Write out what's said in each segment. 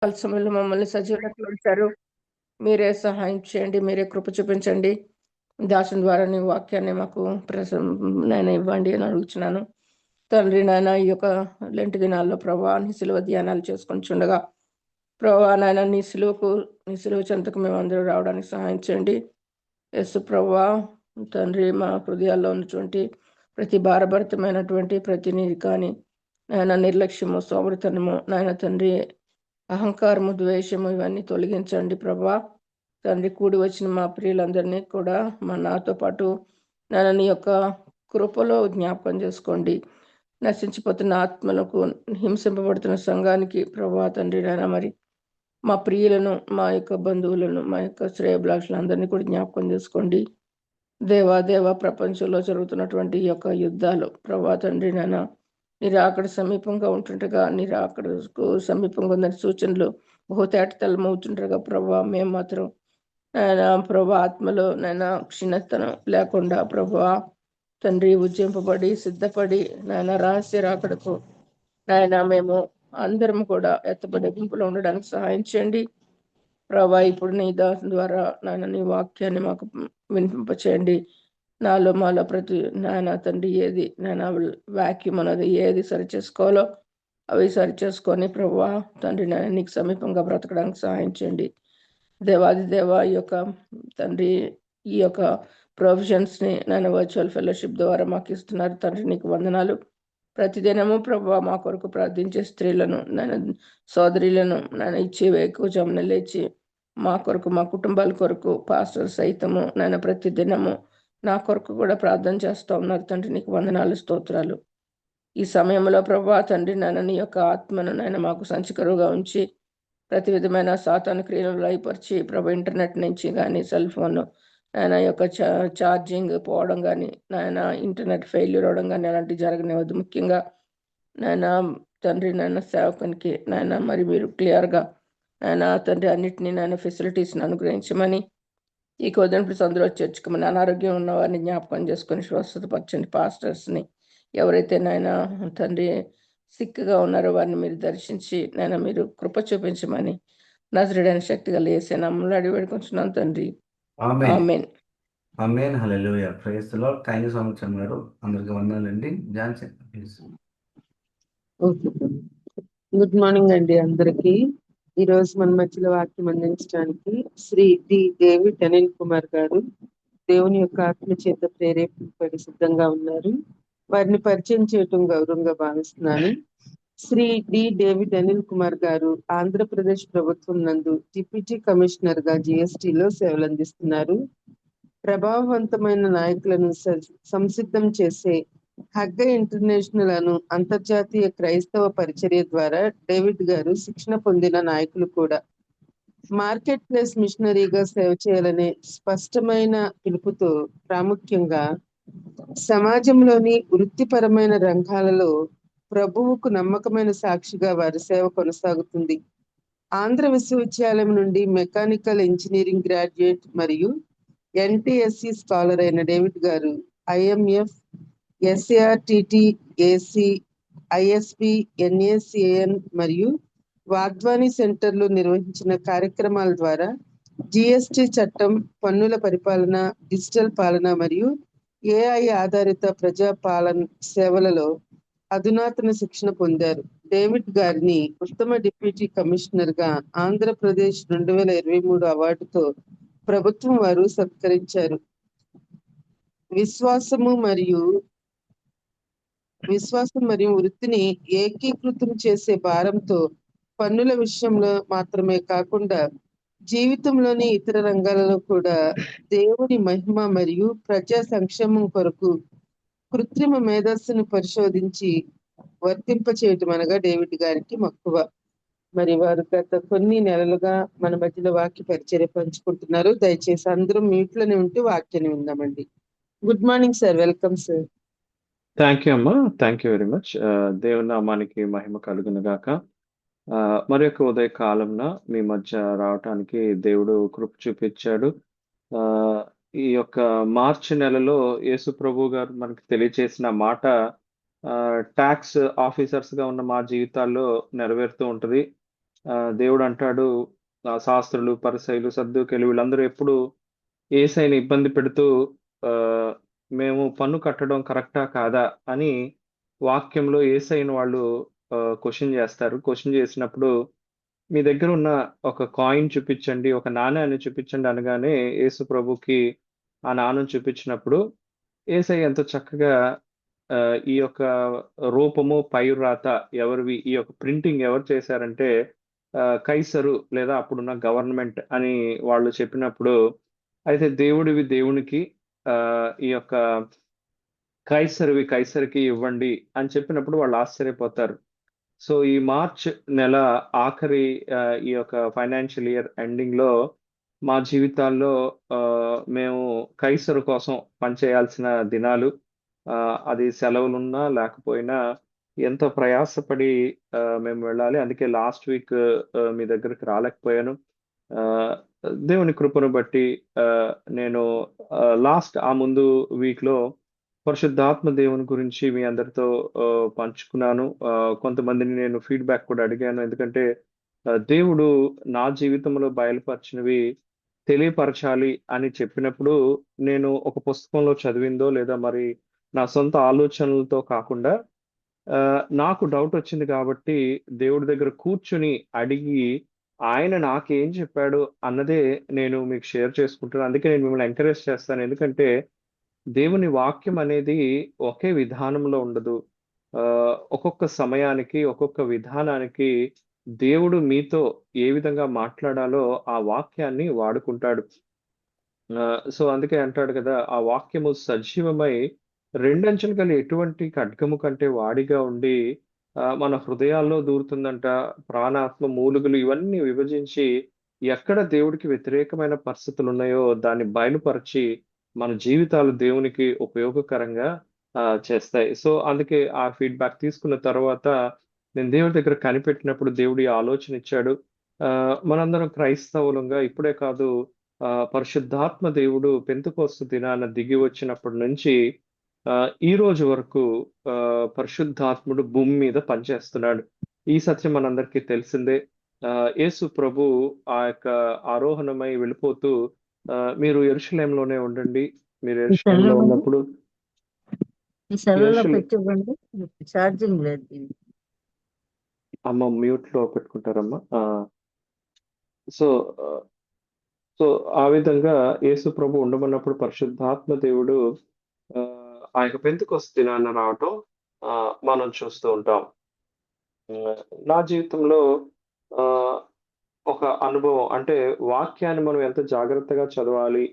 సమయంలో మమ్మల్ని సజీవులకు ఉంచారు. మీరే సహాయం చేయండి, మీరే కృప చూపించండి. దాసుని ద్వారా నీ వాక్యాన్ని మాకు నేను ఇవ్వండి అని అడుగుతున్నాను. తండ్రి నాయన, ఈ యొక్క లెంటి దినాల్లో ప్రభా నీ సిలువ ధ్యానాలు చేసుకొని చుండగా ప్రభా నాయన నీ సిలువ చెంతకు మేము అందరూ రావడానికి సహాయం చేయండి. యేసు ప్రభా తండ్రి, మా హృదయాల్లో ఉన్నటువంటి ప్రతి భారభరితమైనటువంటి ప్రతి నీది కానీ నాయన నిర్లక్ష్యము, సోమరితనము, నాయన తండ్రి అహంకారము, ద్వేషము ఇవన్నీ తొలగించండి ప్రభా. తండ్రి, కూడి వచ్చిన మా ప్రియులందరినీ కూడా నాతో పాటు నాయన నీ యొక్క కృపలో జ్ఞాపకం చేసుకోండి. నశించిపోతున్న ఆత్మలకు, హింసింపబడుతున్న సంఘానికి ప్రభా తండ్రి నాయన మరి మా ప్రియులను, మా యొక్క బంధువులను, మా యొక్క శ్రేయభిలాషులందరినీ కూడా జ్ఞాపకం చేసుకోండి. దేవా ప్రపంచంలో జరుగుతున్నటువంటి ఈ యొక్క యుద్ధాలు ప్రభా తండ్రి నాయన నిరాకడ సమీపంగా ఉంటుండగా, నిరాకడకు సమీపంగా ఉన్న సూచనలు బహుతేటతలమవుతుండగా ప్రభా మేము మాత్రం నాయన ప్రభా ఆత్మలో నాయన క్షీణతనం లేకుండా ప్రభా తండ్రి ఉజ్జింపబడి సిద్ధపడి నాయన రహస్య రాకడకు నాయన మేము అందరం కూడా ఎత్తబడే గుంపులో ఉండడానికి సహాయం చేయండి ప్రభా. ఇప్పుడు నీ దాని ద్వారా నాయన నీ వాక్యాన్ని మాకు వినిపింపచేయండి. నాలో మాలో ప్రతి నాయన తండ్రి ఏది నాయన వాక్యూమ్ అనేది ఏది సరి చేసుకోవాలో అవి సరి చేసుకొని ప్రభువా తండ్రి నాయన నీకు సమీపంగా బ్రతకడానికి సహాయం చేయండి. దేవాది దేవ, ఈ యొక్క తండ్రి ఈ యొక్క ప్రొవిజన్స్ని నాయన వర్చువల్ ఫెలోషిప్ ద్వారా మాకు ఇస్తున్నారు తండ్రి, నీకు వందనాలు. ప్రతిదినము ప్రభు మా కొరకు ప్రార్థించే స్త్రీలను నాయన సోదరులను నాయన ఇచ్చి ఎక్కువ జమున లేచి మా కొరకు, మా కుటుంబాల కొరకు పాస్టర్ సైతము నాయన ప్రతిదినము నా కొరకు కూడా ప్రార్థన చేస్తూ ఉన్నారు తండ్రి, నీకు వందనాలు, స్తోత్రాలు. ఈ సమయంలో ప్రభా తండ్రి నాయన నీ యొక్క ఆత్మను నాయన మాకు సంచికరువుగా ఉంచి ప్రతి విధమైన సాతాను క్రియలు లయపరిచి ప్రభు ఇంటర్నెట్ నుంచి కానీ సెల్ ఫోన్ నాయన యొక్క ఛార్జింగ్ పోవడం కానీ నాయన ఇంటర్నెట్ ఫెయిల్యూర్ అవడం కానీ అలాంటివి జరగనివ్వద్దు. ముఖ్యంగా నాయన తండ్రి నాయన సేవకునికి నాయన మరి మీరు క్లియర్గా నాయన తండ్రి అన్నిటినీ నాయన ఫెసిలిటీస్ని అనుగ్రహించమని, ఈ కొద్దింపులు అందరూ చేర్చుకోమని, అనారోగ్యం ఉన్న వారిని జ్ఞాపకం చేసుకొని స్వస్థతపరచండి. పాస్టర్స్ని ఎవరైతే నాయన తండ్రి సిక్గా ఉన్నారో వారిని మీరు దర్శించి నాయన మీరు కృప చూపించమని నజరేయుడైన శక్తి గల యేసు నామములో అడిగి వేడుకుంటున్నాను తండ్రి, amen. Amen. Hallelujah. Praise the Lord. Thank you so much అన్నారు. అందరికీ వందనాలండి. Johnson please. Okay, good morning అండి అందరికి. ఈ రోజు మన మధ్యలో వాక్యం అందించడానికి శ్రీ డి డేవిడ్ అనిల్ కుమార్ గారు దేవుని యొక్క ఆత్మ చేత ప్రేరేపింపబడి సిద్ధంగా ఉన్నారు. వారిని పరిచయం చేయటం గౌరవంగా భావిస్తున్నాను. శ్రీ డి డేవిడ్ అనిల్ కుమార్ గారు ఆంధ్రప్రదేశ్ ప్రభుత్వం నందు డిప్యూటీ కమిషనర్ గా జిఎస్టిలో సేవలు అందిస్తున్నారు. ప్రభావవంతమైన నాయకులను సంసిద్ధం చేసే హగ్గ ఇంటర్నేషనల్ అను అంతర్జాతీయ క్రైస్తవ పరిచర్య ద్వారా డేవిడ్ గారు శిక్షణ పొందిన నాయకులు కూడా. మార్కెట్ ప్లేస్ మిషనరీగా సేవ చేయాలనే స్పష్టమైన పిలుపుతో ప్రాముఖ్యంగా సమాజంలోని వృత్తిపరమైన రంగాలలో ప్రభువుకు నమ్మకమైన సాక్షిగా వారి సేవ కొనసాగుతుంది. ఆంధ్ర విశ్వవిద్యాలయం నుండి మెకానికల్ ఇంజనీరింగ్ గ్రాడ్యుయేట్ మరియు ఎన్టీఎస్సి స్కాలర్ అయిన డేవిడ్ గారు ఐఎంఎఫ్, ఎస్ఏఆర్టిటి, ఏసీ, ఐఎస్పి, ఎన్ఏసిఎన్ మరియు వాగ్వాని సెంటర్లు నిర్వహించిన కార్యక్రమాల ద్వారా జిఎస్టి చట్టం, పన్నుల పరిపాలన, డిజిటల్ పాలన మరియు ఏఐ ఆధారిత ప్రజా పాలన సేవలలో అధునాతన శిక్షణ పొందారు. డేవిడ్ గారిని ఉత్తమ డిప్యూటీ కమిషనర్ గా ఆంధ్రప్రదేశ్ 2023 అవార్డుతో ప్రభుత్వం వారు సత్కరించారు. విశ్వాసం మరియు వృత్తిని ఏకీకృతం చేసే భారంతో పన్నుల విషయంలో మాత్రమే కాకుండా జీవితంలోని ఇతర రంగాలలో కూడా దేవుని మహిమ మరియు ప్రజా సంక్షేమం కొరకు కృత్రిమ మేధస్సును పరిశోధించి వర్తింప చేయటం అనగా డేవిడ్ గారికి మక్కువ. మరి వారు గత కొన్ని నెలలుగా మన మధ్యలో వాక్య పరిచర్య పంచుకుంటున్నారు. దయచేసి అందరూ మ్యూట్లోనే ఉంటూ వాక్యాన్ని విందామండి. Good morning sir, welcome sir. Thank you అమ్మా, థ్యాంక్ యూ వెరీ మచ్. దేవుని నామానికి మహిమ కలుగును గాక. మరి యొక్క ఉదయ కాలంన మీ మధ్య రావటానికి దేవుడు కృప చూపించాడు. ఈ యొక్క మార్చి నెలలో యేసు ప్రభు గారు మనకి తెలియచేసిన మాట ట్యాక్స్ ఆఫీసర్స్ గా ఉన్న మా జీవితాల్లో నెరవేరుతూ ఉంటుంది. దేవుడు అంటాడు, శాస్త్రులు, పరిసయ్యులు, సద్దూకయ్యులు వీళ్ళందరూ ఎప్పుడు యేసయ్యని ఇబ్బంది పెడుతూ ఆహ్, మేము పన్ను కట్టడం కరెక్టా? కాదా? అని వాక్యంలో యేసయ్యని వాళ్ళు క్వెషన్ చేస్తారు. క్వెషన్ చేసినప్పుడు మీ దగ్గర ఉన్న ఒక కాయిన్ చూపించండి, ఒక నాణేన్ని చూపించండి అనగానే యేసు ప్రభుకి ఆ నాణెం చూపించినప్పుడు యేసయ్య ఎంతో చక్కగా ఈ యొక్క రూపము, పైవ్రాత ఎవరివి? ఈ యొక్క ప్రింటింగ్ ఎవరు చేశారంటే కైసరు లేదా అప్పుడున్న గవర్నమెంట్ అని వాళ్ళు చెప్పినప్పుడు, అయితే దేవుడివి దేవునికి, ఈ యొక్క కైసరివి కైసరికి ఇవ్వండి అని చెప్పినప్పుడు వాళ్ళు ఆశ్చర్యపోతారు. సో, ఈ మార్చ్ నెల ఆఖరి ఈ యొక్క ఫైనాన్షియల్ ఇయర్ ఎండింగ్‌లో మా జీవితాల్లో మేము కైసరు కోసం పనిచేయాల్సిన దినాలు. అది సెలవులున్నా లేకపోయినా ఎంతో ప్రయాసపడి మేము వెళ్ళాలి. అందుకే లాస్ట్ వీక్ మీ దగ్గరికి రాలేకపోయాను. ఆహ్, దేవుని కృపను బట్టి నేను ఆ ముందు వీక్‌లో పరిశుద్ధాత్మ దేవుని గురించి మీ అందరితో పంచుకున్నాను. కొంతమందిని నేను ఫీడ్‌బ్యాక్ కూడా అడిగాను. ఎందుకంటే దేవుడు నా జీవితంలో బయలుపరిచినవి తెలియపరచాలి అని చెప్పినప్పుడు, నేను ఒక పుస్తకంలో చదివిందో లేదా మరి నా సొంత ఆలోచనలతో కాకుండా నాకు డౌటొచ్చింది కాబట్టి దేవుడి దగ్గర కూర్చొని అడిగి, ఆయన నాకేం చెప్పాడు అన్నదే నేను మీకు షేర్ చేసుకుంటున్నాను. అందుకే నేను మిమ్మల్ని ఎంకరేజ్ చేస్తాను. ఎందుకంటే దేవుని వాక్యం అనేది ఒకే విధానంలో ఉండదు. ఒక్కొక్క సమయానికి, ఒక్కొక్క విధానానికి దేవుడు మీతో ఏ విధంగా మాట్లాడాలో ఆ వాక్యాన్ని వాడుకుంటాడు. సో, అందుకే అంటాడు కదా! ఆ వాక్యము సజీవమై రెండంచులు గల ఎటువంటి ఖడ్గము కంటే వాడిగా ఉండి మన హృదయాల్లో దూరుతుందంట. ప్రాణాత్మ మూలుగులు ఇవన్నీ విభజించి ఎక్కడ దేవుడికి వ్యతిరేకమైన పరిస్థితులున్నాయో దాన్ని బయలుపరిచి మన జీవితాలు దేవునికి ఉపయోగకరంగా చేస్తాయి. సో, అందుకే ఆ ఫీడ్‌బ్యాక్ తీసుకున్న తర్వాత నేను దేవుడి దగ్గర కనిపెట్టినప్పుడు దేవుడు ఈ ఆలోచన ఇచ్చాడు. మనందరం క్రైస్తవులంగా ఇప్పుడే కాదు, పరిశుద్ధాత్మ దేవుడు పెంతెకోస్తు దినాన దిగి వచ్చినప్పటి నుంచి ఈ రోజు వరకు పరిశుద్ధాత్ముడు భూమి మీద పనిచేస్తున్నాడు. ఈ సత్యం మనందరికీ తెలిసిందే. యేసు ప్రభు ఆ యొక్క ఆరోహణమై వెళ్ళిపోతూ మీరు యెరూషలేములోనే ఉండండి. మీరు ఈ యెరూషలేములో సెల్లులో ఉన్నప్పుడు ఈ సెల్లులో యెరూషలే పెట్టివ్వండి, ఛార్జింగ్ లేదు దీనికి. అమ్మ మ్యూట్‌లో పెట్టుకుంటారమ్మా. సో, ఆహ్, సో ఆ విధంగా యేసు ప్రభు ఉండమన్నప్పుడు పరిశుద్ధాత్మ దేవుడు ఆ యొక్క పెంతెకొస్తు దినాన రావటం మనం చూస్తూ ఉంటాం. నా జీవితంలో ఆహ్, ఒక అనుభవం అంటే వాక్యాన్ని మనం ఎంత జాగ్రత్తగా చదవాలి,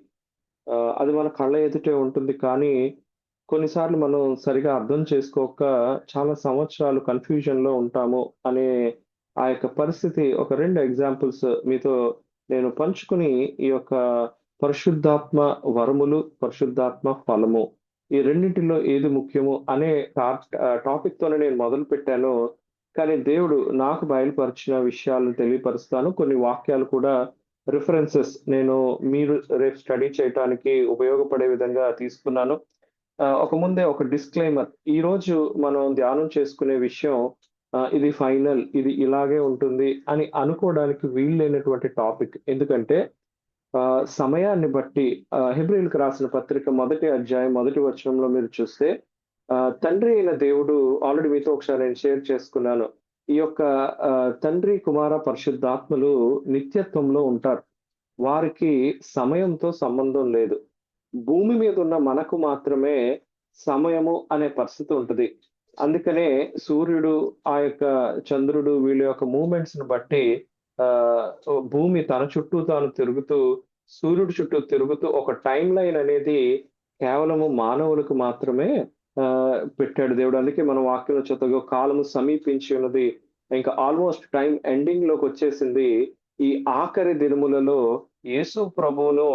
అది మన కళ్ళ ఎదుటే ఉంటుంది. కానీ కొన్నిసార్లు మనం సరిగా అర్థం చేసుకోక చాలా సంవత్సరాలు కన్‌ఫ్యూజన్‌లో ఉంటాము అనే ఆ యొక్క పరిస్థితి ఒక 2 ఎగ్జాంపుల్స్ మీతో నేను పంచుకొని ఈ యొక్క పరిశుద్ధాత్మ వరములు, పరిశుద్ధాత్మ ఫలము ఈ రెండిటిలో ఏది ముఖ్యము అనే టాపిక్‌తోనే నేను మొదలుపెట్టాను. కానీ దేవుడు నాకు బయలుపరిచిన విషయాలను తెలియపరుస్తాను. కొన్ని వాక్యాలు కూడా రిఫరెన్సెస్ నేను మీరు రేపు స్టడీ చేయటానికి ఉపయోగపడే విధంగా తీసుకున్నాను. ఒక డిస్క్లైమర్. ఈరోజు మనం ధ్యానం చేసుకునే విషయం ఇది ఫైనల్, ఇది ఇలాగే ఉంటుంది అని అనుకోవడానికి వీల్లేనటువంటి టాపిక్. ఎందుకంటే సమయాన్ని బట్టి హెబ్రీయులకు రాసిన పత్రిక మొదటి అధ్యాయం మొదటి వచనంలో మీరు చూస్తే తండ్రి అయిన దేవుడు ఆల్రెడీ మీతో ఒకసారి నేను షేర్ చేసుకున్నాను. ఈ యొక్క తండ్రి, కుమార, పరిశుద్ధాత్మలు నిత్యత్వంలో ఉంటారు. వారికి సమయంతో సంబంధం లేదు. భూమి మీద ఉన్న మనకు మాత్రమే సమయము అనే పరిస్థితి ఉంటది. అందుకనే సూర్యుడు, ఆ యొక్క చంద్రుడు వీళ్ళ యొక్క మూవ్‌మెంట్స్‌ని బట్టి భూమి తన చుట్టూ తాను తిరుగుతూ, సూర్యుడి చుట్టూ తిరుగుతూ ఒక టైమ్ లైన్ అనేది కేవలము మానవులకు మాత్రమే పెట్టాడు దేవుడు. అందుకే మనం వాక్యంలో చదువుగా కాలము సమీపించి ఉన్నది. ఇంకా ఆల్మోస్ట్ టైమ్ ఎండింగ్ లోకొచ్చేసింది. ఈ ఆఖరి దినములలో యేసు ప్రభువును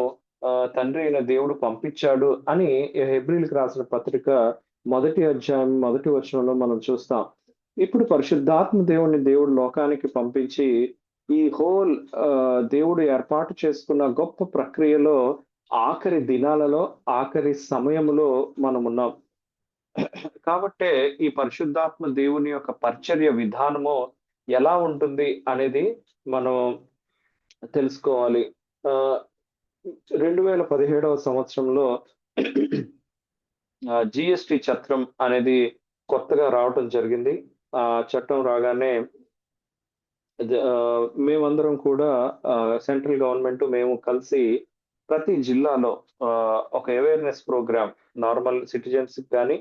తండ్రి అయిన దేవుడు పంపించాడు అని హెబ్రీయులకు రాసిన పత్రిక మొదటి అధ్యాయం మొదటి వచనంలో మనం చూస్తాం. ఇప్పుడు పరిశుద్ధాత్మ దేవుడిని దేవుడు లోకానికి పంపించి ఈ హోల్ దేవుడు ఏర్పాటు చేసుకున్న గొప్ప ప్రక్రియలో ఆఖరి దినాలలో, ఆఖరి సమయములో మనమున్నాం. కాబట్టే ఈ పరిశుద్ధాత్మ దేవుని యొక్క పరిచర్య విధానము ఎలా ఉంటుంది అనేది మనం తెలుసుకోవాలి. 2017వ సంవత్సరంలో జిఎస్టి చట్టం అనేది కొత్తగా రావటం జరిగింది. ఆ చట్టం రాగానే మేమందరం కూడా సెంట్రల్ గవర్నమెంట్ మేము కలిసి ప్రతి జిల్లాలో ఒక అవేర్నెస్ ప్రోగ్రామ్ నార్మల్ సిటిజన్స్ కానీ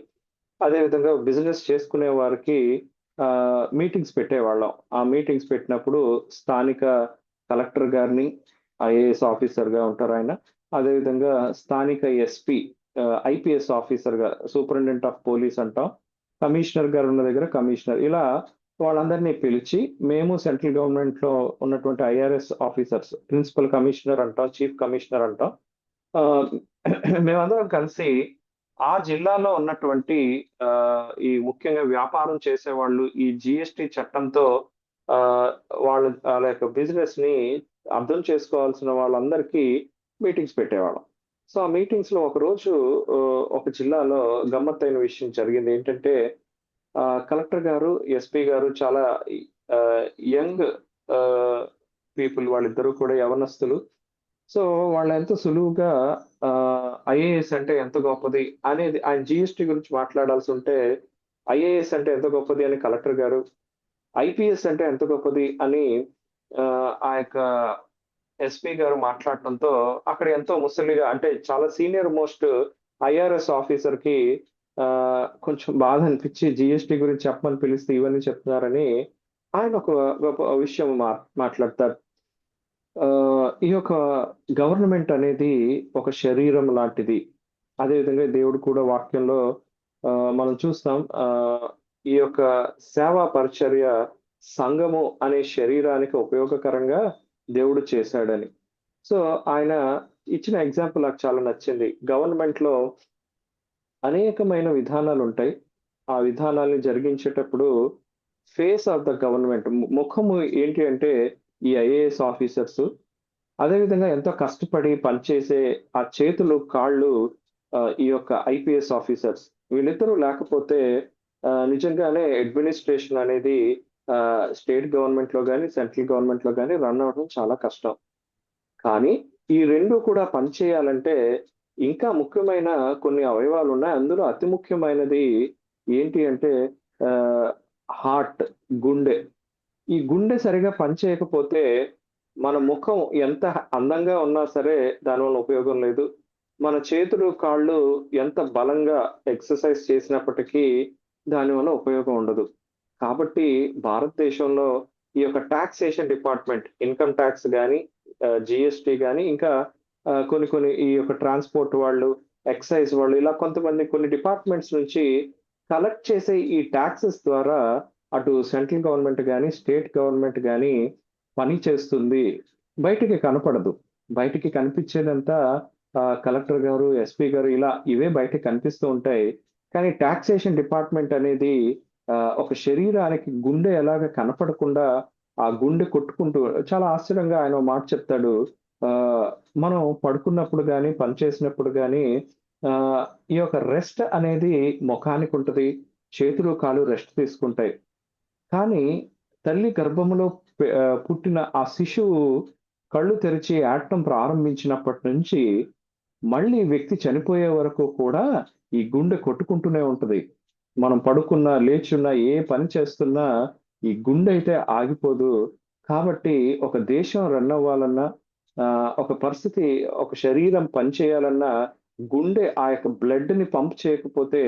అదేవిధంగా బిజినెస్ చేసుకునే వారికి మీటింగ్స్ పెట్టేవాళ్ళం. ఆ మీటింగ్స్ పెట్టినప్పుడు స్థానిక కలెక్టర్ గారిని, ఐఏఎస్ ఆఫీసర్గా ఉంటారు ఆయన, అదేవిధంగా స్థానిక ఎస్పీ, ఐపీఎస్ ఆఫీసర్గా సూపరింటెండెంట్ ఆఫ్ పోలీస్ అంటాం, కమిషనర్ గారు ఉన్న దగ్గర కమిషనర్, ఇలా వాళ్ళందరినీ పిలిచి మేము సెంట్రల్ గవర్నమెంట్ లో ఉన్నటువంటి ఐఆర్ఎస్ ఆఫీసర్స్, ప్రిన్సిపల్ కమిషనర్ అంటాం, చీఫ్ కమిషనర్ అంటాం, మేమందరం కలిసి ఆ జిల్లాలో ఉన్నటువంటి ఈ ముఖ్యంగా వ్యాపారం చేసేవాళ్ళు ఈ జిఎస్టి చట్టంతో వాళ్ళ యొక్క బిజినెస్ ని అర్థం చేసుకోవాల్సిన వాళ్ళందరికీ మీటింగ్స్ పెట్టేవాళ్ళం. సో ఆ మీటింగ్స్ లో ఒకరోజు ఒక జిల్లాలో గమ్మత్తైన విషయం జరిగింది. ఏంటంటే కలెక్టర్ గారు, ఎస్పీ గారు చాలా యంగ్ పీపుల్, వాళ్ళిద్దరూ కూడా యవనస్తులు. సో వాళ్ళు ఎంత సులువుగా ఐఏఎస్ అంటే ఎంత గొప్పది అనేది, ఆయన జిఎస్టి గురించి మాట్లాడాల్సి ఉంటే ఐఏఎస్ అంటే ఎంత గొప్పది అని కలెక్టర్ గారు, ఐపీఎస్ అంటే ఎంత గొప్పది అని ఆ యొక్క ఎస్పీ గారు మాట్లాడటంతో అక్కడ ఎంతో ముసలిగా, అంటే చాలా సీనియర్ మోస్ట్ ఐఆర్ఎస్ ఆఫీసర్ కి కొంచెం బాధ అనిపించి జిఎస్టి గురించి చెప్పమని పిలిస్తే ఇవన్నీ చెప్తున్నారని ఆయన ఒక గొప్ప విషయం మాట్లాడతారు. ఈ యొక్క గవర్నమెంట్ అనేది ఒక శరీరం లాంటిది. అదేవిధంగా దేవుడు కూడా వాక్యంలో మనం చూస్తాం, ఈ యొక్క సేవా పరిచర్య సంఘము అనే శరీరానికి ఉపయోగకరంగా దేవుడు చేశాడని. సో ఆయన ఇచ్చిన ఎగ్జాంపుల్ నాకు చాలా నచ్చింది. గవర్నమెంట్ లో అనేకమైన విధానాలు ఉంటాయి. ఆ విధానాల్ని జరిగించేటప్పుడు ఫేస్ ఆఫ్ ద గవర్నమెంట్, ముఖము ఏంటి అంటే ఈ ఐఏఎస్ ఆఫీసర్స్, అదేవిధంగా ఎంతో కష్టపడి పనిచేసే ఆ చేతులు కాళ్ళు ఈ యొక్క ఐపీఎస్ ఆఫీసర్స్, వీళ్ళిద్దరూ లేకపోతే నిజంగానే అడ్మినిస్ట్రేషన్ అనేది స్టేట్ గవర్నమెంట్ లో కానీ సెంట్రల్ గవర్నమెంట్ లో కానీ రన్ అవడం చాలా కష్టం. కానీ ఈ రెండు కూడా పనిచేయాలంటే ఇంకా ముఖ్యమైన కొన్ని అవయవాలు ఉన్నాయి. అందులో అతి ముఖ్యమైనది ఏంటి అంటే హార్ట్, గుండె. ఈ గుండె సరిగా పనిచేయకపోతే మన ముఖం ఎంత అందంగా ఉన్నా సరే దానివల్ల ఉపయోగం లేదు. మన చేతులు కాళ్ళు ఎంత బలంగా ఎక్సర్సైజ్ చేసినప్పటికీ దానివల్ల ఉపయోగం ఉండదు. కాబట్టి భారతదేశంలో ఈ యొక్క టాక్సేషన్ డిపార్ట్మెంట్, ఇన్కమ్ ట్యాక్స్ కానీ, జిఎస్టి కానీ, ఇంకా కొన్ని ఈ యొక్క ట్రాన్స్పోర్ట్ వాళ్ళు, ఎక్సైజ్ వాళ్ళు, ఇలా కొంతమంది కొన్ని డిపార్ట్మెంట్స్ నుంచి కలెక్ట్ చేసే ఈ ట్యాక్సెస్ ద్వారా అటు సెంట్రల్ గవర్నమెంట్ కానీ స్టేట్ గవర్నమెంట్ కానీ పని చేస్తుంది. బయటికి కనపడదు. బయటికి కనిపించేదంతా కలెక్టర్ గారు, ఎస్పీ గారు, ఇలా ఇవే బయటకు కనిపిస్తూ ఉంటాయి. కానీ టాక్సేషన్ డిపార్ట్మెంట్ అనేది ఒక శరీరానికి గుండె ఎలాగ కనపడకుండా ఆ గుండె కొట్టుకుంటూ, చాలా ఆశ్చర్యంగా ఆయన మాట చెప్తాడు, మనం పడుకున్నప్పుడు కానీ పనిచేసినప్పుడు కానీ ఈ యొక్క రెస్ట్ అనేది ముఖానికి ఉంటుంది, చేతులు కాళ్ళు రెస్ట్ తీసుకుంటాయి. కానీ తల్లి గర్భంలో పుట్టిన ఆ శిశువు కళ్ళు తెరిచి ఆడటం ప్రారంభించినప్పటి నుంచి మళ్ళీ వ్యక్తి చనిపోయే వరకు కూడా ఈ గుండె కొట్టుకుంటూనే ఉంటుంది. మనం పడుకున్నా, లేచున్నా, ఏ పని చేస్తున్నా ఈ గుండె అయితే ఆగిపోదు. కాబట్టి ఒక దేశం రన్ అవ్వాలన్నా, ఒక పరిస్థితి, ఒక శరీరం పనిచేయాలన్నా గుండె ఆ యొక్క బ్లడ్ ని పంప్ చేయకపోతే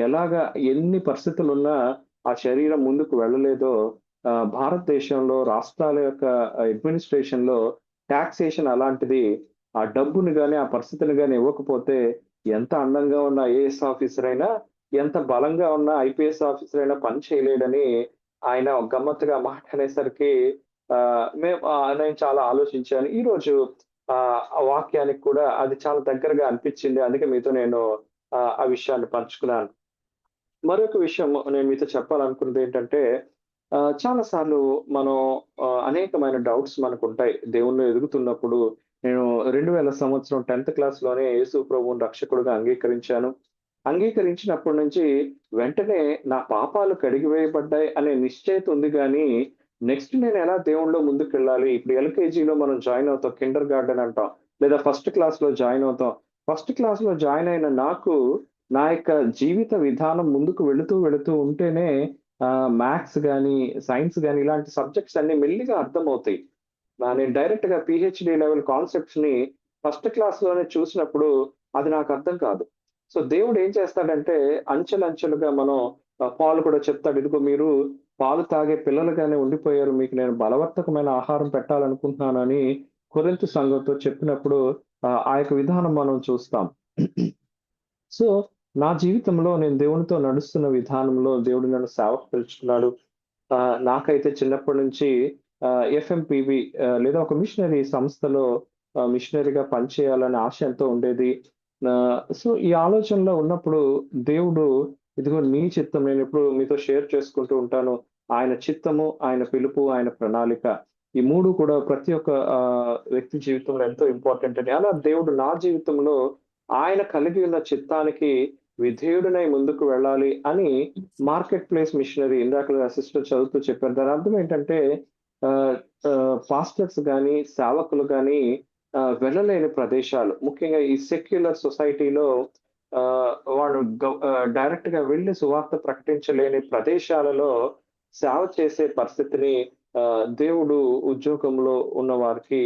ఎలాగా ఎన్ని పరిస్థితులున్నా ఆ శరీరం ముందుకు వెళ్ళలేదో, భారతదేశంలో రాష్ట్రాల యొక్క అడ్మినిస్ట్రేషన్ లో టాక్సేషన్ అలాంటిది. ఆ డబ్బుని కానీ ఆ పరిస్థితిని కానీ ఇవ్వకపోతే ఎంత అందంగా ఉన్న ఐఏఎస్ ఆఫీసర్ అయినా, ఎంత బలంగా ఉన్న ఐపీఎస్ ఆఫీసర్ అయినా పని చేయలేడని ఆయన గమ్మత్తుగా మాట అనేసరికి నేను చాలా ఆలోచించాను. ఈ రోజు ఆ వాక్యానికి కూడా అది చాలా దగ్గరగా అనిపించింది. అందుకే మీతో నేను ఆ విషయాన్ని పంచుకున్నాను. మరొక విషయం నేను మీతో చెప్పాలనుకున్నది ఏంటంటే, చాలా సార్లు మనం అనేకమైన డౌట్స్ మనకు ఉంటాయి దేవుణ్ణి ఎదుగుతున్నప్పుడు. నేను 2000 సంవత్సరం 10th క్లాస్ లోనే యేసు ప్రభువుని రక్షకుడుగా అంగీకరించాను. అంగీకరించినప్పటి నుంచి వెంటనే నా పాపాలు కడిగివేయబడ్డాయి అనే నిశ్చయిత ఉంది, కానీ నెక్స్ట్ నేను ఎలా దేవుళ్ళో ముందుకు వెళ్ళాలి? ఇప్పుడు ఎల్‌కేజీలో మనం జాయిన్ అవుతాం. కిండర్ గార్డెన్ అంటాం. లేదా ఫస్ట్ క్లాస్‌లో జాయిన్ అవుతాం. ఫస్ట్ క్లాస్‌లో జాయిన్ అయిన నాకు నా యొక్క జీవిత విధానం ముందుకు వెళుతూ ఉంటేనే మ్యాథ్స్ గాని, సైన్స్ గాని ఇలాంటి సబ్జెక్ట్స్ అన్నీ మెల్లిగా అర్థమవుతాయి. నేను డైరెక్ట్‌గా పీహెచ్‌డీ లెవెల్ కాన్సెప్ట్స్‌ని ఫస్ట్ క్లాస్‌లోనే చూసినప్పుడు అది నాకు అర్థం కాదు. సో, దేవుడు ఏం చేస్తాడంటే అంచెలంచెలుగా మనం పాలు కూడా చెప్తాడు. ఇదిగో మీరు పాలు తాగే పిల్లలుగానే ఉండిపోయారు. మీకు నేను బలవర్ధకమైన ఆహారం పెట్టాలనుకుంటున్నానని కొరింథు సంఘంతో చెప్పినప్పుడు ఆ యొక్క విధానం మనం చూస్తాం. సో, నా జీవితంలో నేను దేవునితో నడుస్తున్న విధానంలో దేవుడు నన్ను సేవకు పిలుచుకున్నాడు. నాకైతే చిన్నప్పటి నుంచి ఎఫ్ఎంపీవి లేదా ఒక మిషనరీ సంస్థలో మిషనరీగా పనిచేయాలనే ఆశ ఎంతో ఉండేది. సో, ఈ ఆలోచనలో ఉన్నప్పుడు దేవుడు ఇదిగో నీ చిత్తం నేనెప్పుడు మీతో షేర్ చేసుకుంటూ ఉంటాను. ఆయన చిత్తము, ఆయన పిలుపు, ఆయన ప్రణాళిక. ఈ 3 కూడా ప్రతి ఒక్క వ్యక్తి జీవితంలో ఎంతో ఇంపార్టెంట్ అని. అలా దేవుడు నా జీవితంలో ఆయన కలిగి ఉన్న చిత్తానికి విధేయుడినై ముందుకు వెళ్ళాలి అని మార్కెట్ ప్లేస్ మిషనరీ ఇందాక సిస్టర్ చదువుతూ చెప్పారు. దాని అర్థం ఏంటంటే ఆహ్, పాస్టర్స్ గాని, సేవకులు గాని వెళ్ళలేని ప్రదేశాలు. ముఖ్యంగా ఈ సెక్యులర్ సొసైటీలో వాళ్ళు డైరెక్ట్‌గా వెళ్లి సువార్త ప్రకటించలేని ప్రదేశాలలో సేవ చేసే పరిస్థితిని దేవుడు ఉద్యోగంలో ఉన్న వారికి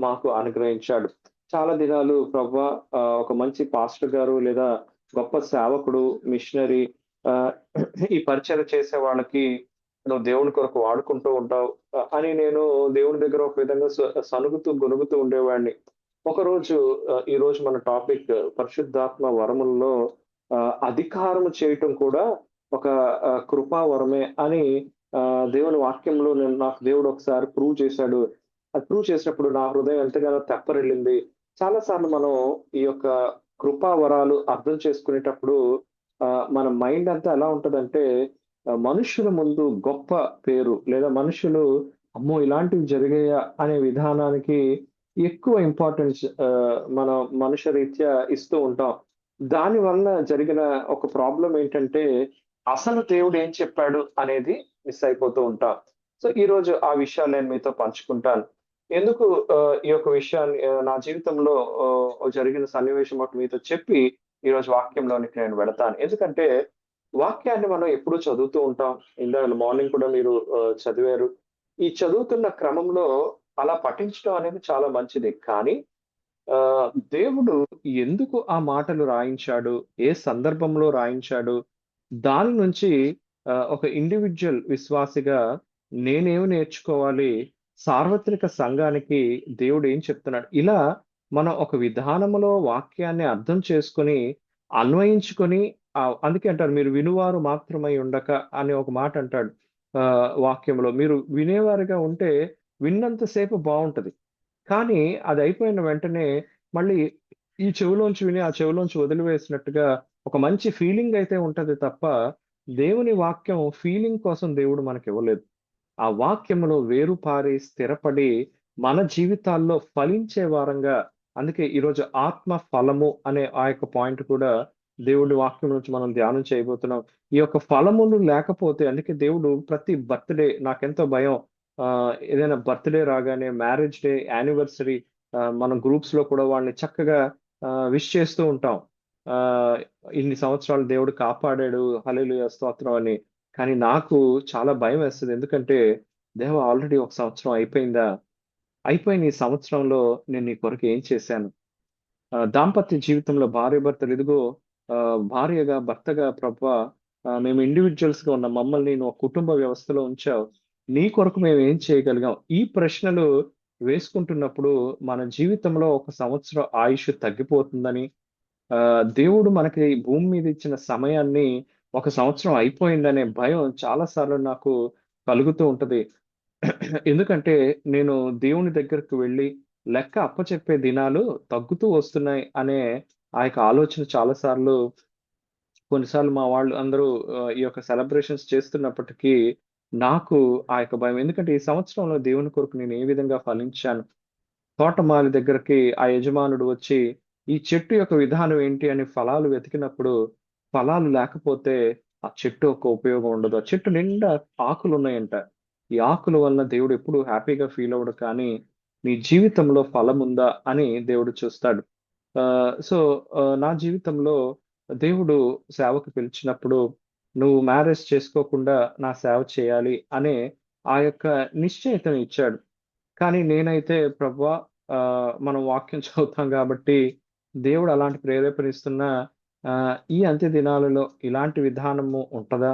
మాకు అనుగ్రహించాడు. చాలా దినాలు ప్రభువా ఒక మంచి పాస్టర్ గారు లేదా గొప్ప సేవకుడు, మిషనరీ ఆహ్, ఈ పరిచర్య చేసే వాళ్ళకి నువ్వు దేవుని కొరకు వాడుకుంటూ ఉంటావు అని నేను దేవుని దగ్గర ఒక విధంగా సణుగుతూ, గొణుగుతూ ఉండేవాడిని. ఒకరోజు ఈరోజు మన టాపిక్ పరిశుద్ధాత్మ వరముల్లో అధికారము చేయటం కూడా ఒక కృపా వరమే అని దేవుని వాక్యంలో నాకు దేవుడు ఒకసారి ప్రూవ్ చేశాడు. అది ప్రూవ్ చేసినప్పుడు నా హృదయం ఎంతగానో తెప్పరిల్లింది. చాలా సార్లు మనం ఈ యొక్క కృపా వరాలు అర్థం చేసుకునేటప్పుడు మన మైండ్ అంతా ఎలా ఉంటదంటే మనుషుల ముందు గొప్ప పేరు లేదా మనుషులు అమ్మో! ఇలాంటివి జరిగాయా అనే విధానానికి ఎక్కువ ఇంపార్టెన్స్ మనం మనుషరీత్యా ఇస్తూ ఉంటాం. దాని వలన జరిగిన ఒక ప్రాబ్లమ్ ఏంటంటే అసలు దేవుడు ఏం చెప్పాడు అనేది మిస్ అయిపోతూ ఉంటాం. సో, ఈరోజు ఆ విషయాలు నేను మీతో పంచుకుంటాను. ఎందుకు ఈ యొక్క విషయాన్ని నా జీవితంలో జరిగిన సన్నివేశం ఒకటి మీతో చెప్పి ఈరోజు వాక్యంలోనికి నేను వెళతాను. ఎందుకంటే వాక్యాన్ని మనం ఎప్పుడూ చదువుతూ ఉంటాం. ఇందాక మార్నింగ్ కూడా మీరు చదివారు. ఈ చదువుతున్న క్రమంలో అలా పఠించడం అనేది చాలా మంచిది. కానీ దేవుడు ఎందుకు ఆ మాటలు రాయించాడు? ఏ సందర్భంలో రాయించాడు? దాని నుంచి ఒక ఇండివిడ్యువల్ విశ్వాసిగా నేనేమి నేర్చుకోవాలి? సార్వత్రిక సంఘానికి దేవుడు ఏం చెప్తున్నాడు? ఇలా మనం ఒక విధానములో వాక్యాన్ని అర్థం చేసుకొని, అన్వయించుకొని అందుకే అంటారు మీరు వినువారు మాత్రమై ఉండక అనే ఒక మాట అంటాడు. వాక్యంలో మీరు వినేవారుగా ఉంటే విన్నంత సేపు బావుంటది. కానీ అదయిపోయిన వెంటనే మళ్ళీ ఈ చెవిలోంచి విని, ఆ చెవిలోంచి వదిలివేసినట్టుగా ఒక మంచి ఫీలింగ్ అయితే ఉంటది తప్ప, దేవుని వాక్యం ఫీలింగ్ కోసం దేవుడు మనకివ్వలేదు. ఆ వాక్యములో వేరుపారి, స్థిరపడి, మన జీవితాల్లో ఫలించే వారంగా అందుకే ఈరోజు ఆత్మ ఫలము అనే ఆ యొక్క పాయింట్ కూడా దేవుడి వాక్యం నుంచి మనం ధ్యానం చేయబోతున్నాం. ఈ యొక్క ఫలములు లేకపోతే అందుకే దేవుడు ప్రతి బర్త్‌డే నాకెంతో భయం. ఏదైనా బర్త్‌డే రాగానే, మ్యారేజ్ డే, యానివర్సరీ మనం గ్రూప్స్‌లో కూడా వాళ్ళని చక్కగా విష్ చేస్తూ ఉంటాం. ఆహ్, ఇన్ని సంవత్సరాలు దేవుడు కాపాడాడు. హల్లెలూయా! స్తోత్రం అని. కానీ నాకు చాలా భయమేస్తది. ఎందుకంటే, దేవా ఆల్రెడీ ఒక సంవత్సరం అయిపోయిందా? అయిపోయిన ఈ సంవత్సరంలో నేను నీ కొరకు ఏం చేశాను? దాంపత్య జీవితంలో భార్యాభర్తలు ఇదిగో భార్యగా, భర్తగా ప్రభువా మేము ఇండివిడ్యువల్స్‌గా ఉన్న మమ్మల్ని నువ్వు కుటుంబ వ్యవస్థలో ఉంచావు. నీ కొరకు మేము ఏం చేయగలిగాం? ఈ ప్రశ్నలు వేసుకుంటున్నప్పుడు మన జీవితంలో ఒక సంవత్సరం ఆయుష్ తగ్గిపోతుందని, దేవుడు మనకి ఈ భూమి మీద ఇచ్చిన సమయాన్ని ఒక సంవత్సరం అయిపోయిందనే భయం చాలా సార్లు నాకు కలుగుతూ ఉంటది. ఎందుకంటే నేను దేవుని దగ్గరికి వెళ్లి లెక్క అప్పచెప్పే దినాలు తగ్గుతూ వస్తున్నాయి అనే ఆ యొక్క ఆలోచన చాలా సార్లు కొన్నిసార్లు మా వాళ్ళు అందరూ ఈ యొక్క సెలబ్రేషన్స్ చేస్తున్నప్పటికీ నాకు ఆ యొక్క భయం. ఎందుకంటే ఈ సంవత్సరంలో దేవుని కొరకు నేను ఏ విధంగా ఫలించాను? తోటమాలి దగ్గరికి ఆ యజమానుడు వచ్చి, ఈ చెట్టు యొక్క విధానం ఏంటి అని ఫలాలు వెతికినప్పుడు, ఫలాలు లేకపోతే ఆ చెట్టు యొక్క ఉపయోగం ఉండదు. ఆ చెట్టు నిండా ఆకులున్నాయంట. ఈ ఆకుల వలన దేవుడు ఎప్పుడు హ్యాపీగా ఫీల్ అవ్వడు, కానీ నీ జీవితంలో ఫలం ఉందా అని దేవుడు చూస్తాడు. సో నా జీవితంలో దేవుడు సేవకు పిలిచినప్పుడు నువ్వు మ్యారేజ్ చేసుకోకుండా నా సేవ చేయాలి అనే ఆ యొక్క నిశ్చయితను ఇచ్చాడు. కానీ నేనైతే ప్రభువా, మనం వాక్యం చదువుతాం కాబట్టి దేవుడు అలాంటి ప్రేరేపణ ఇస్తున్న ఈ అంత్య దినాలలో ఇలాంటి విధానము ఉంటదా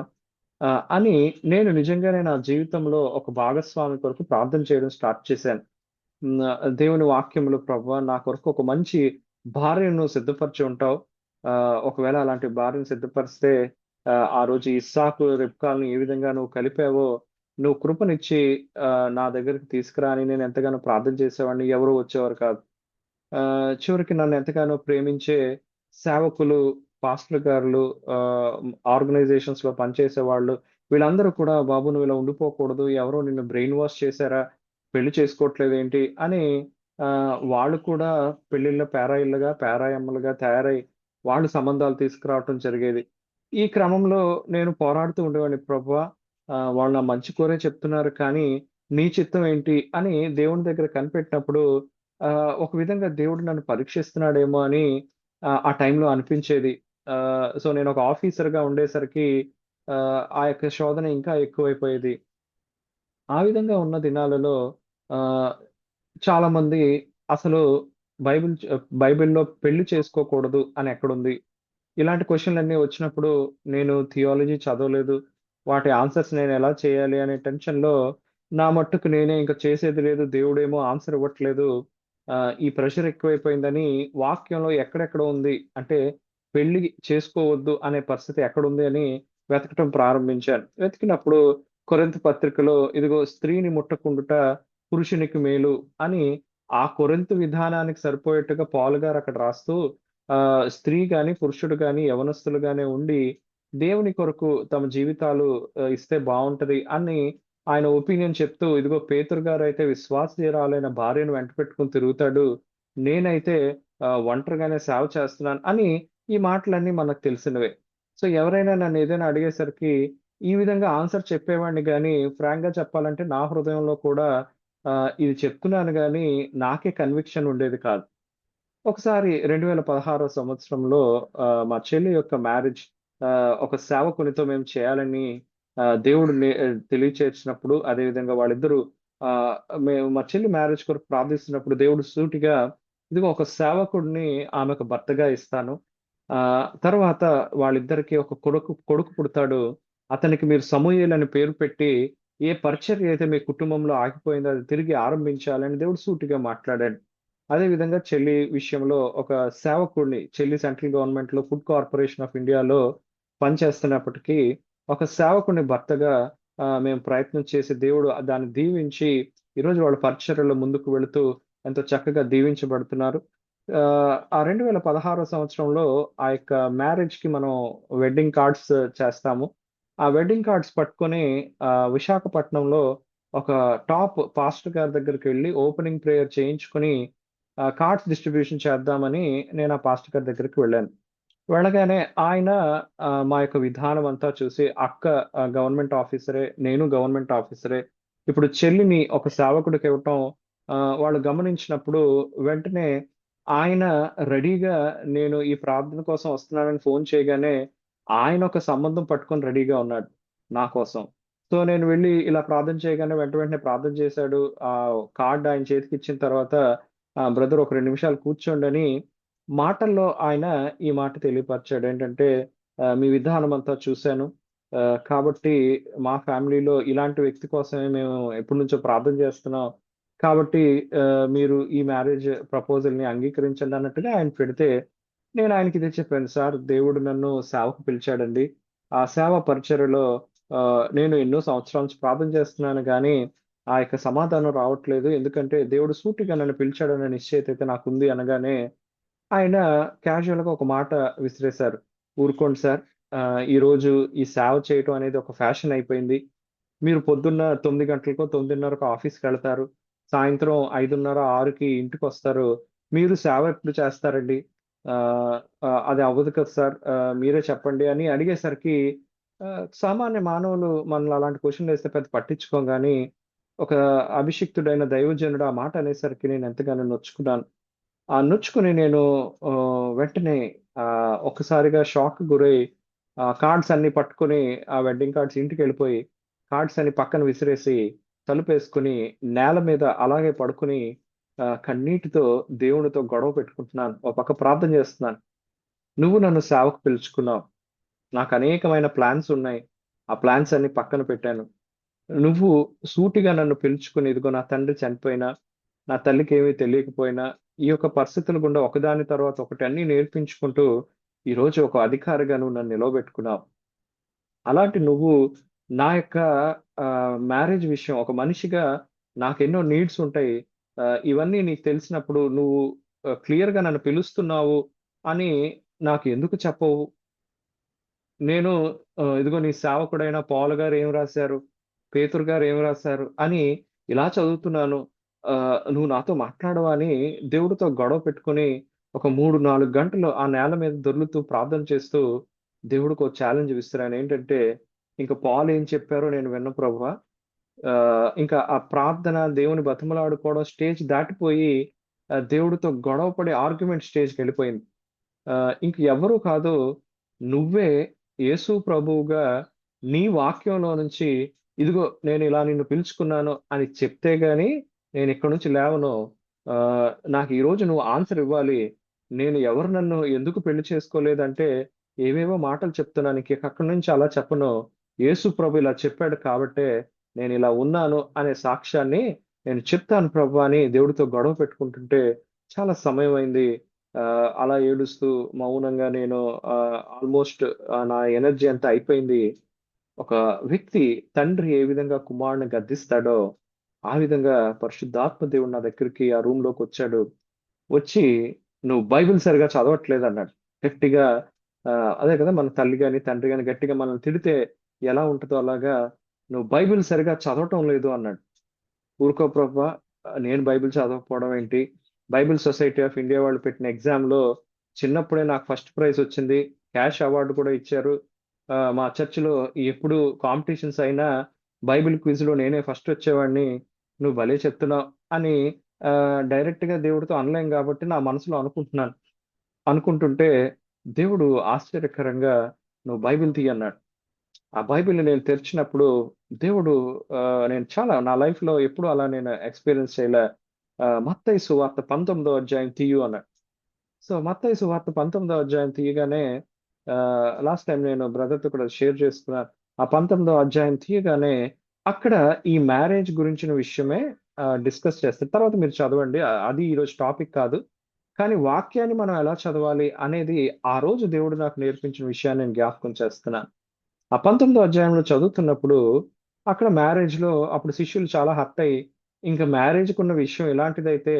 అని నేను నిజంగానే నా జీవితంలో ఒక భాగస్వామి కొరకు ప్రార్థన చేయడం స్టార్ట్ చేశాను. దేవుని వాక్యములు, ప్రభువా నా కొరకు ఒక మంచి భార్యను సిద్ధపరిచి ఉంటావు. ఒకవేళ అలాంటి భార్యను సిద్ధపరిస్తే ఆ రోజు ఇస్సాకు రెబ్కాలను ఏ విధంగా నువ్వు కలిపావో నువ్వు కృపనిచ్చి నా దగ్గరికి తీసుకురా అని నేను ఎంతగానో ప్రార్థన చేసేవాడిని. ఎవరు వచ్చేవారు కాదు. చివరికి నన్ను ఎంతగానో ప్రేమించే సేవకులు, పాస్టర్ గారులు, ఆర్గనైజేషన్స్ లో పనిచేసే వాళ్ళు, వీళ్ళందరూ కూడా బాబు నువ్వు ఇలా ఉండిపోకూడదు, ఎవరో నిన్ను బ్రెయిన్ వాష్ చేశారా, పెళ్లి చేసుకోవట్లేదు ఏంటి అని వాళ్ళు కూడా పెళ్లిళ్ళ పేరాయిళ్ళుగా పేరాయమ్మలుగా తయారై వాళ్ళు సంబంధాలు తీసుకురావటం జరిగేది. ఈ క్రమంలో నేను పోరాడుతూ ఉండేవాడిని, ప్రభువా వాళ్ళు నా మంచి కోరే చెప్తున్నారు కానీ నీ చిత్తం ఏంటి అని దేవుని దగ్గర కనిపెట్టినప్పుడు ఒక విధంగా దేవుడు నన్ను పరీక్షిస్తున్నాడేమో అని ఆ టైంలో అనిపించేది. సో నేను ఒక ఆఫీసర్‌గా ఉండేసరికి ఆ యొక్క శోధన ఇంకా ఎక్కువైపోయేది. ఆ విధంగా ఉన్న దినాలలో ఆహ్, చాలామంది అసలు బైబిల్‌లో పెళ్లి చేసుకోకూడదు అని ఎక్కడుంది? ఇలాంటి క్వెషన్‌లన్నీ వచ్చినప్పుడు నేను థియాలజీ చదవలేదు. వాటి ఆన్సర్స్ నేనెలా చేయాలి అనే టెన్షన్‌లో నా మట్టుకు నేనే ఇంక చేసేది లేదు. దేవుడేమో ఆన్సర్ ఇవ్వట్లేదు. ఈ ప్రెషర్ ఎక్కువైపోయిందని వాక్యంలో ఎక్కడెక్కడ ఉంది అంటే పెళ్లి చేసుకోవద్దు అనే పరిస్థితి ఎక్కడుంది అని వెతకటం ప్రారంభించాను. వెతికినప్పుడు కొరింథీ పత్రికలో ఇదిగో స్త్రీని ముట్టకుండుట పురుషునికి మేలు అని ఆ కొరింథీ విధానానికి సరిపోయేట్టుగా పౌలు గారు అక్కడ రాస్తూ స్త్రీ గాని, పురుషుడు గాని, యవనస్తులుగానే ఉండి దేవుని కొరకు తమ జీవితాలు ఇస్తే బావుంటది అని ఆయన ఒపీనియన్ చెప్తూ, ఇదిగో పేతురు గారైతే విశ్వాసీయురాలైన భార్యను వెంట పెట్టుకొని తిరుగుతాడు. నేనైతే ఒంటరిగానే సేవ చేస్తున్నాను అని ఈ మాటలన్నీ మనకు తెలిసినవే. సో ఎవరైనా నన్ను ఏదైనా అడిగేసరికి ఈ విధంగా ఆన్సర్ చెప్పేవాడిని గానీ, ఫ్రాంక్‌గా చెప్పాలంటే నా హృదయంలో కూడా ఇది చెప్తున్నాను గానీ, నాకే కన్విక్షన్ ఉండేది కాదు. ఒకసారి 2016 సంవత్సరంలో మా చెల్లి యొక్క మ్యారేజ్ ఒక సేవకునితో మేము చేయాలని దేవుడు తెలియచేసినప్పుడు, అదేవిధంగా వాళ్ళిద్దరూ ఆహ్, మేము మా చెల్లి మ్యారేజ్ కొరకు ప్రార్థిస్తున్నప్పుడు దేవుడు సూటిగా ఇదిగో ఒక సేవకుడిని ఆమెకు భర్తగా ఇస్తాను. తర్వాత వాళ్ళిద్దరికీ ఒక కొడుకు పుడతాడు. అతనికి మీరు సమూయేలు అని పేరు పెట్టి ఏ పరిచర్య అయితే మీ కుటుంబంలో ఆగిపోయిందో అది తిరిగి ఆరంభించాలని దేవుడు సూటిగా మాట్లాడాడు. అదే విధంగా చెల్లి విషయంలో ఒక సేవకుడిని, చెల్లి సెంట్రల్ గవర్నమెంట్‌లో ఫుడ్ కార్పొరేషన్ ఆఫ్ ఇండియాలో పనిచేస్తున్నప్పటికీ, ఒక సేవకుడిని భర్తగా మేము ప్రయత్నం చేసి దేవుడు దాన్ని దీవించి, ఈరోజు వాళ్ళ పరిచర్యలో ముందుకు వెళుతూ ఎంతో చక్కగా దీవించబడుతున్నారు. ఆ 2016 సంవత్సరంలో ఆ యొక్క మ్యారేజ్‌కి మనం వెడ్డింగ్ కార్డ్స్ చేస్తాము. ఆ వెడ్డింగ్ కార్డ్స్ పట్టుకొని విశాఖపట్నంలో ఒక టాప్ పాస్టర్ గారి దగ్గరికెళ్ళి ఓపెనింగ్ ప్రేయర్ చేయించుకొని కార్డ్స్ డిస్ట్రిబ్యూషన్ చేద్దామని నేను ఆ పాస్టర్ గారి దగ్గరికి వెళ్ళాను. వెళ్ళగానే ఆయన మా యొక్క విధానం అంతా చూసి అక్క గవర్నమెంట్ ఆఫీసరే, నేను గవర్నమెంట్ ఆఫీసరే. ఇప్పుడు చెల్లిని ఒక సేవకుడికి ఇవ్వటం వాళ్ళు గమనించినప్పుడు వెంటనే ఆయన రెడీగా నేను ఈ ప్రార్థన కోసం వస్తున్నానని ఫోన్ చేయగానే ఆయన ఒక సంబంధం పట్టుకొని రెడీగా ఉన్నాడు నా కోసం. సో నేను వెళ్ళి ఇలా ప్రార్థన చేయగానే వెంటనే ప్రార్థన చేశాడు. కార్డ్ ఆయన చేతికి ఇచ్చిన తర్వాత బ్రదర్ ఒక 2 నిమిషాలు కూర్చోండని మాటల్లో ఆయన ఈ మాట తెలియపరిచాడు. ఏంటంటే మీ విధానం అంతా చూశాను. కాబట్టి మా ఫ్యామిలీలో ఇలాంటి వ్యక్తి కోసమే మేము ఎప్పటినుంచో ప్రార్థన చేస్తున్నాం. కాబట్టి మీరు ఈ మ్యారేజ్ ప్రపోజల్‌ని అంగీకరించండి అన్నట్టుగా ఆయన పెడితే, నేను ఆయనకి ఇదే చెప్పాను. సార్ దేవుడు నన్ను సేవకు పిలిచాడండి. ఆ సేవా పరిచర్యలో నేను ఎన్నో సంవత్సరాల నుంచి ప్రార్థన చేస్తున్నాను గానీ, ఆ యొక్క సమాధానం రావట్లేదు. ఎందుకంటే దేవుడు సూటిగా నన్ను పిలిచాడన్న నిశ్చయిత అయితే నాకుంది అనగానే, ఆయన క్యాజువల్‌గా ఒక మాట విసిరేశారు. ఊరుకోండి సార్. ఈరోజు ఈ సేవ చేయటం అనేది ఒక ఫ్యాషన్ అయిపోయింది. మీరు పొద్దున్న 9 గంటలకో, 9:30కో ఆఫీస్‌కెళ్తారు. సాయంత్రం 5:30, 6కి ఇంటికొస్తారు. మీరు సేవ ఎప్పుడు చేస్తారండి? ఆహ్, ఆహ్, అది అవ్వదు కదా సార్! మీరే చెప్పండి అని అడిగేసరికి సామాన్య మానవులు మనల్ని అలాంటి క్వశ్చన్లు వేస్తే పెద్ద పట్టించుకోం కానీ ఒక అభిషిక్తుడైన దైవజనుడు ఆ మాట అనేసరికి నేను ఎంతగానో నొచ్చుకున్నాను. ఆ నొచ్చుకుని నేను వెంటనే ఒక్కసారిగా షాక్ గురై కార్డ్స్ అన్ని పట్టుకొని ఆ వెడ్డింగ్ కార్డ్స్ ఇంటికి వెళ్ళిపోయి కార్డ్స్ అన్ని పక్కన విసిరేసి తలుపేసుకుని నేల మీద అలాగే పడుకుని కన్నీటితో దేవునితో గొడవ పెట్టుకుంటున్నాను. ఒక పక్క ప్రార్థన చేస్తున్నాను. నువ్వు నన్ను సేవకు పిలుచుకున్నావు. నాకు అనేకమైన ప్లాన్స్ ఉన్నాయి. ఆ ప్లాన్స్ అన్ని పక్కన పెట్టాను. నువ్వు సూటిగా నన్ను పిలుచుకుని ఇదిగో నా తండ్రి చనిపోయినా, నా తల్లికి ఏమీ తెలియకపోయినా, ఈ యొక్క పరిస్థితుల గుండా ఒకదాని తర్వాత ఒకటి అన్ని నేర్పించుకుంటూ ఈరోజు ఒక అధికారిగా నువ్వు నన్ను నిలవబెట్టుకున్నావు. అలాంటి నువ్వు నా యొక్క మ్యారేజ్ విషయం ఒక మనిషిగా నాకెన్నో నీడ్స్ ఉంటాయి. ఇవన్నీ నీకు తెలిసినప్పుడు నువ్వు క్లియర్‌గా నన్ను పిలుస్తున్నావు అని నాకు ఎందుకు చెప్పవు? నేను ఇదిగో నీ సేవకుడైన పౌలు గారు ఏం రాశారు? పేతురు గారు ఏం రాశారు? అని ఇలా చదువుతున్నాను. నువ్వు నాతో మాట్లాడవా అని దేవుడితో గొడవ పెట్టుకొని ఒక 3, 4 గంటలు ఆ నేల మీద దొర్లుతూ ప్రార్థన చేస్తూ దేవుడికో ఛాలెంజ్ విసిరాను. ఏంటంటే, ఇంక పౌలు ఏం చెప్పారో నేను వినను ప్రభువా. ఇంకా ఆ ప్రార్థన, దేవుని బతిమలాడుకోవడం స్టేజ్ దాటిపోయి దేవుడితో గొడవ పడే ఆర్గ్యుమెంట్ స్టేజ్‌కెళ్ళిపోయింది. ఇంక ఎవ్వరు కాదు, నువ్వే యేసు ప్రభువుగా నీ వాక్యంలో నుంచి ఇదిగో నేను ఇలా నిన్ను పిలుచుకున్నాను అని చెప్తే గాని నేను ఇక్కడి నుంచి లేవను. నాకు ఈరోజు నువ్వు ఆన్సర్ ఇవ్వాలి. నేను ఎవరు నన్ను ఎందుకు పెళ్లి చేసుకోలేదంటే ఏవేవో మాటలు చెప్తున్నాను. ఇంక అక్కడి నుంచి అలా చెప్పను. యేసు ప్రభు ఇలా చెప్పాడు కాబట్టే నేను ఇలా ఉన్నాను అనే సాక్ష్యాన్ని నేను చెప్తాను ప్రభు అని దేవుడితో గొడవ పెట్టుకుంటుంటే చాలా సమయం అయింది. అలా ఏడుస్తూ మౌనంగా నేను ఆల్మోస్ట్ నా ఎనర్జీ అంతా అయిపోయింది. ఒక వ్యక్తి తండ్రి ఏ విధంగా కుమారుడిని గద్దిస్తాడో, ఆ విధంగా పరిశుద్ధాత్మ దేవుడు నా దగ్గరికి ఆ రూమ్‌లోకొచ్చాడు. వచ్చి "నువ్వు బైబిల్ సరిగ్గా చదవట్లేదన్నాడు." గట్టిగా అదే కదా మన తల్లి గాని, తండ్రి గాని గట్టిగా మనల్ని తిడితే ఎలా ఉంటదో అలాగా "నువ్వు బైబిల్ సరిగ్గా చదవటం లేదు" అన్నాడు. ఊరుకో ప్రభువా! నేను బైబిల్ చదవకపోవడం ఏంటి? బైబిల్ సొసైటీ ఆఫ్ ఇండియా వాళ్ళు పెట్టిన ఎగ్జామ్‌లో చిన్నప్పుడే నాకు ఫస్ట్ ప్రైజ్ వచ్చింది. క్యాష్ అవార్డ్ కూడా ఇచ్చారు. మా చర్చ్‌లో ఎప్పుడు కాంపిటీషన్స్ అయినా బైబిల్ క్విజ్‌లో నేనే ఫస్ట్ వచ్చేవాడిని. నువ్వు భలే చెప్తున్నావు అని డైరెక్ట్‌గా దేవుడితో అనలేం కాబట్టి నా మనసులో అనుకుంటున్నాను. అనుకుంటుంటే దేవుడు ఆశ్చర్యకరంగా "నువ్వు బైబిల్ తీయి" అన్నాడు. ఆ బైబిల్‌ని నేను తెరిచినప్పుడు దేవుడు నేను చాలా నా లైఫ్‌లో ఎప్పుడూ అలా నేను ఎక్స్‌పీరియన్స్ చేయలే. మత్తయి సువార్త 19వ అధ్యాయం తీయు అన్నాడు. సో, మత్తయి సువార్త 19వ అధ్యాయం తీయగానే లాస్ట్ టైమ్ నేను బ్రదర్‌తో కూడా షేర్ చేసుకున్నాను. ఆ 19వ అధ్యాయం తీయగానే అక్కడ ఈ మ్యారేజ్ గురించిన విషయమే డిస్కస్ చేస్తారు. తర్వాత మీరు చదవండి. అది ఈరోజు టాపిక్ కాదు. కానీ వాక్యాన్ని మనం ఎలా చదవాలి అనేది ఆ రోజు దేవుడు నాకు నేర్పించిన విషయాన్ని నేను జ్ఞాపకం చేస్తున్నాను. ఆ 19వ అధ్యాయంలో చదువుతున్నప్పుడు అక్కడ మ్యారేజ్‌లో అప్పుడు శిష్యులు చాలా హర్ట్ అయ్యి, ఇంక మ్యారేజ్‌కున్న విషయం ఇలాంటిదైతే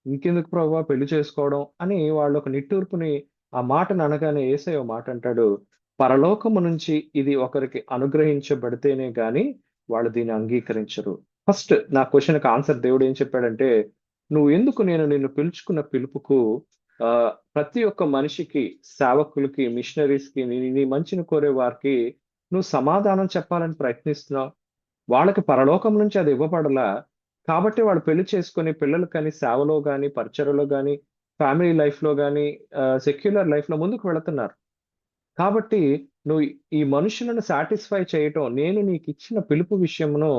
ఇంకెందుకు ప్రభువా పెళ్లి చేసుకోవడం అని వాళ్ళు ఒక నిట్టూర్పుని ఆ మాటను అనగానే యేసయ్య ఓ మాట అంటాడు, పరలోకము నుంచి ఇది ఒకరికి అనుగ్రహించబడితేనే గాని వాళ్ళు దీన్ని అంగీకరించరు. ఫస్ట్ నా క్వెషన్‌కి ఆన్సర్ దేవుడు ఏం చెప్పాడంటే, నువ్వు ఎందుకు నేను నిన్ను పిలుచుకున్న పిలుపుకు ప్రతి ఒక్క మనిషికి, సేవకులకి, మిషనరీస్‌కి నీ మంచిని కోరే వారికి నువ్వు సమాధానం చెప్పాలని ప్రయత్నిస్తున్నావు. వాళ్ళకి పరలోకం నుంచి అది ఇవ్వబడలా. కాబట్టి వాళ్ళు పెళ్లి చేసుకొని పిల్లలు కానీ, సేవలో గాని, పరిచర్యలో గాని, ఫ్యామిలీ లైఫ్‌లో గాని, సెక్యులర్ లైఫ్‌లో ముందుకు వెళుతున్నారు. కాబట్టి నువ్వు ఈ మనుషులను సాటిస్ఫై చేయటం, నేను నీకిచ్చిన పిలుపు విషయమును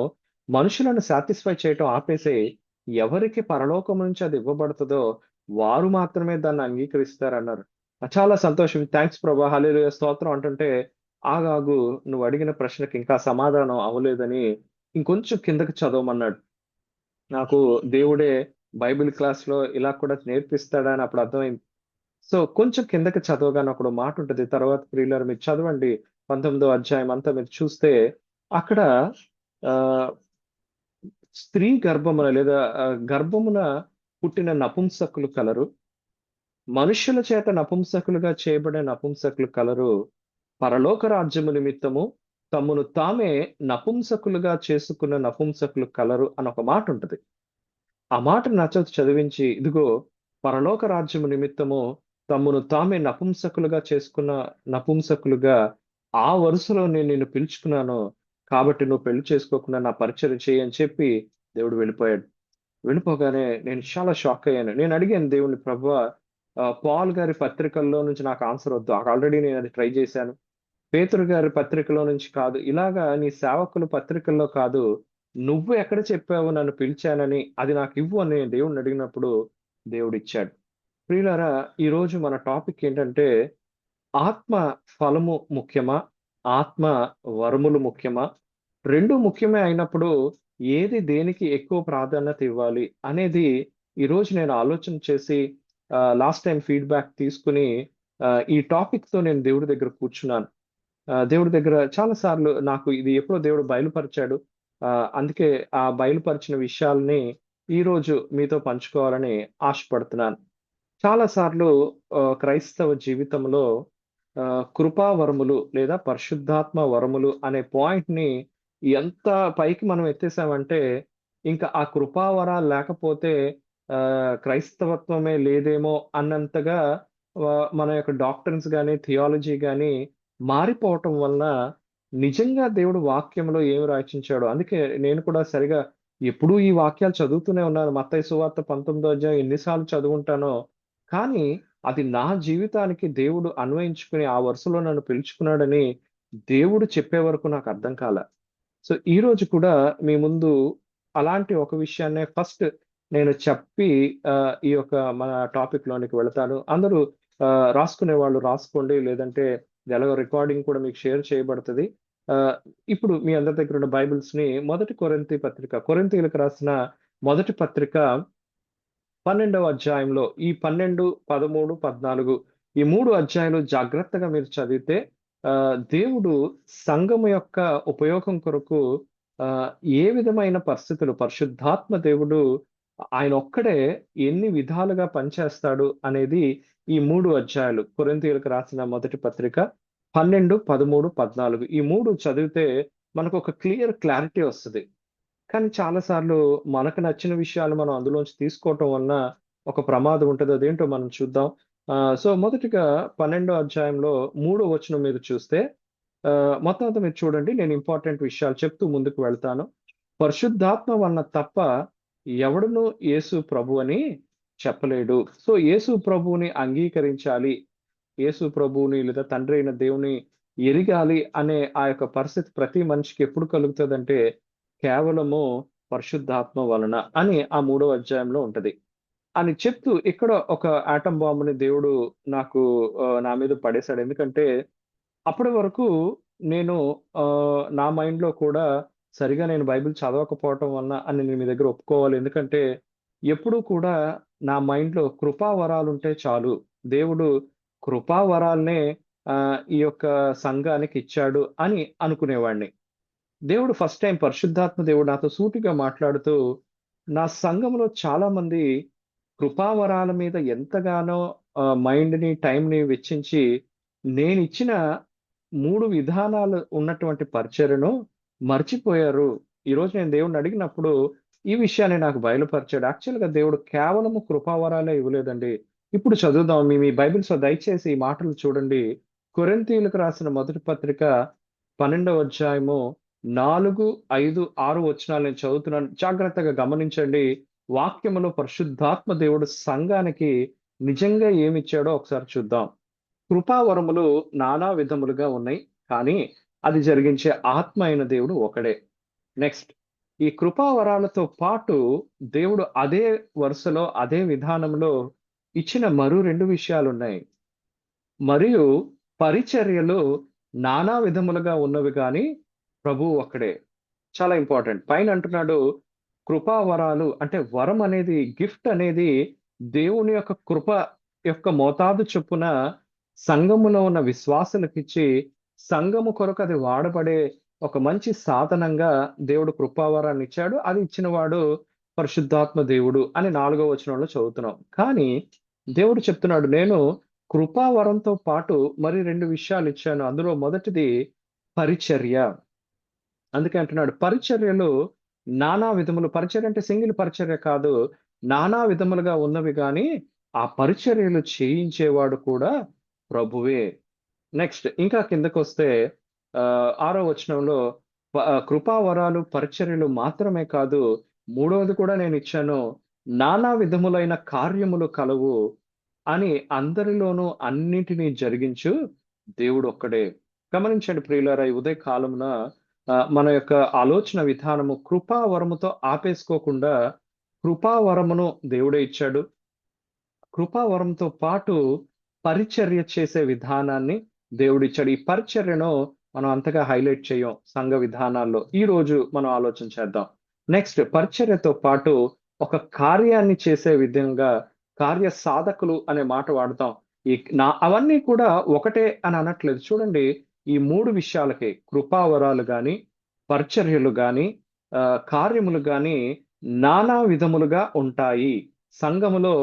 మనుషులను సాటిస్ఫై చేయటం ఆపేసేయి. ఎవరికి పరలోకం నుంచి అది ఇవ్వబడుతదో వారు మాత్రమే దాన్ని అంగీకరిస్తారన్నారు. చాలా సంతోషం. థాంక్స్ ప్రభా! హల్లెలూయా! స్తోత్రం అంటుంటే, ఆగాగు నువ్వు అడిగిన ప్రశ్నకి ఇంకా సమాధానం అవ్వలేదని ఇంకొంచెం కిందకి చదవమన్నాడు. నాకు దేవుడే బైబిల్ క్లాస్‌లో ఇలా కూడా నేర్పిస్తాడని అప్పుడు అర్థమైంది. సో, కొంచెం కిందకి చదవగానే అక్కడ ఓ మాటుంటది. తర్వాత ప్రియులారా మీరు చదవండి. 19వ అధ్యాయం అంతా మీరు చూస్తే అక్కడ ఆహ్, స్త్రీ గర్భమున లేదా గర్భమున పుట్టిన నపుంసకులు కలరు. మనుష్యుల చేత నపుంసకులుగా చేయబడిన నపుంసకులు కలరు. పరలోక రాజ్యము నిమిత్తము తమ్మును తామే నపుంసకులుగా చేసుకున్న నపుంసకులు కలరు అని ఒక మాటుంటది. ఆ మాటను నా చేత చదివించి, ఇదిగో పరలోక రాజ్యము నిమిత్తము తమ్మును తామే నపుంసకులుగా చేసుకున్న నపుంసకులుగా ఆ వరుసలో నేను నిన్ను పిలుచుకున్నాను, కాబట్టి నువ్వు పెళ్లి చేసుకోకుండా నా పరిచర్య చేయి అని చెప్పి దేవుడు వెళ్ళిపోయాడు. వెళ్ళిపోగానే నేను చాలా షాక్ అయ్యాను. నేను అడిగాను దేవుణ్ణి, ప్రభువా, పాల్ గారి పత్రికల్లో నుంచి నాకు ఆన్సర్ వద్దు, ఆల్రెడీ నేను అది ట్రై చేశాను. పేతురు గారి పత్రికలో నుంచి కాదు, ఇలాగా నీ సేవకుల పత్రికల్లో కాదు, నువ్వు ఎక్కడ చెప్పావు నన్ను పిలిచానని, అది నాకు ఇవ్వు అని నేను దేవుణ్ణి అడిగినప్పుడు దేవుడు ఇచ్చాడు. ప్రియులారా, ఈ రోజు మన టాపిక్ ఏంటంటే, ఆత్మ ఫలము ముఖ్యమా, ఆత్మ వరములు ముఖ్యమా? రెండు ముఖ్యమే అయినప్పుడు ఏది దేనికి ఎక్కువ ప్రాధాన్యత ఇవ్వాలి అనేది ఈ రోజు నేను ఆలోచన చేసి, లాస్ట్ టైం ఫీడ్బ్యాక్ తీసుకుని, ఈ టాపిక్ తో నేను దేవుడి దగ్గర కూర్చున్నాను. దేవుడి దగ్గర చాలా సార్లు నాకు ఇది ఎప్పుడో దేవుడు బయలుపరిచాడు. అందుకే ఆ బయలుపరిచిన విషయాల్ని ఈ రోజు మీతో పంచుకోవాలని ఆశపడుతున్నాను. చాలా సార్లు క్రైస్తవ జీవితంలో కృపా వరములు లేదా పరిశుద్ధాత్మ వరములు అనే పాయింట్ ని ఎంత పైకి మనం ఎత్తేసామంటే, ఇంకా ఆ కృపా వరాలు లేకపోతే క్రైస్తవత్వమే లేదేమో అన్నంతగా మన యొక్క డాక్టర్స్ గాని, థియాలజీ గాని మారిపోవటం వలన నిజంగా దేవుడు వాక్యంలో ఏమి రచించాడో, అందుకే నేను కూడా సరిగా ఎప్పుడూ ఈ వాక్యాలు చదువుతూనే ఉన్నాను. మత్తయి సువార్త 19వ అధ్యాయం ఎన్నిసార్లు చదువుంటానో, కానీ అది నా జీవితానికి దేవుడు అన్వయించుకుని ఆ వరుసలో నన్ను పిలుచుకున్నాడని దేవుడు చెప్పే వరకు నాకు అర్థం కాల. సో ఈ రోజు కూడా మీ ముందు అలాంటి ఒక విషయాన్నే ఫస్ట్ నేను చెప్పి ఈ యొక్క మన టాపిక్ లోనికి వెళతాను. అందరూ రాసుకునే వాళ్ళు రాసుకోండి, లేదంటే ఎలాగో రికార్డింగ్ కూడా మీకు షేర్ చేయబడుతుంది. ఇప్పుడు మీ అందరి దగ్గర ఉన్న బైబిల్స్ ని మొదటి కొరింథీ పత్రిక, కొరింథీయులకు రాసిన మొదటి పత్రిక 12వ అధ్యాయంలో ఈ 12, 13, 14 ఈ 3 అధ్యాయాలు జాగ్రత్తగా మీరు చదివితే దేవుడు సంఘము యొక్క ఉపయోగం కొరకు ఏ విధమైన పరిస్థితులు పరిశుద్ధాత్మ దేవుడు ఆయన ఒక్కడే ఎన్ని విధాలుగా పనిచేస్తాడు అనేది ఈ 3 అధ్యాయాలు, కొరింథీయులకు రాసిన మొదటి పత్రిక 12, 13, 14 ఈ 3 చదివితే మనకు ఒక క్లారిటీ వస్తుంది. కానీ చాలా సార్లు మనకు నచ్చిన విషయాలు మనం అందులోంచి తీసుకోవటం వలన ఒక ప్రమాదం ఉంటుంది. అదేంటో మనం చూద్దాం. సో మొదటిగా 12వ అధ్యాయంలో 3వ వచనం మీరు చూస్తే, మొత్తం అంతా మీరు చూడండి, నేను ఇంపార్టెంట్ విషయాలు చెప్తూ ముందుకు వెళ్తాను. పరిశుద్ధాత్మ వలన తప్ప ఎవడును యేసు ప్రభు అని చెప్పలేడు. సో యేసు ప్రభువుని అంగీకరించాలి, యేసు ప్రభువుని లేదా తండ్రి అయిన దేవుని ఎరగాలి అనే ఆ యొక్క పరిస్థితి ప్రతి మనిషికి ఎప్పుడు కలుగుతుందంటే కేవలము పరిశుద్ధాత్మ వలన అని ఆ 3వ అధ్యాయంలో ఉంటది అని చెప్తూ, ఇక్కడ ఒక ఆటం బాంబుని దేవుడు నాకు నా మీద పడేశాడు. ఎందుకంటే అప్పటి వరకు నేను నా మైండ్ లో కూడా సరిగా నేను బైబిల్ చదవకపోవటం వలన అని నేను మీ దగ్గర ఒప్పుకోవాలి. ఎందుకంటే ఎప్పుడూ కూడా నా మైండ్ లో కృపా వరాలు ఉంటే చాలు, దేవుడు కృపా వరాలనే ఈ యొక్క సంఘానికి ఇచ్చాడు అని అనుకునేవాడిని. దేవుడు ఫస్ట్ టైం పరిశుద్ధాత్మ దేవుడు నాతో సూటిగా మాట్లాడుతూ, నా సంఘంలో చాలా మంది కృపావరాల మీద ఎంతగానో మైండ్ని టైంని వెచ్చించి నేను ఇచ్చిన 3 విధానాలు ఉన్నటువంటి పరిచర్యను మర్చిపోయారు. ఈరోజు నేను దేవుడిని అడిగినప్పుడు ఈ విషయాన్ని నాకు బయలుపరిచాడు. యాక్చువల్గా దేవుడు కేవలము కృపావరాలే ఇవ్వలేదండి. ఇప్పుడు చదువుదాం, మీ బైబిల్స్ దయచేసి ఈ మాటలు చూడండి. కొరింథీయులకు రాసిన మొదటి పత్రిక 12వ అధ్యాయము 4, 5, 6 వచనాలు నేను చదువుతున్నాను. జాగ్రత్తగా గమనించండి. వాక్యములో పరిశుద్ధాత్మ దేవుడు సంఘానికి నిజంగా ఏమిచ్చాడో ఒకసారి చూద్దాం. కృపావరములు నానా విధములుగా ఉన్నాయి, కానీ అది జరిగించే ఆత్మ అయిన దేవుడు ఒకడే. నెక్స్ట్, ఈ కృపావరాలతో పాటు దేవుడు అదే వరుసలో అదే విధానంలో ఇచ్చిన మరో 2 విషయాలు ఉన్నాయి. మరియు పరిచర్యలు నానా విధములుగా ఉన్నవి కానీ ప్రభువు ఒక్కడే. చాలా ఇంపార్టెంట్. పైన అంటున్నాడు కృపావరాలు అంటే వరం అనేది, గిఫ్ట్ అనేది దేవుని యొక్క కృప యొక్క మోతాదు చొప్పున సంఘములో ఉన్న విశ్వాసులకు ఇచ్చి సంఘము కొరకు అది వాడబడే ఒక మంచి సాధనంగా దేవుడు కృపావరాన్ని ఇచ్చాడు. అది ఇచ్చిన వాడు పరిశుద్ధాత్మ దేవుడు అని 4వ వచనంలో చదువుతున్నాం. కానీ దేవుడు చెప్తున్నాడు, నేను కృపావరంతో పాటు మరి 2 విషయాలు ఇచ్చాను. అందులో మొదటిది పరిచర్య. అందుకే అంటున్నాడు పరిచర్యలు నానా విధములు. పరిచర్య అంటే సింగిల్ పరిచర్య కాదు, నానా విధములుగా ఉన్నవి కానీ ఆ పరిచర్యలు చేయించేవాడు కూడా ప్రభువే. నెక్స్ట్, ఇంకా కిందకు వస్తే 6వ వచనంలో కృపావరాలు పరిచర్యలు మాత్రమే కాదు, మూడవది కూడా నేను ఇచ్చాను, నానా విధములైన కార్యములు కలవు అని అందరిలోనూ అన్నిటినీ జరిగించు దేవుడు ఒక్కడే. గమనించండి ప్రియులారా, ఈ ఉదయ కాలమున మన యొక్క ఆలోచన విధానము కృపావరముతో ఆపేసుకోకుండా, కృపావరమును దేవుడే ఇచ్చాడు. కృపావరంతో పాటు పరిచర్య చేసే విధానాన్ని దేవుడిచ్చాడు. ఈ పరిచర్యను మనం అంతగా హైలైట్ చేయం సంఘ విధానాల్లో. ఈ రోజు మనం ఆలోచన చేద్దాం. నెక్స్ట్, పరిచర్యతో పాటు ఒక కార్యాన్ని చేసే విధంగా కార్య సాధకులు అనే మాట వాడతాం. అవన్నీ కూడా ఒకటే అని అనట్లేదు. చూడండి, ఈ 3 విషయాలకి కృపావరాలు గాని, పరిచర్యలు గాని, కార్యములు గాని నానా విధములుగా ఉంటాయి. సంఘములో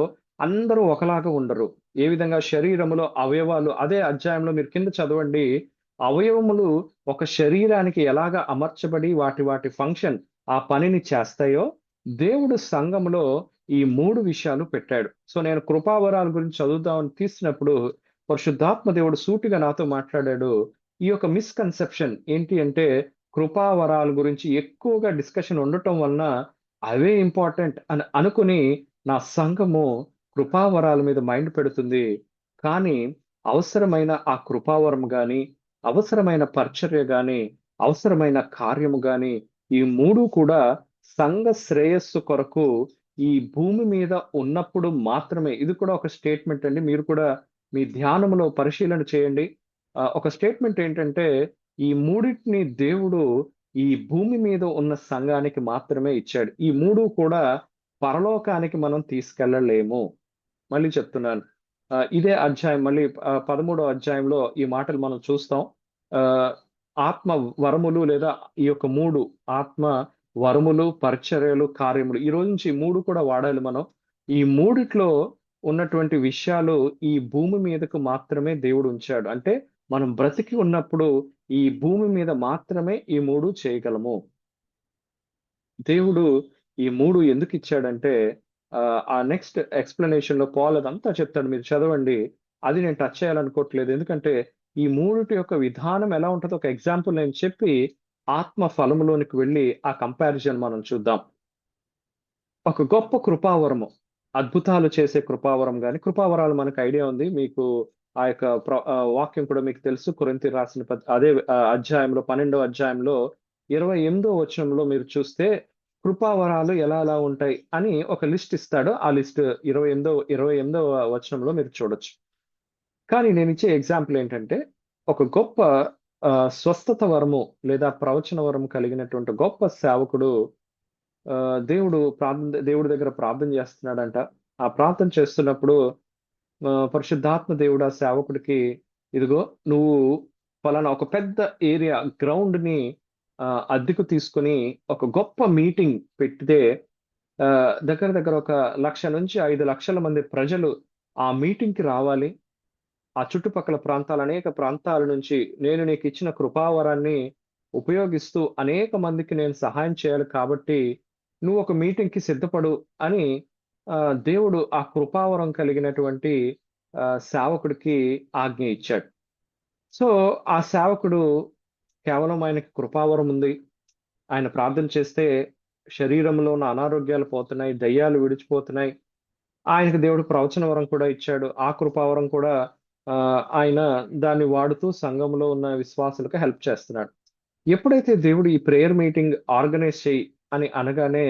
అందరూ ఒకలాగా ఉండరు. ఏ విధంగా శరీరములో అవయవాలు, అదే అధ్యాయంలో మీరు కింద చదవండి, అవయవములు ఒక శరీరానికి ఎలాగా అమర్చబడి వాటి ఫంక్షన్ ఆ పనిని చేస్తాయో, దేవుడు సంఘములో ఈ 3 విషయాలు పెట్టాడు. సో నేను కృపావరాల గురించి చదువుదామని తీసినప్పుడు పరిశుద్ధాత్మ దేవుడు సూటిగా నాతో మాట్లాడాడు. ఈ యొక్క మిస్కన్సెప్షన్ ఏంటి అంటే, కృపావరాల గురించి ఎక్కువగా డిస్కషన్ ఉండటం వలన అవే ఇంపార్టెంట్ అని అనుకుని నా సంఘము కృపావరాల మీద మైండ్ పెడుతుంది. కానీ అవసరమైన ఆ కృపావరం గాని, అవసరమైన పరిచర్య గాని, అవసరమైన కార్యము గాని, ఈ 3 కూడా సంఘ శ్రేయస్సు కొరకు ఈ భూమి మీద ఉన్నప్పుడు మాత్రమే. ఇది కూడా ఒక స్టేట్మెంట్ అండి. మీరు కూడా మీ ధ్యానములో పరిశీలన చేయండి. ఒక స్టేట్మెంట్ ఏంటంటే, ఈ 3టిని దేవుడు ఈ భూమి మీద ఉన్న సంఘానికి మాత్రమే ఇచ్చాడు. ఈ 3 కూడా పరలోకానికి మనం తీసుకెళ్ళలేము. మళ్ళీ చెప్తున్నాను. ఇదే అధ్యాయం మళ్ళీ 13వ అధ్యాయంలో ఈ మాటలు మనం చూస్తాం. ఆత్మ వరములు లేదా ఈ యొక్క 3 ఆత్మ వరములు, పరిచర్యలు, కార్యములు, ఈ రోజు నుంచి ఈ 3 కూడా వాడాలి మనం. ఈ 3ట్లో ఉన్నటువంటి విషయాలు ఈ భూమి మీదకు మాత్రమే దేవుడు ఉంచాడు. అంటే మనం బ్రతికి ఉన్నప్పుడు ఈ భూమి మీద మాత్రమే ఈ 3 చేయగలము. దేవుడు ఈ 3 ఎందుకు ఇచ్చాడంటే, ఆ నెక్స్ట్ ఎక్స్ప్లెనేషన్ లో పాల్ అదంతా చెప్తాడు, మీరు చదవండి. అది నేను టచ్ చేయాలనుకోవట్లేదు. ఎందుకంటే ఈ 3 యొక్క విధానం ఎలా ఉంటుందో ఒక ఎగ్జాంపుల్ నేను చెప్పి ఆత్మ ఫలములోనికి వెళ్ళి ఆ కంపారిజన్ మనం చూద్దాం. ఒక గొప్ప కృపావరము, అద్భుతాలు చేసే కృపావరం గాని, కృపావరాలు మనకు ఐడియా ఉంది. మీకు ఆ యొక్క వాక్యం కూడా మీకు తెలుసు. కొరింథీ రాసిన అదే అధ్యాయంలో 12వ అధ్యాయంలో 28వ వచనంలో మీరు చూస్తే కృపావరాలు ఎలా ఉంటాయి అని ఒక లిస్ట్ ఇస్తాడు. ఆ లిస్ట్ 28వ వచనంలో మీరు చూడొచ్చు. కానీ నేను ఇచ్చే ఎగ్జాంపుల్ ఏంటంటే, ఒక గొప్ప స్వస్థత వరము లేదా ప్రవచన వరము కలిగినటువంటి గొప్ప సేవకుడు దేవుడి దగ్గర ప్రార్థన చేస్తున్నాడంట. ఆ ప్రార్థన చేస్తున్నప్పుడు పరిశుద్ధాత్మ దేవుడు ఆ సేవకుడికి, ఇదిగో నువ్వు ఫలానా ఒక పెద్ద ఏరియా గ్రౌండ్ ని అద్దెకు తీసుకుని ఒక గొప్ప మీటింగ్ పెట్టితే దగ్గర ఒక 1,00,000 నుంచి 5 లక్షల మంది ప్రజలు ఆ మీటింగ్ కి రావాలి. ఆ చుట్టుపక్కల అనేక ప్రాంతాల నుంచి నేను నీకు ఇచ్చిన కృపావరాన్ని ఉపయోగిస్తూ అనేక మందికి నేను సహాయం చేయాలి, కాబట్టి నువ్వు ఒక మీటింగ్ కి సిద్ధపడు అని దేవుడు ఆ కృపావరం కలిగినటువంటి సేవకుడికి ఆజ్ఞ ఇచ్చాడు. సో ఆ సేవకుడు కేవలం ఆయనకి కృపావరం ఉంది, ఆయన ప్రార్థన చేస్తే శరీరంలో ఉన్న అనారోగ్యాలు పోతున్నాయి, దయ్యాలు విడిచిపోతున్నాయి. ఆయనకు దేవుడు ప్రవచన వరం కూడా ఇచ్చాడు. ఆ కృపావరం కూడా ఆయన దాన్ని వాడుతూ సంఘంలో ఉన్న విశ్వాసులకు హెల్ప్ చేస్తున్నాడు. ఎప్పుడైతే దేవుడు ఈ ప్రేయర్ మీటింగ్ ఆర్గనైజ్ చేయి అని అనగానే,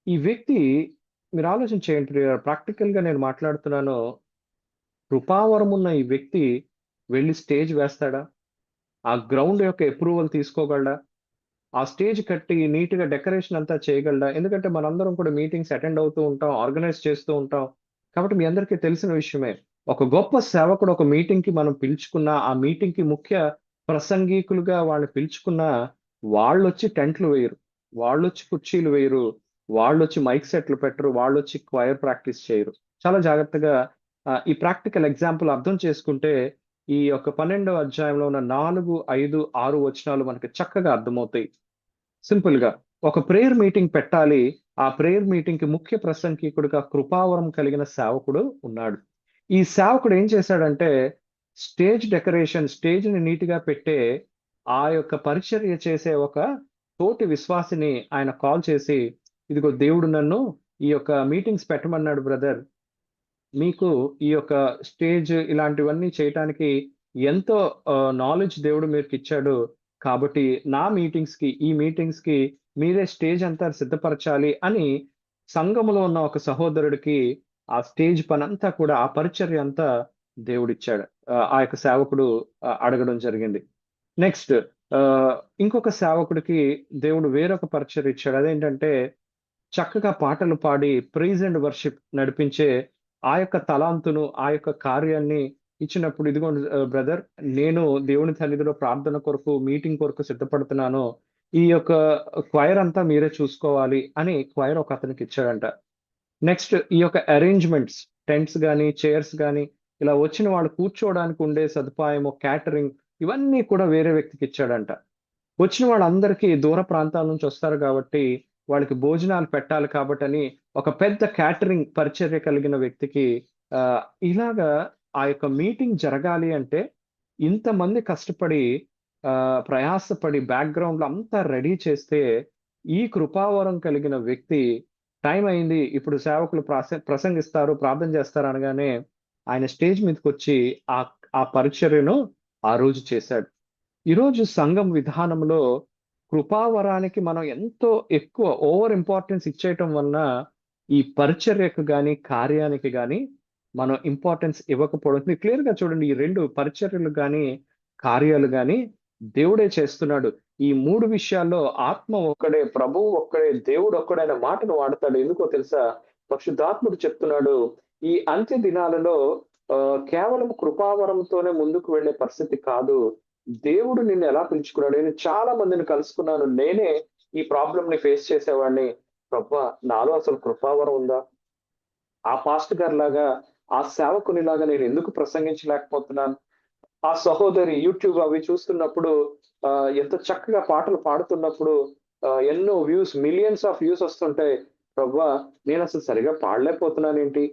ఈ వ్యక్తి, మీరు ఆలోచన చేయండి, ప్రాక్టికల్ గా నేను మాట్లాడుతున్నాను, కృపావరం ఉన్న ఈ వ్యక్తి వెళ్ళి స్టేజ్ వేస్తాడా? ఆ గ్రౌండ్ యొక్క అప్రూవల్ తీసుకోగలడా? ఆ స్టేజ్ కట్టి నీట్ గా డెకరేషన్ అంతా చేయగలడా? ఎందుకంటే మనందరం కూడా మీటింగ్స్ అటెండ్ అవుతూ ఉంటాం, ఆర్గనైజ్ చేస్తూ ఉంటాం. కాబట్టి మీ అందరికీ తెలిసిన విషయమే, ఒక గొప్ప సేవకుడు ఒక మీటింగ్ కి మనం పిలుచుకున్న, ఆ మీటింగ్ కి ముఖ్య ప్రసంగికులుగా వాళ్ళని పిలుచుకున్న, వాళ్ళు వచ్చి టెంట్లు వేయరు, వాళ్ళు వచ్చి కుర్చీలు వేయరు, వాళ్ళు వచ్చి మైక్ సెట్లు పెట్టరు, వాళ్ళు వచ్చి క్వైర్ ప్రాక్టీస్ చేయరు. చాలా జాగ్రత్తగా ఈ ప్రాక్టికల్ ఎగ్జాంపుల్ అర్థం చేసుకుంటే ఈ యొక్క 12వ అధ్యాయంలో ఉన్న 4, 5, 6 వచనాలు మనకి చక్కగా అర్థమవుతాయి. సింపుల్ గా ఒక ప్రేయర్ మీటింగ్ పెట్టాలి. ఆ ప్రేయర్ మీటింగ్ కి ముఖ్య ప్రసంగికుడిగా కృపావరం కలిగిన సేవకుడు ఉన్నాడు. ఈ సేవకుడు ఏం చేశాడంటే, స్టేజ్ డెకరేషన్, స్టేజ్ ని నీట్ గా పెట్టే ఆ యొక్క పరిచర్య చేసే ఒక తోటి విశ్వాసిని ఆయన కాల్ చేసి, ఇదిగో దేవుడు నన్ను ఈ యొక్క మీటింగ్స్ పెట్టమన్నాడు బ్రదర్. మీకు ఈ యొక్క స్టేజ్ ఇలాంటివన్నీ చేయటానికి ఎంతో నాలెడ్జ్ దేవుడు మీకు ఇచ్చాడు. కాబట్టి నా ఈ మీటింగ్స్ కి మీరే స్టేజ్ అంతా సిద్ధపరచాలి అని సంఘములో ఉన్న ఒక సహోదరుడికి ఆ స్టేజ్ పనంతా కూడా ఆ పరిచర్య అంతా దేవుడిచ్చాడు. ఆ యొక్క సేవకుడు అడగడం జరిగింది. నెక్స్ట్ ఇంకొక సేవకుడికి దేవుడు వేరొక పరిచర్య ఇచ్చాడు. అదేంటంటే చక్కగా పాటలు పాడి ప్రైజ్ అండ్ వర్షిప్ నడిపించే ఆ యొక్క తలాంతును, ఆ యొక్క కార్యాన్ని ఇచ్చినప్పుడు, ఇదిగో బ్రదర్, నేను దేవుని సన్నిధిలో ప్రార్థన కొరకు, మీటింగ్ కొరకు సిద్ధపడుతున్నాను. ఈ యొక్క క్వైర్ అంతా మీరే చూసుకోవాలి అని క్వైర్ ఒక అతనికి ఇచ్చాడంట. నెక్స్ట్ ఈ యొక్క అరేంజ్మెంట్స్, టెంట్స్ కానీ, చైర్స్ కానీ, ఇలా వచ్చిన వాళ్ళు కూర్చోవడానికి ఉండే సదుపాయము, క్యాటరింగ్, ఇవన్నీ కూడా వేరే వ్యక్తికి ఇచ్చాడంట. వచ్చిన వాళ్ళందరికీ దూర ప్రాంతాల నుంచి వస్తారు కాబట్టి వాళ్ళకి భోజనాలు పెట్టాలి కాబట్టి అని ఒక పెద్ద క్యాటరింగ్ పరిచర్య కలిగిన వ్యక్తికి ఇలాగా ఆ యొక్క మీటింగ్ జరగాలి అంటే ఇంతమంది కష్టపడి ప్రయాసపడి బ్యాక్గ్రౌండ్ లో అంతా రెడీ చేస్తే ఈ కృపావరం కలిగిన వ్యక్తి టైం అయింది, ఇప్పుడు సేవకులు ప్రసంగిస్తారు, ప్రార్థన చేస్తారు అనగానే ఆయన స్టేజ్ మీదకి వచ్చి ఆ పరిచర్యను ఆ రోజు చేశాడు. ఈరోజు సంఘం విధానంలో కృపావరానికి మనం ఎంతో ఎక్కువ ఓవర్ ఇంపార్టెన్స్ ఇచ్చేయటం వలన ఈ పరిచర్యకు కానీ, కార్యానికి కానీ మనం ఇంపార్టెన్స్ ఇవ్వకపోవడం. మీరు క్లియర్ గా చూడండి, ఈ రెండు పరిచర్యలు కానీ, కార్యాలు కానీ దేవుడే చేస్తున్నాడు. ఈ 3 విషయాల్లో ఆత్మ ఒక్కడే, ప్రభువు ఒక్కడే, దేవుడు ఒక్కడే అనే మాటను వాడతాడు. ఎందుకో తెలుసా? పరిశుద్ధాత్ముడు చెప్తున్నాడు, ఈ అంత్య దినాలలో కేవలం కృపావరంతోనే ముందుకు వెళ్ళే పరిస్థితి కాదు. దేవుడు నిన్ను ఎలా పిలుచుకున్నాడు. నేను చాలా మందిని కలుసుకున్నాను, నేనే ఈ ప్రాబ్లం ని ఫేస్ చేసేవాడిని. ప్రభా, నాలో అసలు కృపావరం ఉందా? ఆ పాస్టర్ గారి లాగా, ఆ సేవకుని లాగా నేను ఎందుకు ప్రసంగించలేకపోతున్నాను? ఆ సహోదరి యూట్యూబ్ అవి చూస్తున్నప్పుడు ఎంత చక్కగా పాటలు పాడుతున్నప్పుడు ఎన్నో వ్యూస్, మిలియన్స్ ఆఫ్ వ్యూస్ వస్తుంటాయి. ప్రభా, నేను అసలు సరిగా పాడలేకపోతున్నానేంటి?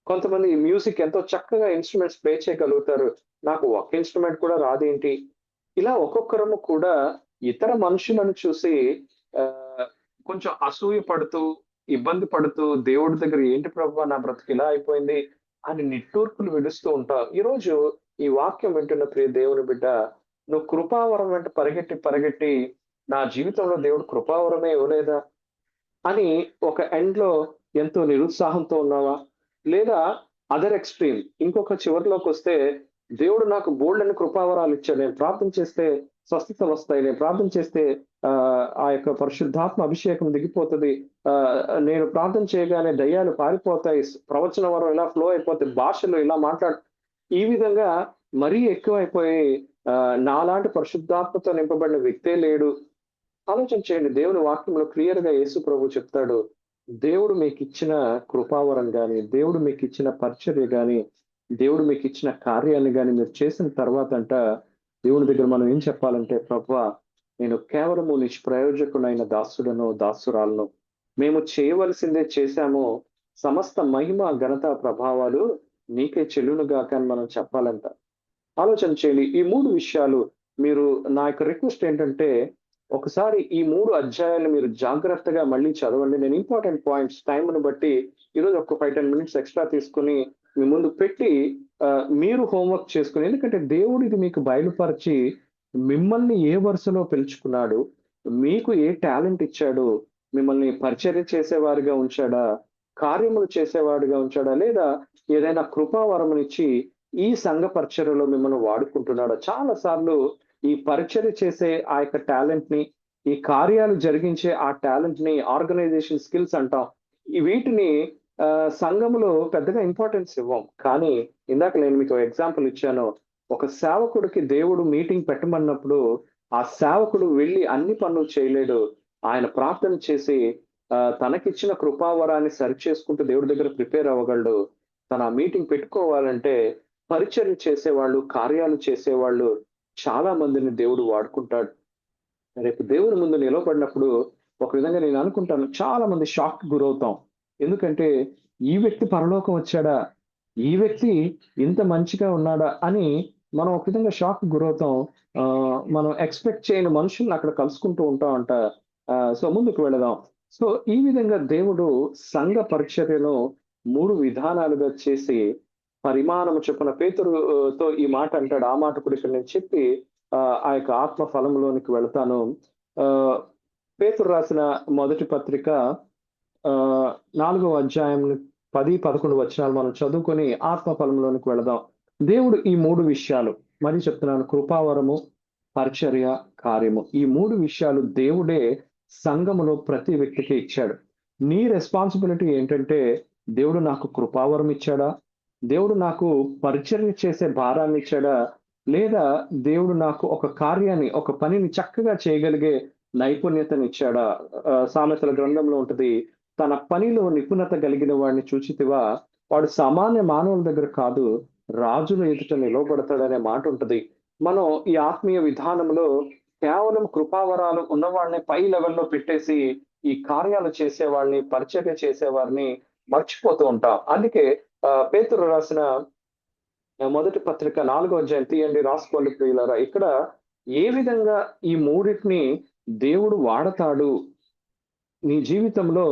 కొంతమంది మ్యూజిక్ ఎంతో చక్కగా ఇన్స్ట్రుమెంట్స్ ప్లే చేయగలుగుతారు, నాకు ఒక ఇన్స్ట్రుమెంట్ కూడా రాదేంటి? ఇలా ఒక్కొక్కరము కూడా ఇతర మనుషులను చూసి కొంచెం అసూయ పడుతూ, ఇబ్బంది పడుతూ, దేవుడి దగ్గర ఏంటి ప్రభువా నా బ్రతుకు ఇలా అయిపోయింది అని నిట్టూర్పులు విడుస్తూ ఉంటావు. ఈరోజు ఈ వాక్యం వింటున్న ప్రియ దేవుని బిడ్డ, నువ్వు కృపావరం వెంట పరిగెట్టి నా జీవితంలో దేవుడు కృపావరమే ఇవ్వలేదా అని ఒక ఎండ్ లో ఎంతో నిరుత్సాహంతో ఉన్నావా? లేదా అదర్ ఎక్స్ట్రీమ్, ఇంకొక చివరిలోకి వస్తే, దేవుడు నాకు బోల్డ్ అని కృపావరాలు ఇచ్చాడు, నేను ప్రార్థన చేస్తే స్వస్థతలు వస్తాయి, నేను ప్రార్థన చేస్తే ఆ యొక్క పరిశుద్ధాత్మ అభిషేకం దిగిపోతుంది, నేను ప్రార్థన చేయగానే దయ్యాలు పారిపోతాయి, ప్రవచన వరం ఇలా ఫ్లో అయిపోతాయి, భాషలు ఇలా ఈ విధంగా మరీ ఎక్కువైపోయి నాలాంటి పరిశుద్ధాత్మతో నింపబడిన వ్యక్తే లేడు. ఆలోచన చేయండి, దేవుని వాక్యంలో క్లియర్ గా యేసు ప్రభు చెప్తాడు, దేవుడు మీకు ఇచ్చిన కృపావరం గాని, దేవుడు మీకు ఇచ్చిన పరిచర్య గాని, దేవుడు మీకు ఇచ్చిన కార్యాన్ని గాని మీరు చేసిన తర్వాత దేవుని దగ్గర మనం ఏం చెప్పాలంటే, ప్రభువా, నేను కేవలము నిష్ప్రయోజకుడైన దాసుడను, దాసురాలను, మేము చేయవలసిందే చేశాము, సమస్త మహిమ, ఘనత, ప్రభావాలు నీకే చెల్లునుగా అని మనం చెప్పాలంట. ఆలోచన చేయండి, ఈ 3 విషయాలు మీరు, నా యొక్క రిక్వెస్ట్ ఏంటంటే, ఒకసారి ఈ 3 అధ్యాయాలు మీరు జాగ్రత్తగా మళ్ళీ చదవండి. నేను ఇంపార్టెంట్ పాయింట్స్ టైంను బట్టి ఈరోజు ఒక 5-10 మినిట్స్ ఎక్స్ట్రా తీసుకుని మీ ముందు పెట్టి మీరు హోంవర్క్ చేసుకుని, ఎందుకంటే దేవుడు ఇది మీకు బయలుపరిచి మిమ్మల్ని ఏ వరుసలో పిలుచుకున్నాడు, మీకు ఏ టాలెంట్ ఇచ్చాడు, మిమ్మల్ని పరిచర్య చేసేవారిగా ఉంచాడా, కార్యములు చేసేవాడిగా ఉంచాడా, లేదా ఏదైనా కృపావరమునిచ్చి ఈ సంఘ పరిచర్యలో మిమ్మల్ని వాడుకుంటున్నాడా? చాలా సార్లు ఈ పరిచర్య చేసే ఆ యొక్క టాలెంట్ ని, ఈ కార్యాలు జరిగించే ఆ టాలెంట్ ని ఆర్గనైజేషన్ స్కిల్స్ అంటాం, వీటిని సంఘంలో పెద్దగా ఇంపార్టెన్స్ ఇవ్వం. కానీ ఇందాక నేను మీకు ఎగ్జాంపుల్ ఇచ్చాను, ఒక సేవకుడికి దేవుడు మీటింగ్ పెట్టమన్నప్పుడు ఆ సేవకుడు వెళ్ళి అన్ని పనులు చేయలేడు, ఆయన ప్రార్థన చేసి తనకిచ్చిన కృపావరాన్ని సరి చేసుకుంటూ దేవుడి దగ్గర ప్రిపేర్ అవ్వగలడు. తన మీటింగ్ పెట్టుకోవాలంటే పరిచర్య చేసేవాళ్ళు, కార్యాలు చేసేవాళ్ళు చాలా మందిని దేవుడు వాడుకుంటాడు. రేపు దేవుని ముందు నిలబడినప్పుడు ఒక విధంగా నేను అనుకుంటాను, చాలా మంది షాక్ గురవుతాం. ఎందుకంటే ఈ వ్యక్తి పరలోకం వచ్చాడా, ఈ వ్యక్తి ఇంత మంచిగా ఉన్నాడా అని మనం ఒక విధంగా షాక్ గురవుతాం. మనం ఎక్స్పెక్ట్ చేయని మనుషుల్ని అక్కడ కలుసుకుంటూ ఉంటాం అంట. సో ముందుకు వెళదాం. సో ఈ విధంగా దేవుడు సంఘ పరిచర్యను 3 విధానాలుగా చేసి పరిమాణము చొప్పున తో ఈ మాట అంటాడు. ఆ మాట కూడా ఇక్కడ నేను చెప్పి ఆ యొక్క ఆత్మ ఫలములోనికి వెళతాను. ఆహ్, పేతురు రాసిన మొదటి పత్రిక 4వ అధ్యాయం 10, 11 వచనాలు మనం చదువుకొని ఆత్మ ఫలంలోనికి వెళదాం. దేవుడు ఈ 3 విషయాలు మరీ చెప్తున్నాను, కృపావరము, పరిచర్య, కార్యము. ఈ 3 విషయాలు దేవుడే సంఘములో ప్రతి వ్యక్తికి ఇచ్చాడు. నీ రెస్పాన్సిబిలిటీ ఏంటంటే, దేవుడు నాకు కృపావరం ఇచ్చాడా? దేవుడు నాకు పరిచర్య చేసే భారాన్ని ఇచ్చాడా? లేదా దేవుడు నాకు ఒక కార్యాన్ని, ఒక పనిని చక్కగా చేయగలిగే నైపుణ్యతనిచ్చాడా? సామెతల గ్రంథంలో ఉంటది, తన పనిలో నిపుణత కలిగిన వాడిని చూచితివా, వాడు సామాన్య మానవుల దగ్గర కాదు, రాజుల ఎదుట నిలవబడతాడనే మాట ఉంటది. మనం ఈ ఆత్మీయ విధానంలో కేవలం కృపావరాలు ఉన్నవాళ్ళని పై లెవెల్లో పెట్టేసి ఈ కార్యాలు చేసేవాళ్ళని, పరిచర్య చేసేవారిని మర్చిపోతూ ఉంటాం. అందుకే పేతురు రాసిన మొదటి పత్రిక 4వ అధ్యాయం తీయండి, రాసుకోండి ప్రియులారా. ఇక్కడ ఏ విధంగా ఈ మూడింటిని దేవుడు వాడతాడు, నీ జీవితంలో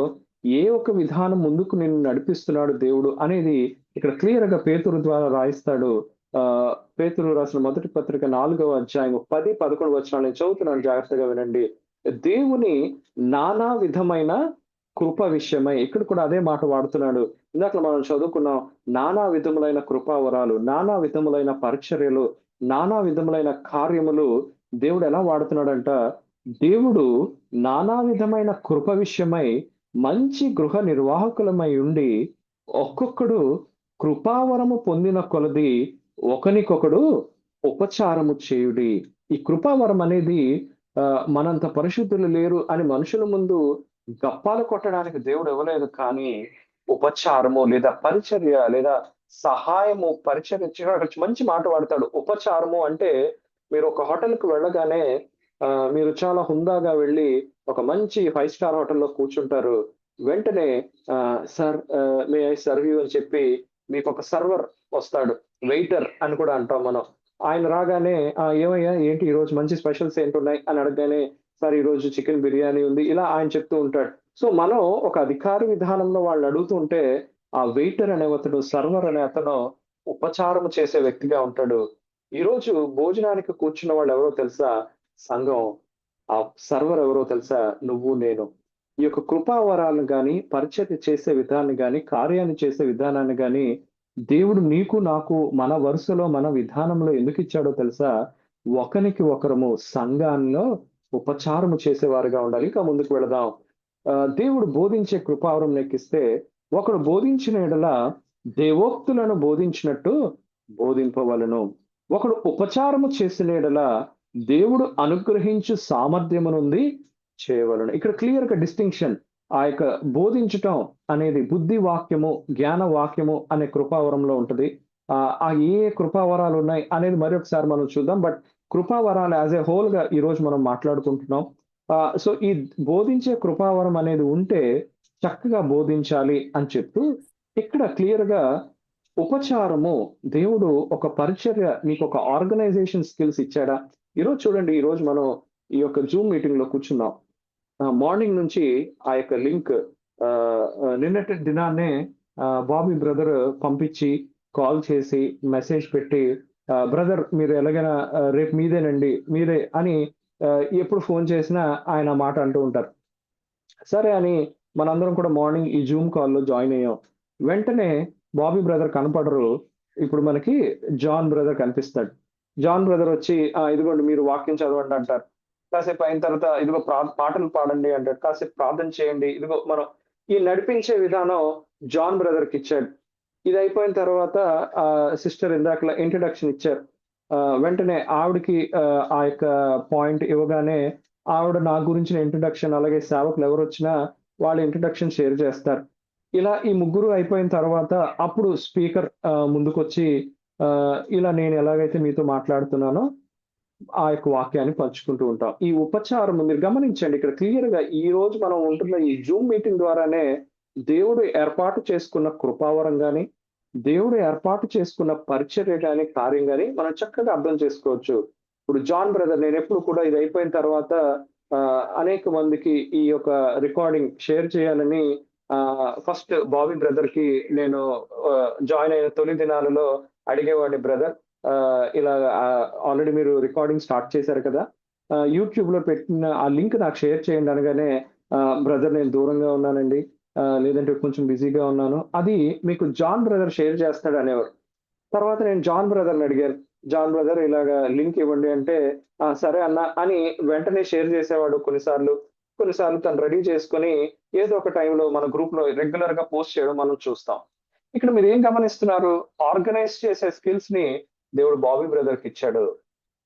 ఏ ఒక విధానం ముందుకు నిన్ను నడిపిస్తున్నాడు దేవుడు అనేది ఇక్కడ క్లియర్ గా పేతురు ద్వారా రాయిస్తాడు. పేతురు రాసిన మొదటి పత్రిక 4వ అధ్యాయం 10, 11 వచనాలు నేను చదువుతున్నాను, జాగ్రత్తగా వినండి. దేవుని నానా విధమైన కృప విషయమై, ఇక్కడ కూడా అదే మాట వాడుతున్నాడు. ఇందాక మనం చదువుకున్నాం, నానా విధములైన కృపావరాలు, నానా విధములైన పరిచర్యలు, నానా విధములైన కార్యములు దేవుడు ఎలా వాడుతున్నాడంట. దేవుడు నానా విధమైన కృప విషయమై మంచి గృహ నిర్వాహకులమై ఉండి, ఒక్కొక్కడు కృపావరము పొందిన కొలది ఒకనికొకడు ఉపచారము చేయుడి. ఈ కృపావరం అనేది మనంత పరిశుద్ధులు లేరు అని మనుషుల ముందు గప్పాలు కొట్టడానికి దేవుడు ఇవ్వలేదు, కానీ ఉపచారము లేదా పరిచర్య లేదా సహాయము, పరిచర్య మంచి మాట వాడతాడు. ఉపచారము అంటే మీరు ఒక హోటల్కి వెళ్ళగానే మీరు చాలా హుందాగా వెళ్ళి ఒక మంచి 5 స్టార్ హోటల్లో కూర్చుంటారు. వెంటనే sir may I serve you అని చెప్పి మీకు ఒక సర్వర్ వస్తాడు, వెయిటర్ అని కూడా అంటాం మనం. ఆయన రాగానే ఏమయ్యా ఏంటి ఈరోజు మంచి స్పెషల్స్ ఏంటున్నాయి అని అడగగానే, సార్ ఈరోజు చికెన్ బిర్యానీ ఉంది, ఇలా ఆయన చెప్తూ ఉంటాడు. సో మనం ఒక అధికార విధానంలో వాళ్ళు అడుగుతుంటే ఆ వెయిటర్ అనే అతడు, సర్వర్ అనే అతను ఉపచారం చేసే వ్యక్తిగా ఉంటాడు. ఈరోజు భోజనానికి కూర్చున్న వాళ్ళు ఎవరో తెలుసా? సంఘం. ఆ సర్వర్ ఎవరో తెలుసా? నువ్వు నేను. ఈ యొక్క కృపావరాలను గాని, పరిచర్య చేసే విధానాన్ని గాని, కార్యాన్ని చేసే విధానాన్ని గాని దేవుడు నీకు నాకు మన వరుసలో మన విధానంలో ఎందుకు ఇచ్చాడో తెలుసా? ఒకరికి ఒకరము సంఘాల్లో ఉపచారము చేసేవారుగా ఉండాలి. ఇంకా ముందుకు వెళదాం. దేవుడు బోధించే కృపావరం నెక్కిస్తే, ఒకడు బోధించిన ఎడల దేవోక్తులను బోధించినట్టు బోధింపవలను. ఒకడు ఉపచారము చేసిన ఎడల దేవుడు అనుగ్రహించు సామర్థ్యమునుంది చేయవలను. ఇక్కడ క్లియర్ గా డిస్టింక్షన్. ఆ యొక్క బోధించటం అనేది బుద్ధి వాక్యము, జ్ఞాన వాక్యము అనే కృపావరంలో ఉంటది. ఆ ఏ కృపావరాలు ఉన్నాయి అనేది మరొకసారి మనం చూద్దాం. బట్ కృపావరాలు యాజ్ ఏ హోల్ గా ఈ రోజు మనం మాట్లాడుకుంటున్నాం. సో ఈ బోధించే కృపావరం అనేది ఉంటే చక్కగా బోధించాలి అని చెప్తూ, ఇక్కడ క్లియర్ గా ఉపచారము, దేవుడు ఒక పరిచర్య, నీకు ఒక ఆర్గనైజేషన్ స్కిల్స్ ఇచ్చాడా? ఈరోజు చూడండి, ఈ రోజు మనం ఈ యొక్క జూమ్ మీటింగ్ లో కూర్చున్నాం. మార్నింగ్ నుంచి ఆ యొక్క లింక్ నిన్నటి దినాన్నే బాబీ బ్రదర్ పంపించి, కాల్ చేసి, మెసేజ్ పెట్టి, బ్రదర్ మీరు ఎలాగైనా రేపు మీదేనండి, మీరే అని ఎప్పుడు ఫోన్ చేసినా ఆయన మాట అంటూ ఉంటారు. సరే అని మనందరం కూడా మార్నింగ్ ఈ జూమ్ కాల్లో జాయిన్ అయ్యాం. వెంటనే బాబీ బ్రదర్ కనపడరు. ఇప్పుడు మనకి జాన్ బ్రదర్ కనిపిస్తాడు. జాన్ బ్రదర్ వచ్చి ఇదిగోండి మీరు వాక్యం చదవండి అంటారు. కాసేపు అయిన తర్వాత ఇదిగో పాటలు పాడండి అంటాడు. కాసేపు ప్రార్థన చేయండి. ఇదిగో మనం ఈ నడిపించే విధానం జాన్ బ్రదర్కి ఇచ్చాడు. ఇది అయిపోయిన తర్వాత సిస్టర్ ఇందాకలా ఇంట్రడక్షన్ ఇచ్చారు. వెంటనే ఆవిడకి ఆ యొక్క పాయింట్ ఇవ్వగానే ఆవిడ నా గురించిన ఇంట్రడక్షన్, అలాగే సేవకులు ఎవరు వచ్చినా వాళ్ళ ఇంట్రడక్షన్ షేర్ చేస్తారు. ఇలా ఈ ముగ్గురు అయిపోయిన తర్వాత అప్పుడు స్పీకర్ ముందుకొచ్చి ఇలా నేను ఎలాగైతే మీతో మాట్లాడుతున్నానో ఆ యొక్క వాక్యాన్ని పంచుకుంటూ ఉంటాం. ఈ ఉపచారం మీరు గమనించండి, ఇక్కడ క్లియర్ గా ఈ రోజు మనం ఉంటున్న ఈ జూమ్ మీటింగ్ ద్వారానే దేవుడు ఏర్పాటు చేసుకున్న కృపావరం గాని, దేవుడు ఏర్పాటు చేసుకున్న పరిచర్య కానీ కార్యం కానీ మనం చక్కగా అర్థం చేసుకోవచ్చు. ఇప్పుడు జాన్ బ్రదర్, నేను ఎప్పుడు కూడా ఇది అయిపోయిన తర్వాత అనేక మందికి ఈ యొక్క రికార్డింగ్ షేర్ చేయాలని ఫస్ట్ బాబీ బ్రదర్ కి నేను జాయిన్ అయిన తొలి దినాలలో అడిగేవాడిని, బ్రదర్ ఇలా ఆల్రెడీ మీరు రికార్డింగ్ స్టార్ట్ చేశారు కదా, యూట్యూబ్ లో పెట్టిన ఆ లింక్ నాకు షేర్ చేయండి అనగానే, బ్రదర్ నేను దూరంగా ఉన్నానండి, లేదంటే కొంచెం బిజీగా ఉన్నాను, అది మీకు జాన్ బ్రదర్ షేర్ చేస్తాడు అనేవారు. తర్వాత నేను జాన్ బ్రదర్ని అడిగాను, జాన్ బ్రదర్ ఇలాగా లింక్ ఇవ్వండి అంటే, సరే అన్న అని వెంటనే షేర్ చేసేవాడు. కొన్నిసార్లు తను రెడీ చేసుకొని ఏదో ఒక టైంలో మన గ్రూప్ లో రెగ్యులర్ గా పోస్ట్ చేయడం మనం చూస్తాం. ఇక్కడ మీరు ఏం గమనిస్తున్నారు? ఆర్గనైజ్ చేసే స్కిల్స్ ని దేవుడు బాబీ బ్రదర్ కి ఇచ్చాడు.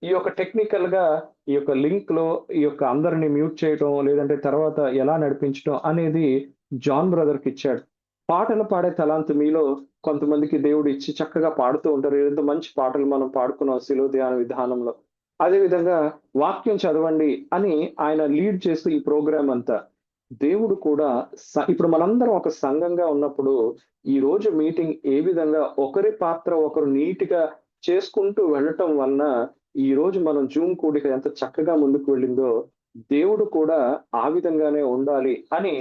ఈ యొక్క టెక్నికల్ గా ఈ యొక్క లింక్ లో ఈ యొక్క అందరిని మ్యూట్ చేయడం, లేదంటే తర్వాత ఎలా నడిపించడం అనేది జాన్ బ్రదర్ కి ఇచ్చాడు. పాటలు పాడే తలాంతు మీలో కొంతమందికి దేవుడు ఇచ్చి చక్కగా పాడుతూ ఉంటారు. ఏదో మంచి పాటలు మనం పాడుకున్నాం శిలో ధ్యాన విధానంలో. అదే విధంగా వాక్యం చదవండి అని ఆయన లీడ్ చేస్తూ ఈ ప్రోగ్రామ్ అంతా. దేవుడు కూడా ఇప్పుడు మనందరం ఒక సంఘంగా ఉన్నప్పుడు ఈ రోజు మీటింగ్ ఏ విధంగా ఒకరి పాత్ర ఒకరు నీట్గా చేసుకుంటూ వెళ్ళటం వలన ఈ రోజు మనం జూమ్ కూడిక ఎంత చక్కగా ముందుకు వెళ్ళిందో, దేవుడు కూడా ఆ విధంగానే ఉండాలి అని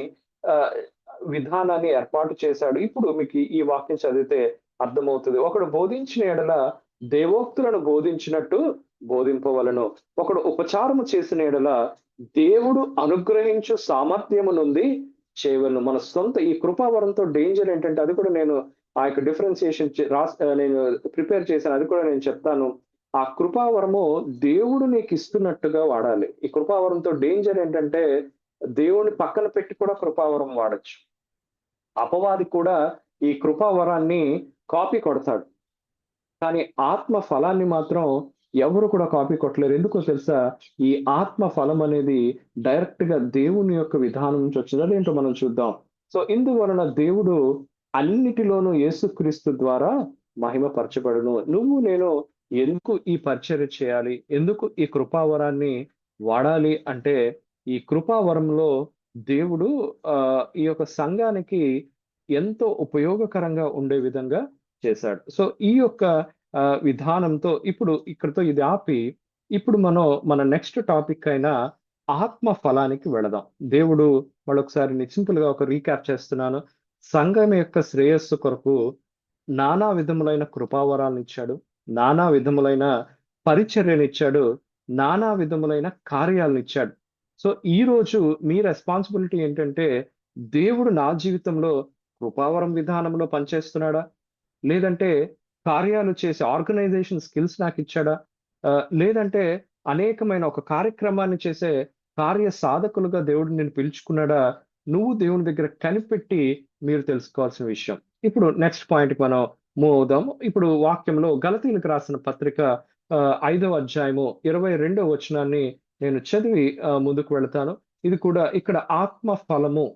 విధానాన్ని ఏర్పాటు చేశాడు. ఇప్పుడు మీకు ఈ వాక్యం చదివితే అర్థమవుతుంది. ఒకడు బోధించిన ఎడల దేవోక్తులను బోధించినట్టు బోధింపవలను, ఒకడు ఉపచారము చేసిన ఎడల దేవుడు అనుగ్రహించు సామర్థ్యము నుండి చేయవలను. మన సొంత ఈ కృపావరంతో డేంజర్ ఏంటంటే, అది కూడా నేను ఆ యొక్క డిఫరెన్సియేషన్ నేను ప్రిపేర్ చేశాను, అది కూడా నేను చెప్తాను. ఆ కృపావరము దేవుడు నీకు ఇస్తున్నట్టుగా వాడాలి. ఈ కృపావరంతో డేంజర్ ఏంటంటే, దేవుని పక్కన పెట్టి కూడా కృపావరం వాడచ్చు. అపవాది కూడా ఈ కృపావరాన్ని కాపీ కొడతాడు, కానీ ఆత్మ ఫలాన్ని మాత్రం ఎవరు కూడా కాపీ కొట్టలేరు. ఎందుకో తెలుసా? ఈ ఆత్మ ఫలం అనేది డైరెక్ట్ గా దేవుని యొక్క విధానం నుంచి వచ్చింది. అదేంటో మనం చూద్దాం. సో ఇందువలన దేవుడు అన్నిటిలోనూ యేసుక్రీస్తు ద్వారా మహిమపరచబడును. నువ్వు నేను ఎందుకు ఈ పరిచర్య చేయాలి, ఎందుకు ఈ కృపావరాన్ని వాడాలి అంటే, ఈ కృపావరంలో దేవుడు ఈ యొక్క సంఘానికి ఎంతో ఉపయోగకరంగా ఉండే విధంగా చేశాడు. సో ఈ యొక్క విధానంతో ఇప్పుడు ఇక్కడితో ఇది ఆపి, ఇప్పుడు మనం మన నెక్స్ట్ టాపిక్ అయిన ఆత్మ ఫలానికి వెళదాం. దేవుడు మరొకసారి సింపుల్ గా ఒక రీక్యాప్ చేస్తున్నాను. సంఘం యొక్క శ్రేయస్సు కొరకు నానా విధములైన కృపావరాలను ఇచ్చాడు, నానా విధములైన పరిచర్యను ఇచ్చాడు, నానా విధములైన కార్యాలను ఇచ్చాడు. సో ఈ రోజు మీ రెస్పాన్సిబిలిటీ ఏంటంటే, దేవుడు నా జీవితంలో కృపావరం విధానంలో పనిచేస్తున్నాడా, లేదంటే కార్యాలు చేసే ఆర్గనైజేషన్ స్కిల్స్ నాకు ఇచ్చాడా, లేదంటే అనేకమైన ఒక కార్యక్రమాన్ని చేసే కార్య సాధకులుగా దేవుడు నేను పిలుచుకున్నాడా, నువ్వు దేవుని దగ్గర కనిపెట్టి మీరు తెలుసుకోవాల్సిన విషయం. ఇప్పుడు నెక్స్ట్ పాయింట్కి మనం మూవ్ అవుదాం. ఇప్పుడు వాక్యంలో గలతీయులకు రాసిన పత్రిక 5వ అధ్యాయము 22వ వచనాన్ని నేను చదివి ముందుకు వెళతాను. ఇది కూడా ఇక్కడ ఆత్మ ఫలము,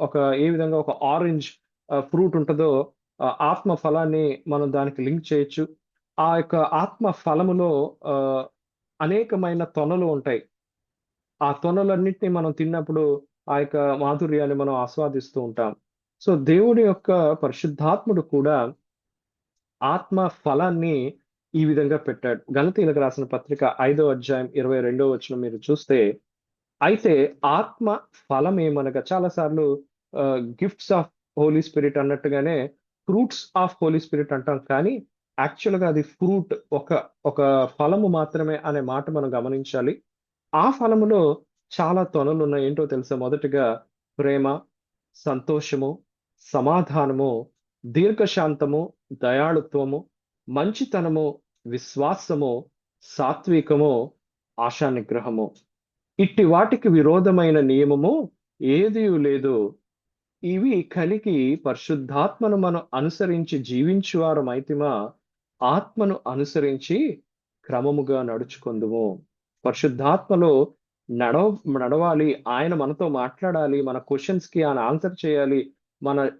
ఒక ఏ విధంగా ఒక ఆరెంజ్ ఫ్రూట్ ఉంటుందో ఆత్మ ఫలాన్ని మనం దానికి లింక్ చేయొచ్చు. ఆ యొక్క ఆత్మ ఫలములో అనేకమైన తొనలు ఉంటాయి. ఆ తొనలన్నింటినీ మనం తిన్నప్పుడు ఆ యొక్క మాధుర్యాన్ని మనం ఆస్వాదిస్తూ ఉంటాం. సో దేవుడి యొక్క పరిశుద్ధాత్ముడు కూడా ఆత్మ ఫలాన్ని ఈ విధంగా పెట్టాడు. గలతీయులకు రాసిన పత్రిక 5వ అధ్యాయం 22వ వచనం మీరు చూస్తే, అయితే ఆత్మ ఫలం ఏమనగా, చాలా సార్లు గిఫ్ట్స్ ఆఫ్ హోలీ స్పిరిట్ అన్నట్టుగానే ఫ్రూట్స్ ఆఫ్ హోలీ స్పిరిట్ అంటాం, కానీ యాక్చువల్గా అది ఫ్రూట్, ఒక ఫలము మాత్రమే అనే మాట మనం గమనించాలి. ఆ ఫలములో చాలా తొనలు ఉన్నాయి. ఏంటో తెలుసా? మొదటిగా ప్రేమ, సంతోషము, సమాధానము, దీర్ఘశాంతము, దయాళుత్వము, మంచితనము, విశ్వాసము, సాత్వికము, ఆశా నిగ్రహము. ఇట్టి వాటికి విరోధమైన నియమము ఏదీ లేదు. ఇవి కలిగి పరిశుద్ధాత్మను మనం అనుసరించి జీవించువారమైతిమా, ఆత్మను అనుసరించి క్రమముగా నడుచుకుందుము. పరిశుద్ధాత్మలో నడవాలి, ఆయన మనతో మాట్లాడాలి, మన క్వశ్చన్స్ కి ఆయన ఆన్సర్ చేయాలి,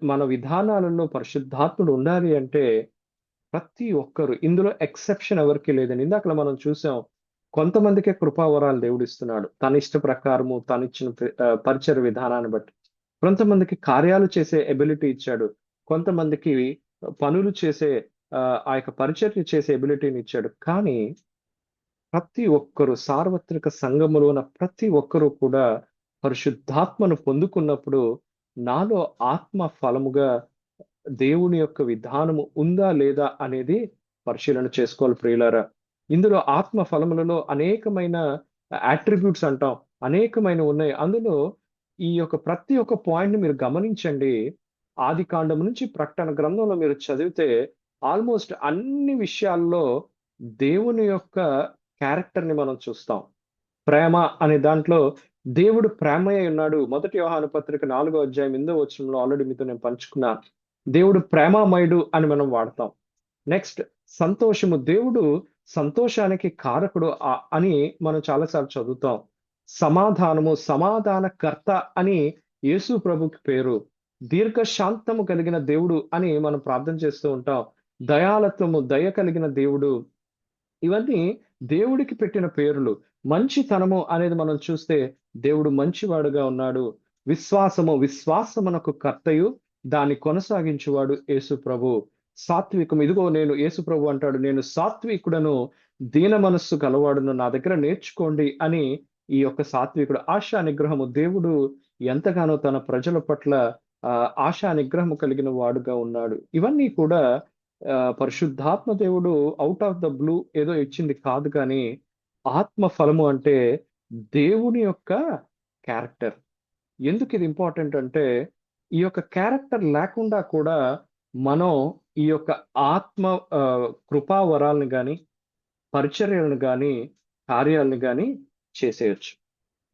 మన విధానాలలో పరిశుద్ధాత్ముడు ఉండాలి అంటే ప్రతి ఒక్కరు, ఇందులో ఎక్సెప్షన్ ఎవరికి లేదని ఇందాక మనం చూసాం. కొంతమందికే కృపావరాలు దేవుడిస్తున్నాడు తన ఇష్ట ప్రకారము, తను ఇచ్చిన పరిచయ విధానాన్ని బట్టి. కొంతమందికి కార్యాలు చేసే ఎబిలిటీ ఇచ్చాడు, కొంతమందికి పనులు చేసే ఆ యొక్క పరిచర్య చేసే ఎబిలిటీని ఇచ్చాడు. కానీ ప్రతి ఒక్కరు సార్వత్రిక సంఘములో ఉన్న ప్రతి ఒక్కరూ కూడా పరిశుద్ధాత్మను పొందుకున్నప్పుడు నాలో ఆత్మ ఫలముగా దేవుని యొక్క విధానము ఉందా లేదా అనేది పరిశీలన చేసుకోవాలి ప్రియులారా. ఇందులో ఆత్మ ఫలములలో అనేకమైన అట్రిబ్యూట్స్ అంటాం, అనేకమైన ఉన్నాయి. అందులో ఈ యొక్క ప్రతి ఒక్క పాయింట్ ని మీరు గమనించండి. ఆది కాండం నుంచి ప్రకటన గ్రంథంలో మీరు చదివితే ఆల్మోస్ట్ అన్ని విషయాల్లో దేవుని యొక్క క్యారెక్టర్ ని మనం చూస్తాం. ప్రేమ అనే దాంట్లో దేవుడు ప్రేమయ్య ఉన్నాడు. మొదటి యోహాను పత్రిక 4వ అధ్యాయం 8వ వచనంలో ఆల్రెడీ మీతో నేను పంచుకున్నాను. దేవుడు ప్రేమామయుడు అని మనం వాడతాం. నెక్స్ట్ సంతోషము, దేవుడు సంతోషానికి కారకుడు అని మనం చాలాసార్లు చదువుతాం. సమాధానము, సమాధానకర్త అని యేసు ప్రభుకి పేరు. దీర్ఘశాంతము కలిగిన దేవుడు అని మనం ప్రార్థన చేస్తూ ఉంటాం. దయాళత్వము, దయ కలిగిన దేవుడు. ఇవన్నీ దేవుడికి పెట్టిన పేర్లు. మంచితనము అనేది మనం చూస్తే దేవుడు మంచివాడుగా ఉన్నాడు. విశ్వాసము, విశ్వాసమునకు కర్తయు దాన్ని కొనసాగించువాడు యేసు ప్రభు. సాత్వికం, ఇదిగో నేను, యేసు ప్రభు అంటాడు, నేను సాత్వికుడను, దీన మనస్సు గలవాడును, నా దగ్గర నేర్చుకోండి అని. ఈ యొక్క సాత్వికుడు, ఆశా నిగ్రహము, దేవుడు ఎంతగానో తన ప్రజల పట్ల ఆశా నిగ్రహము కలిగిన వాడుగా ఉన్నాడు. ఇవన్నీ కూడా పరిశుద్ధాత్మ దేవుడు అవుట్ ఆఫ్ ద బ్లూ ఏదో ఇచ్చింది కాదు. కానీ ఆత్మ ఫలము అంటే దేవుని యొక్క క్యారెక్టర్. ఎందుకు ఇది ఇంపార్టెంట్ అంటే, ఈ యొక్క క్యారెక్టర్ లేకుండా కూడా మనం ఈ యొక్క ఆత్మ కృపావరాలను కానీ, పరిచర్యలను కానీ, కార్యాలను కానీ చేసేయచ్చు.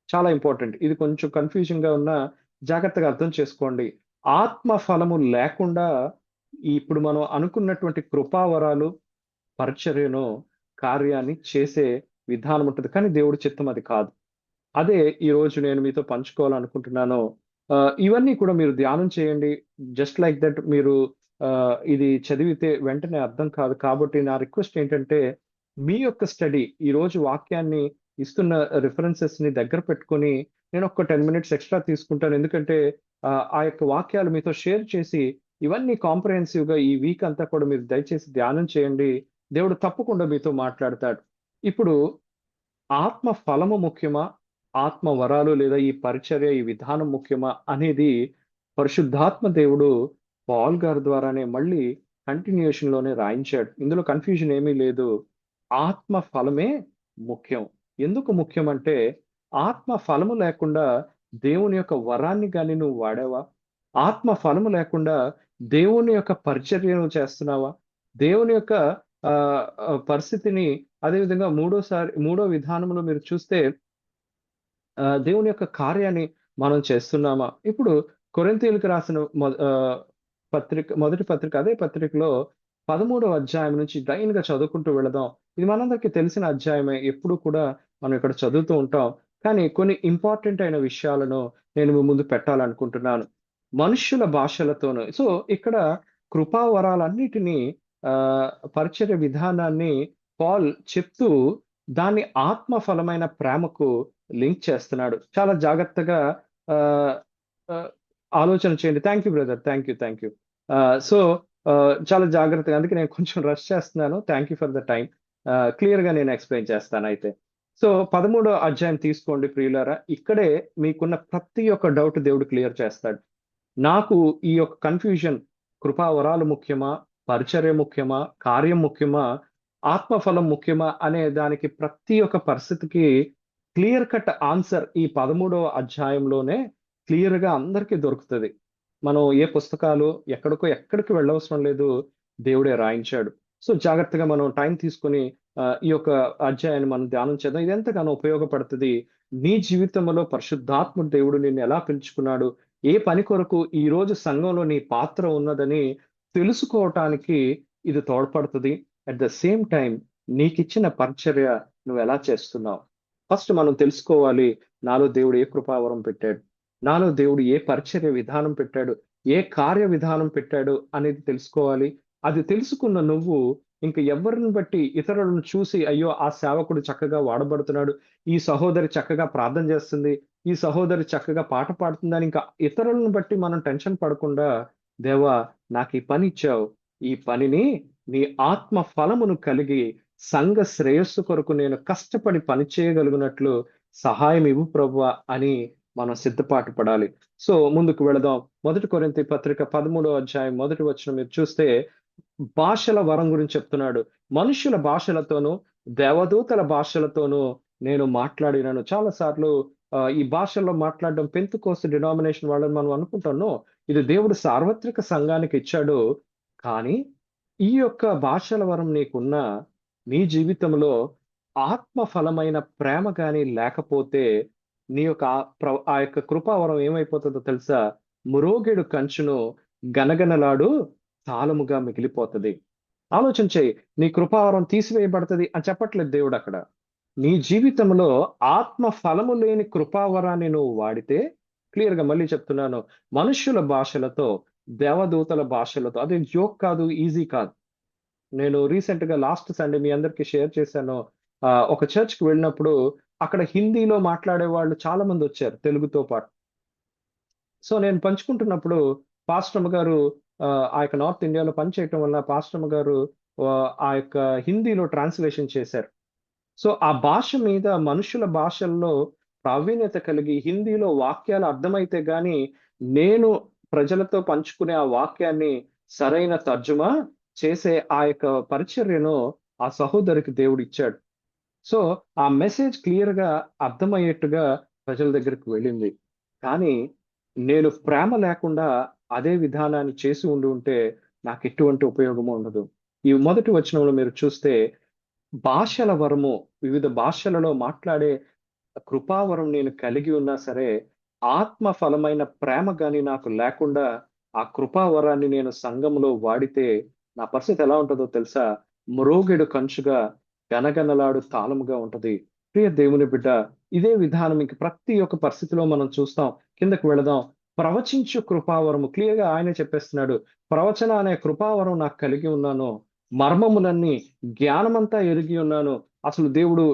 చాలా ఇంపార్టెంట్. ఇది కొంచెం కన్ఫ్యూజన్ గా ఉన్న జాగ్రత్తగా అర్థం చేసుకోండి. ఆత్మ ఫలము లేకుండా ఇప్పుడు మనం అనుకున్నటువంటి కృపావరాలు, పరిచర్యను, కార్యాన్ని చేసే విధానం ఉంటుంది. కానీ దేవుడి చిత్తం అది కాదు. అదే ఈ రోజు నేను మీతో పంచుకోవాలనుకుంటున్నాను. ఇవన్నీ కూడా మీరు ధ్యానం చేయండి. జస్ట్ లైక్ దట్ మీరు ఇది చదివితే వెంటనే అర్థం కాదు. కాబట్టి నా రిక్వెస్ట్ ఏంటంటే, మీ యొక్క స్టడీ, ఈ రోజు వాక్యాన్ని ఇస్తున్న రిఫరెన్సెస్ ని దగ్గర పెట్టుకొని, నేను ఒక 10 minutes ఎక్స్ట్రా తీసుకుంటాను. ఎందుకంటే ఆ యొక్క వాక్యాలు మీతో షేర్ చేసి ఇవన్నీ కాంప్రహెన్సివ్ గా ఈ వీక్ అంతా కూడా మీరు దయచేసి ధ్యానం చేయండి. దేవుడు తప్పకుండా మీతో మాట్లాడతాడు. ఇప్పుడు ఆత్మ ఫలము ముఖ్యమా, ఆత్మ వరాలు లేదా ఈ పరిచర్య, ఈ విధానం ముఖ్యమా అనేది పరిశుద్ధాత్మ దేవుడు పౌల్ గారి ద్వారానే మళ్ళీ కంటిన్యూషన్ లోనే రాయించాడు. ఇందులో కన్ఫ్యూజన్ ఏమీ లేదు. ఆత్మ ఫలమే ముఖ్యం. ఎందుకు ముఖ్యం అంటే, ఆత్మ ఫలము లేకుండా దేవుని యొక్క వరాన్ని కానీ నువ్వు వాడావా? ఆత్మ ఫలము లేకుండా దేవుని యొక్క పరిచర్యను చేస్తున్నావా? దేవుని యొక్క పరిస్థితిని, అదేవిధంగా మూడో విధానంలో మీరు చూస్తే దేవుని యొక్క కార్యాన్ని మనం చేస్తున్నామా? ఇప్పుడు కొరింథీయులకు రాసిన మొదటి పత్రిక, అదే పత్రికలో 13వ అధ్యాయం నుంచి లైన్ గా చదువుకుంటూ వెళదాం. ఇది మనందరికీ తెలిసిన అధ్యాయమే, ఎప్పుడు కూడా మనం ఇక్కడ చదువుతూ ఉంటాం. కానీ కొన్ని ఇంపార్టెంట్ అయిన విషయాలను నేను మీ ముందు పెట్టాలనుకుంటున్నాను, మనుష్యుల భాషలతోను. సో ఇక్కడ కృపావరాలన్నిటినీ, పరిచర్య విధానాన్ని పాల్ చెప్తూ దాన్ని ఆత్మ ఫలమైన ప్రేమకు లింక్ చేస్తున్నాడు. చాలా జాగ్రత్తగా ఆలోచన చేయండి. Thank you brother, thank you. So చాలా జాగ్రత్తగా, అందుకే నేను కొంచెం రష్ చేస్తున్నాను. Thank you for the time. Clear గా నేను ఎక్స్ప్లెయిన్ చేస్తాను. అయితే సో 13వ అధ్యాయం తీసుకోండి ప్రియులారా. ఇక్కడే మీకున్న ప్రతి ఒక్క డౌట్ దేవుడు క్లియర్ చేస్తాడు. నాకు ఈ యొక్క కన్ఫ్యూజన్, కృపావరాలు ముఖ్యమా, పరిచర్య ముఖ్యమా, కార్యం ముఖ్యమా, ఆత్మఫలం ముఖ్యమా అనే దానికి ప్రతి ఒక్క పరిస్థితికి క్లియర్ కట్ ఆన్సర్ ఈ 13వ అధ్యాయంలోనే క్లియర్ గా అందరికీ దొరుకుతుంది. మనం ఏ పుస్తకాలు ఎక్కడికి వెళ్ళవసరం లేదు, దేవుడే రాయించాడు. సో జాగ్రత్తగా మనం టైం తీసుకొని ఈ యొక్క అధ్యాయాన్ని మనం ధ్యానం చేద్దాం. ఇది ఎంతగానో ఉపయోగపడుతుంది. నీ జీవితంలో పరిశుద్ధాత్మ దేవుడు నిన్ను ఎలా పిలుచుకున్నాడు, ఏ పని కొరకు ఈ రోజు సంఘంలో నీ పాత్ర ఉన్నదని తెలుసుకోవటానికి ఇది తోడ్పడుతుంది. అట్ ద సేమ్ టైం నీకిచ్చిన పరిచర్య నువ్వు ఎలా చేస్తున్నావు? ఫస్ట్ మనం తెలుసుకోవాలి, నాలో దేవుడు ఏ కృపావరం పెట్టాడు, నాలో దేవుడు ఏ పరిచర్య విధానం పెట్టాడు, ఏ కార్య విధానం పెట్టాడు అనేది తెలుసుకోవాలి. అది తెలుసుకున్న నువ్వు ఇంక ఎవరిని బట్టి ఇతరులను చూసి, అయ్యో ఆ సేవకుడు చక్కగా వాడబడుతున్నాడు, ఈ సహోదరి చక్కగా ప్రార్థన చేస్తుంది, ఈ సహోదరి చక్కగా పాట పాడుతుందని ఇంకా ఇతరులను బట్టి మనం టెన్షన్ పడకుండా, దేవా నాకు ఈ పని ఇచ్చావు, ఈ పనిని నీ ఆత్మ ఫలమును కలిగి సంఘ శ్రేయస్సు కొరకు నేను కష్టపడి పని చేయగలిగినట్లు సహాయం ఇవ్వు ప్రభువా అని మనం సిద్ధపాటు పడాలి. సో ముందుకు వెళదాం. 1 కొరింథీ పత్రిక 13వ అధ్యాయం 1వ వచనం మీరు చూస్తే భాషల వరం గురించి చెప్తున్నాడు. మనుషుల భాషలతోనూ దేవదూతల భాషలతోనూ నేను మాట్లాడినాను. చాలా సార్లు ఈ భాషల్లో మాట్లాడడం పెంతెకోస్తు డినామినేషన్ వాళ్ళని మనం అనుకుంటాను. ఇది దేవుడు సార్వత్రిక సంఘానికి ఇచ్చాడు. కానీ ఈ యొక్క భాషల వరం నీకున్న నీ జీవితంలో ఆత్మ ఫలమైన ప్రేమ కానీ లేకపోతే నీ యొక్క ఆ యొక్క కృపావరం ఏమైపోతుందో తెలుసా? మురోగెడు కంచును గనగనలాడు తాళముగా మిగిలిపోతుంది. ఆలోచన చేయి. నీ కృపావరం తీసివేయబడుతుంది అని చెప్పట్లేదు దేవుడు అక్కడ. నీ జీవితంలో ఆత్మ ఫలము లేని కృపావరాన్ని నువ్వు వాడితే, క్లియర్ గా మళ్ళీ చెప్తున్నాను, మనుష్యుల భాషలతో దేవదూతల భాషలతో, అది జోక్ కాదు, ఈజీ కాదు. నేను రీసెంట్ గా లాస్ట్ సండే మీ అందరికి షేర్ చేశాను. ఒక చర్చ్ కి వెళ్ళినప్పుడు అక్కడ హిందీలో మాట్లాడే వాళ్ళు చాలా మంది వచ్చారు తెలుగుతో పాటు. సో నేను పంచుకుంటున్నప్పుడు పాస్టమ్ గారు ఆ యొక్క నార్త్ ఇండియాలో పనిచేయటం వల్ల పాస్టమ్ గారు ఆ యొక్క హిందీలో ట్రాన్స్లేషన్ చేశారు. సో ఆ భాష మీద మనుషుల భాషల్లో ప్రావీణ్యత కలిగి హిందీలో వాక్యాలు అర్థమైతే గాని నేను ప్రజలతో పంచుకునే ఆ వాక్యాన్ని సరైన తర్జుమా చేసే ఆ యొక్క పరిచర్యను ఆ సహోదరికి దేవుడు ఇచ్చాడు. సో ఆ మెసేజ్ క్లియర్ గా అర్థమయ్యేట్టుగా ప్రజల దగ్గరికి వెళ్ళింది. కానీ నేను ప్రేమ లేకుండా అదే విధానాన్ని చేసి ఉంటే నాకు ఎటువంటి ఉపయోగము ఉండదు. ఈ మొదటి వచనంలో మీరు చూస్తే భాషల వరము, వివిధ భాషలలో మాట్లాడే కృపావరం నేను కలిగి ఉన్నా సరే, ఆత్మ ఫలమైన ప్రేమ గాని నాకు లేకుండా ఆ కృపావరాన్ని నేను సంఘంలో వాడితే నా పరిస్థితి ఎలా ఉంటుందో తెలుసా? మ్రోగెడు కంచుగా గనగనలాడు తాళముగా ఉంటది. ప్రియ దేవుని బిడ్డ, ఇదే విధానం ఇంక ప్రతి ఒక్క పరిస్థితిలో మనం చూస్తాం. కిందకు వెళదాం. ప్రవచించు కృపావరము, క్లియర్ గా ఆయనే చెప్పేస్తున్నాడు. ప్రవచన అనే కృపావరం నాకు కలిగి ఉన్నాను, మర్మములన్నీ జ్ఞానమంతా ఎరిగి ఉన్నాను. అసలు దేవుడు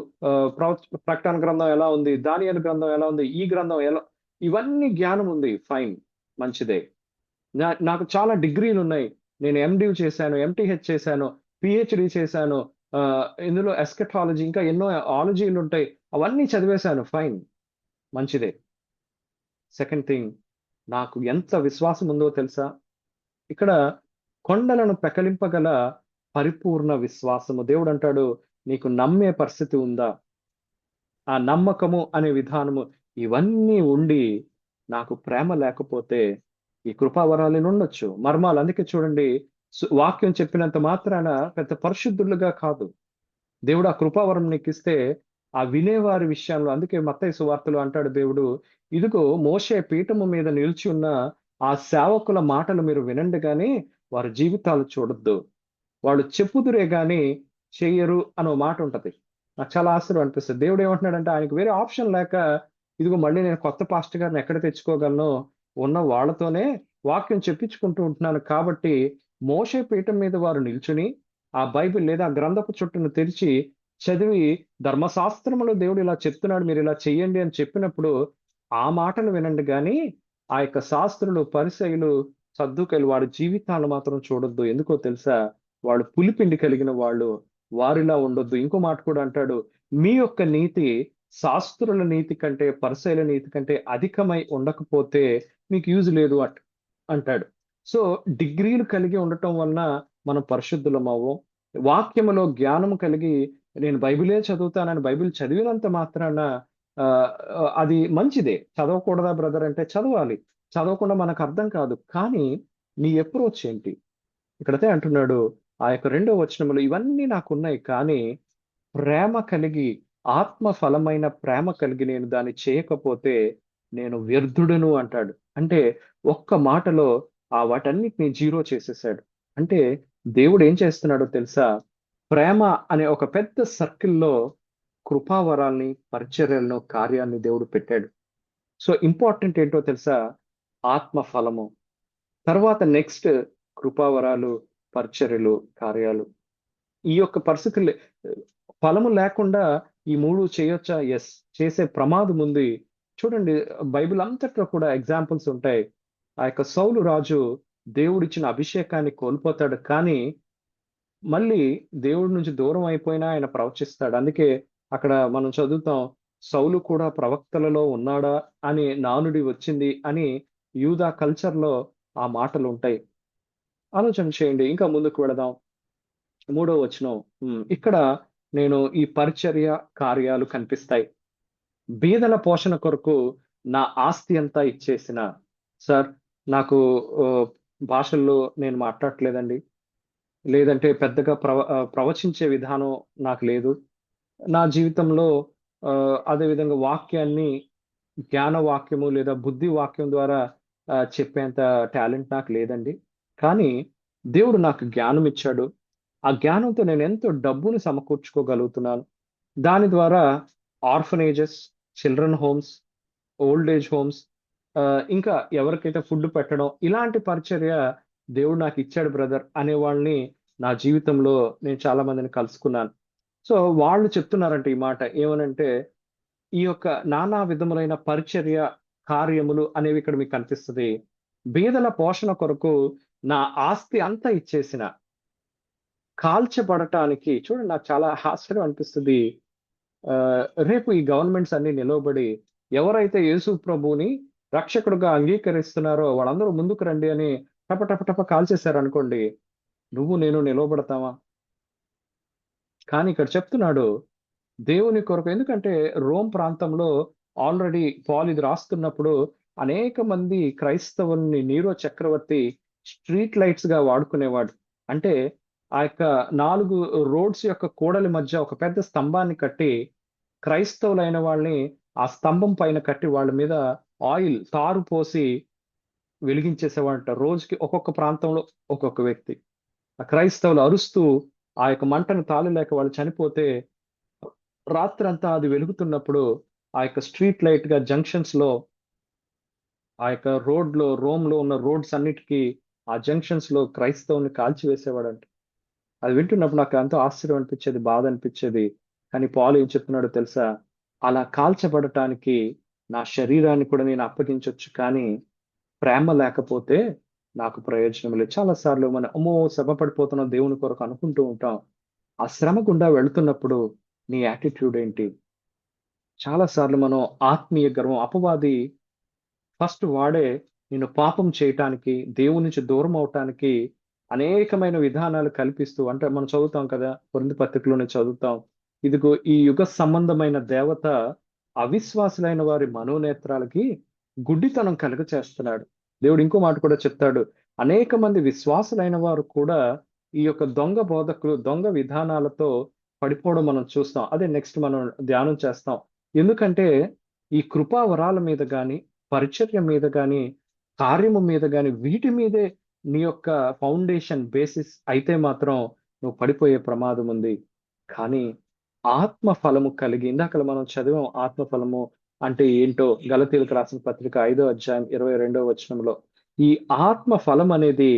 ప్రకటన గ్రంథం ఎలా ఉంది, దానియేలు గ్రంథం ఎలా ఉంది, ఈ గ్రంథం ఎలా, ఇవన్నీ జ్ఞానం ఉంది. ఫైన్, మంచిదే. నాకు చాలా డిగ్రీలు ఉన్నాయి. నేను ఎండి చేశాను, ఎంటీహెచ్ చేశాను, పిహెచ్డి చేశాను, ఇందులో ఎస్కెటాలజీ ఇంకా ఎన్నో ఆలజీలు ఉంటాయి, అవన్నీ చదివేశాను. ఫైన్, మంచిదే. సెకండ్ థింగ్, నాకు ఎంత విశ్వాసం ఉందో తెలుసా? ఇక్కడ కొండలను పెకలింపగల పరిపూర్ణ విశ్వాసము. దేవుడు అంటాడు, నీకు నమ్మే పరిస్థితి ఉందా? ఆ నమ్మకము అనే విధానము ఇవన్నీ ఉండి నాకు ప్రేమ లేకపోతే ఈ కృపావరాలు ఉండొచ్చు, మర్మాలు. అందుకే చూడండి, వాక్యం చెప్పినంత మాత్రాన పెద్ద పరిశుద్ధులుగా కాదు. దేవుడు ఆ కృపావరం నీకు ఇస్తే ఆ వినేవారి విషయంలో, అందుకే మత్తయి సువార్తలో అంటాడు దేవుడు, ఇదిగో మోషే పీఠము మీద నిలిచి ఉన్న ఆ సేవకుల మాటలు మీరు వినండి గాని వారి జీవితాలు చూడొద్దు, వాళ్ళు చెప్పుదురే గాని చెయ్యరు అనే మాట ఉంటది. నాకు చాలా ఆశ్చర్యం అనిపిస్తుంది. దేవుడు ఏమంటున్నాడంటే, ఆయనకు వేరే ఆప్షన్ లేక, ఇదిగో మళ్ళీ నేను కొత్త పాస్టర్ గారిని ఎక్కడ తెచ్చుకోగలను, ఉన్న వాళ్ళతోనే వాక్యం చెప్పించుకుంటూ ఉంటున్నాను. కాబట్టి మోషే పీఠం మీద వారు నిల్చుని ఆ బైబిల్ లేదా ఆ గ్రంథపు చుట్టూను తెరిచి చదివి, ధర్మశాస్త్రములో దేవుడు ఇలా చెప్తున్నాడు, మీరు ఇలా చెయ్యండి అని చెప్పినప్పుడు ఆ మాటలు వినండి కానీ ఆ యొక్క శాస్త్రులు, పరిసయ్యులు, సద్దుకైలు వాడి జీవితాలు మాత్రం చూడొద్దు. ఎందుకో తెలుసా? వాళ్ళు పులిపిండి కలిగిన వాళ్ళు, వారిలా ఉండొద్దు. ఇంకో మాట కూడా అంటాడు, మీ యొక్క నీతి శాస్త్రుల నీతి కంటే, పరిసయ్యుల నీతి కంటే అధికమై ఉండకపోతే మీకు యూజ్ లేదు అంటాడు. సో డిగ్రీలు కలిగి ఉండటం వలన మనం పరిశుద్ధులం అవ్వం. వాక్యములో జ్ఞానం కలిగి నేను బైబిలే చదువుతానని బైబిల్ చదివినంత మాత్రాన అది మంచిదే. చదవకూడదా బ్రదర్ అంటే చదవాలి, చదవకుండా మనకు అర్థం కాదు. కానీ నీ అప్రోచ్ ఏంటి? ఇక్కడైతే అంటున్నాడు ఆ యొక్క 2వ వచనంలో, ఇవన్నీ నాకున్నాయి కానీ ప్రేమ కలిగి, ఆత్మ ఫలమైన ప్రేమ కలిగి నేను దాన్ని చేయకపోతే నేను వ్యర్థుడను అంటాడు. అంటే ఒక్క మాటలో ఆ వాటన్నిటిని జీరో చేసేసాడు. అంటే దేవుడు ఏం చేస్తున్నాడో తెలుసా? ప్రేమ అనే ఒక పెద్ద సర్కిల్లో కృపావరాల్ని, పరిచర్యలను, కార్యాన్ని దేవుడు పెట్టాడు. సో ఇంపార్టెంట్ ఏంటో తెలుసా? ఆత్మ ఫలము, తర్వాత నెక్స్ట్ కృపావరాలు, పరిచర్యలు, కార్యాలు. ఈ యొక్క పరిస్థితులు, ఫలము లేకుండా ఈ 3 చేయొచ్చా? ఎస్, చేసే ప్రమాదం ఉంది. చూడండి, బైబిల్ అంతట్లో కూడా ఎగ్జాంపుల్స్ ఉంటాయి. ఆ యొక్క సౌలు రాజు దేవుడిచ్చిన అభిషేకాన్ని కోల్పోతాడు. కానీ మళ్ళీ దేవుడి నుంచి దూరం అయిపోయినా ఆయన ప్రవచిస్తాడు. అందుకే అక్కడ మనం చదువుతాం, సౌలు కూడా ప్రవక్తలలో ఉన్నాడా అని నానుడి వచ్చింది అని యూదా కల్చర్‌లో ఆ మాటలుంటాయి. ఆలోచన చేయండి. ఇంకా ముందుకు వెళదాం. 3వ వచనం. ఇక్కడ నేను ఈ పరిచర్య కార్యాలు కనిపిస్తాయి. బీదల పోషణ కొరకు నా ఆస్తి అంతా ఇచ్చేసిన. సార్, నాకు భాషల్లో నేను మాట్లాడట్లేదండి. లేదంటే పెద్దగా ప్రవచించే విధానం నాకు లేదు. నా జీవితంలో అదే విధంగా వాక్యాన్ని జ్ఞాన వాక్యము లేదా బుద్ధి వాక్యం ద్వారా చెప్పేంత టాలెంట్ నాకు లేదండి. కానీ దేవుడు నాకు జ్ఞానం ఇచ్చాడు. ఆ జ్ఞానంతో నేను ఎంతో డబ్బుని సమకూర్చుకోగలుగుతున్నాను. దాని ద్వారా orphanages, children homes, old age homes, ఇంకా ఎవరికైతే ఫుడ్ పెట్టడం, ఇలాంటి పరిచర్య దేవుడు నాకు ఇచ్చాడు బ్రదర్ అనే వాళ్ళని నా జీవితంలో నేను చాలా మందిని కలుసుకున్నాను. సో వాళ్ళు చెప్తున్నారంటే ఈ మాట ఏమనంటే, ఈ యొక్క నానా విధములైన పరిచర్య కార్యములు అనేవి ఇక్కడ మీకు కనిపిస్తది. బీదల పోషణ కొరకు నా ఆస్తి అంతా ఇచ్చేసిన. కాల్చబడటానికి చూడండి, నాకు చాలా ఆశ్చర్యం అనిపిస్తది. రేపు ఈ గవర్నమెంట్స్ అన్ని నిలవబడి ఎవరైతే యేసు ప్రభువుని రక్షకుడుగా అంగీకరిస్తున్నారో వాళ్ళందరూ ముందుకు రండి అని టప టప టప కాల్చేశారనుకోండి, నువ్వు నేను నిలవబడతావా? కానీ ఇక్కడ చెప్తున్నాడు దేవుని కొరకు. ఎందుకంటే రోమ్ ప్రాంతంలో ఆల్రెడీ పాల్ ఇది రాస్తున్నప్పుడు అనేక మంది క్రైస్తవుల్ని నీరో చక్రవర్తి స్ట్రీట్ లైట్స్ గా వాడుకునేవాడు. అంటే ఆ యొక్క 4 రోడ్స్ యొక్క కూడలి మధ్య ఒక పెద్ద స్తంభాన్ని కట్టి క్రైస్తవులైన వాళ్ళని ఆ స్తంభం పైన కట్టి వాళ్ళ మీద ఆయిల్ తారు పోసి వెలిగించేసేవాడంట. రోజుకి ఒక్కొక్క ప్రాంతంలో ఒక్కొక్క వ్యక్తి. ఆ క్రైస్తవులు అరుస్తూ ఆ యొక్క మంటను తాళలేక వాళ్ళు చనిపోతే రాత్రంతా అది వెలుగుతున్నప్పుడు ఆ యొక్క స్ట్రీట్ లైట్ గా జంక్షన్స్ లో ఆ యొక్క రోమ్ లో ఉన్న రోడ్స్ అన్నిటికీ ఆ జంక్షన్స్ లో క్రైస్తవుని కాల్చివేసేవాడంట. అది వింటున్నప్పుడు నాకు ఎంతో ఆశ్చర్యం అనిపించేది, బాధ అనిపించేది. కానీ పాల్ ఏం చెప్తున్నాడో తెలుసా? అలా కాల్చబడటానికి నా శరీరాన్ని కూడా నేను అప్పగించొచ్చు, కానీ ప్రేమ లేకపోతే నాకు ప్రయోజనం లేదు. చాలా సార్లు మనం అమ్మో శ్రమ పడిపోతున్నాం దేవుని కొరకు అనుకుంటూ ఉంటాం. ఆ శ్రమ గుండా వెళుతున్నప్పుడు నీ యాటిట్యూడ్ ఏంటి? చాలా సార్లు మనం ఆత్మీయ గర్వం, అపవాది ఫస్ట్ వాడే నిన్ను పాపం చేయటానికి, దేవుని నుంచి దూరం అవటానికి అనేకమైన విధానాలు కల్పిస్తూ, అంటే మనం చదువుతాం కదా, కొరింథీ పత్రికలోనే చదువుతాం, ఇదిగో ఈ యుగ సంబంధమైన దేవత అవిశ్వాసులైన వారి మనోనేత్రాలకి గుడ్డితనం కలుగ చేస్తున్నాడు. దేవుడు ఇంకో మాట కూడా చెప్తాడు, అనేక మంది విశ్వాసులైన వారు కూడా ఈ యొక్క దొంగ బోధకులు, దొంగ విధానాలతో పడిపోవడం మనం చూస్తాం. అదే నెక్స్ట్ మనం ధ్యానం చేస్తాం. ఎందుకంటే ఈ కృపా వరాల మీద గాని, పరిచర్య మీద గాని, కార్యము మీద గాని, వీటి మీదే నీ యొక్క ఫౌండేషన్ బేసిస్ అయితే మాత్రం నువ్వు పడిపోయే ప్రమాదం ఉంది. కానీ ఆత్మ ఫలము కలిగి, ఇందాక మనం చదివాం ఆత్మ ఫలము అంటే ఏంటో గలతీయులకు రాసిన పత్రిక 5వ అధ్యాయం 22వ వచనంలో. ఈ ఆత్మ ఫలం అనేది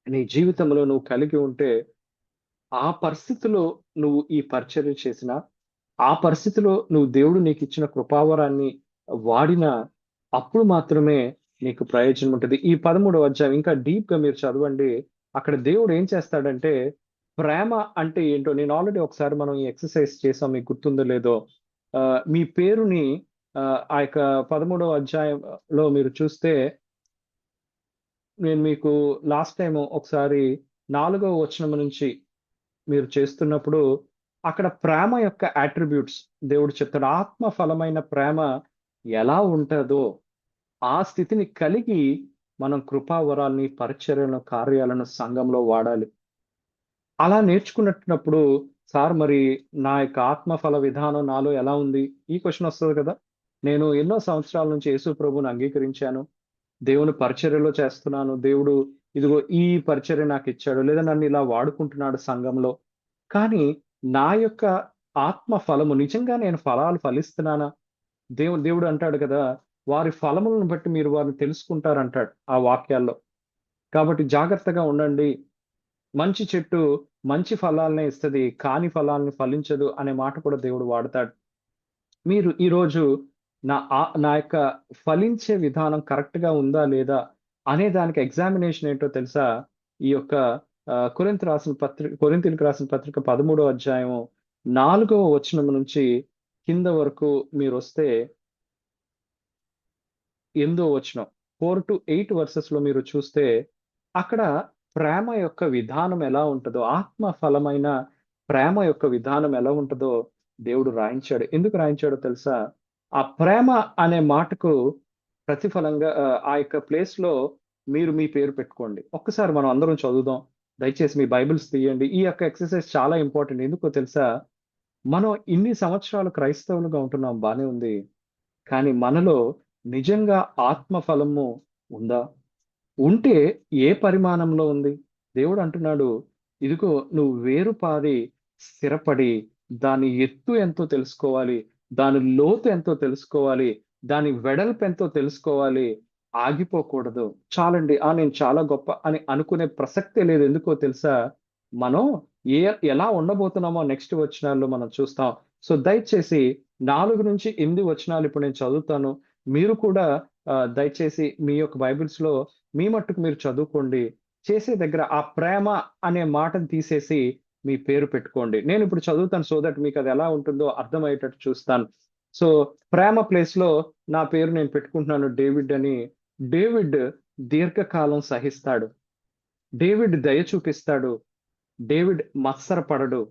నీ జీవితంలో నువ్వు కలిగి ఉంటే, ఆ పరిస్థితిలో నువ్వు ఈ పరిచర్య చేసినా, ఆ పరిస్థితిలో నువ్వు దేవుడు నీకు ఇచ్చిన కృపావరాన్ని వాడినా, అప్పుడు మాత్రమే నీకు ప్రయోజనం ఉంటుంది. ఈ 13వ అధ్యాయం ఇంకా డీప్ గా మీరు చదవండి. అక్కడ దేవుడు ఏం చేస్తాడంటే, ప్రేమ అంటే ఏంటో నేను ఆల్రెడీ ఒకసారి మనం ఈ ఎక్సర్సైజ్ చేసాం, మీకు గుర్తుందో లేదో. మీ పేరుని ఆ యొక్క 13వ అధ్యాయంలో మీరు చూస్తే, నేను మీకు లాస్ట్ టైం ఒకసారి 4వ వచనం నుంచి మీరు చేస్తున్నప్పుడు అక్కడ ప్రేమ యొక్క అట్రిబ్యూట్స్ దేవుడు చెప్తాడు. ఆత్మ ఫలమైన ప్రేమ ఎలా ఉంటుందో ఆ స్థితిని కలిగి మనం కృపావరాల్ని, పరిచర్యలను, కార్యాలను సంఘంలో వాడాలి. అలా నేర్చుకున్నప్పుడు సార్ మరి నా యొక్క ఆత్మఫల విధానం నాలో ఎలా ఉంది? ఈ క్వశ్చన్ వస్తుంది కదా. నేను ఎన్నో సంవత్సరాల నుంచి యేసు ప్రభువుని అంగీకరించాను, దేవుని పరిచర్యలో చేస్తున్నాను, దేవుడు ఇదిగో ఈ పరిచర్య నాకు ఇచ్చాడు, లేదా నన్ను ఇలా వాడుకుంటున్నాడు సంఘంలో. కానీ నా యొక్క ఆత్మ ఫలము నిజంగా నేను ఫలాలు ఫలిస్తున్నానా? దేవుడు అంటాడు కదా, వారి ఫలములను బట్టి మీరు వారిని తెలుసుకుంటారంటాడు ఆ వాక్యాల్లో. కాబట్టి జాగ్రత్తగా ఉండండి. మంచి చెట్టు మంచి ఫలాలనే ఇస్తుంది, కాని ఫలాలను ఫలించదు అనే మాట కూడా దేవుడు వాడతాడు. మీరు ఈరోజు నా యొక్క ఫలించే విధానం కరెక్ట్ గా ఉందా లేదా అనే దానికి ఎగ్జామినేషన్ ఏంటో తెలుసా? ఈ యొక్క కొరింథీయులకు రాసిన పత్రిక 13వ అధ్యాయం 4వ వచనం నుంచి కింద వరకు మీరు వస్తే 8వ వచనం 4 to 8 వర్సెస్ లో మీరు చూస్తే అక్కడ ప్రేమ యొక్క విధానం ఎలా ఉంటుందో, ఆత్మ ఫలమైన ప్రేమ యొక్క విధానం ఎలా ఉంటుందో దేవుడు రాయించాడు. ఎందుకు రాయించాడో తెలుసా? ఆ ప్రేమ అనే మాటకు ప్రతిఫలంగా ఆ యొక్క ప్లేస్ లో మీరు మీ పేరు పెట్టుకోండి. ఒక్కసారి మనం అందరం చదువుదాం. దయచేసి మీ బైబిల్స్ తీయండి. ఈ యొక్క ఎక్సర్సైజ్ చాలా ఇంపార్టెంట్. ఎందుకో తెలుసా? మనం ఇన్ని సంవత్సరాలు క్రైస్తవులుగా ఉంటున్నాం, బానే ఉంది. కానీ మనలో నిజంగా ఆత్మ ఫలము ఉందా? ఉంటే ఏ పరిమాణంలో ఉంది? దేవుడు అంటున్నాడు, ఇదిగో నువ్వు వేరుపారి స్థిరపడి దాని ఎత్తు ఎంతో తెలుసుకోవాలి, దాని లోతు ఎంతో తెలుసుకోవాలి, దాని వెడల్పు ఎంతో తెలుసుకోవాలి. ఆగిపోకూడదు. చాలండి, నేను చాలా గొప్ప అని అనుకునే ప్రసక్తే లేదు. ఎందుకో తెలుసా? మనం ఏ ఎలా ఉండబోతున్నామో నెక్స్ట్ వచనాల్లో మనం చూస్తాం. సో దయచేసి 4-8 వచనాలు ఇప్పుడు నేను చదువుతాను. మీరు కూడా దయచేసి మీ యొక్క బైబిల్స్ లో మీ మట్టుకు మీరు చదువుకోండి. చేసే దగ్గర ఆ ప్రేమ అనే మాటను తీసేసి మీ పేరు పెట్టుకోండి. నేను ఇప్పుడు చదువుతాను, సో దట్ మీకు అది ఎలా ఉంటుందో అర్థమయ్యేటట్టు చూస్తాను. సో ప్రేమ ప్లేస్ లో నా పేరు నేను పెట్టుకుంటున్నాను డేవిడ్ అని. డేవిడ్ దీర్ఘకాలం సహిస్తాడు. డేవిడ్ దయ చూపిస్తాడు. డేవిడ్ మత్సరపడడు.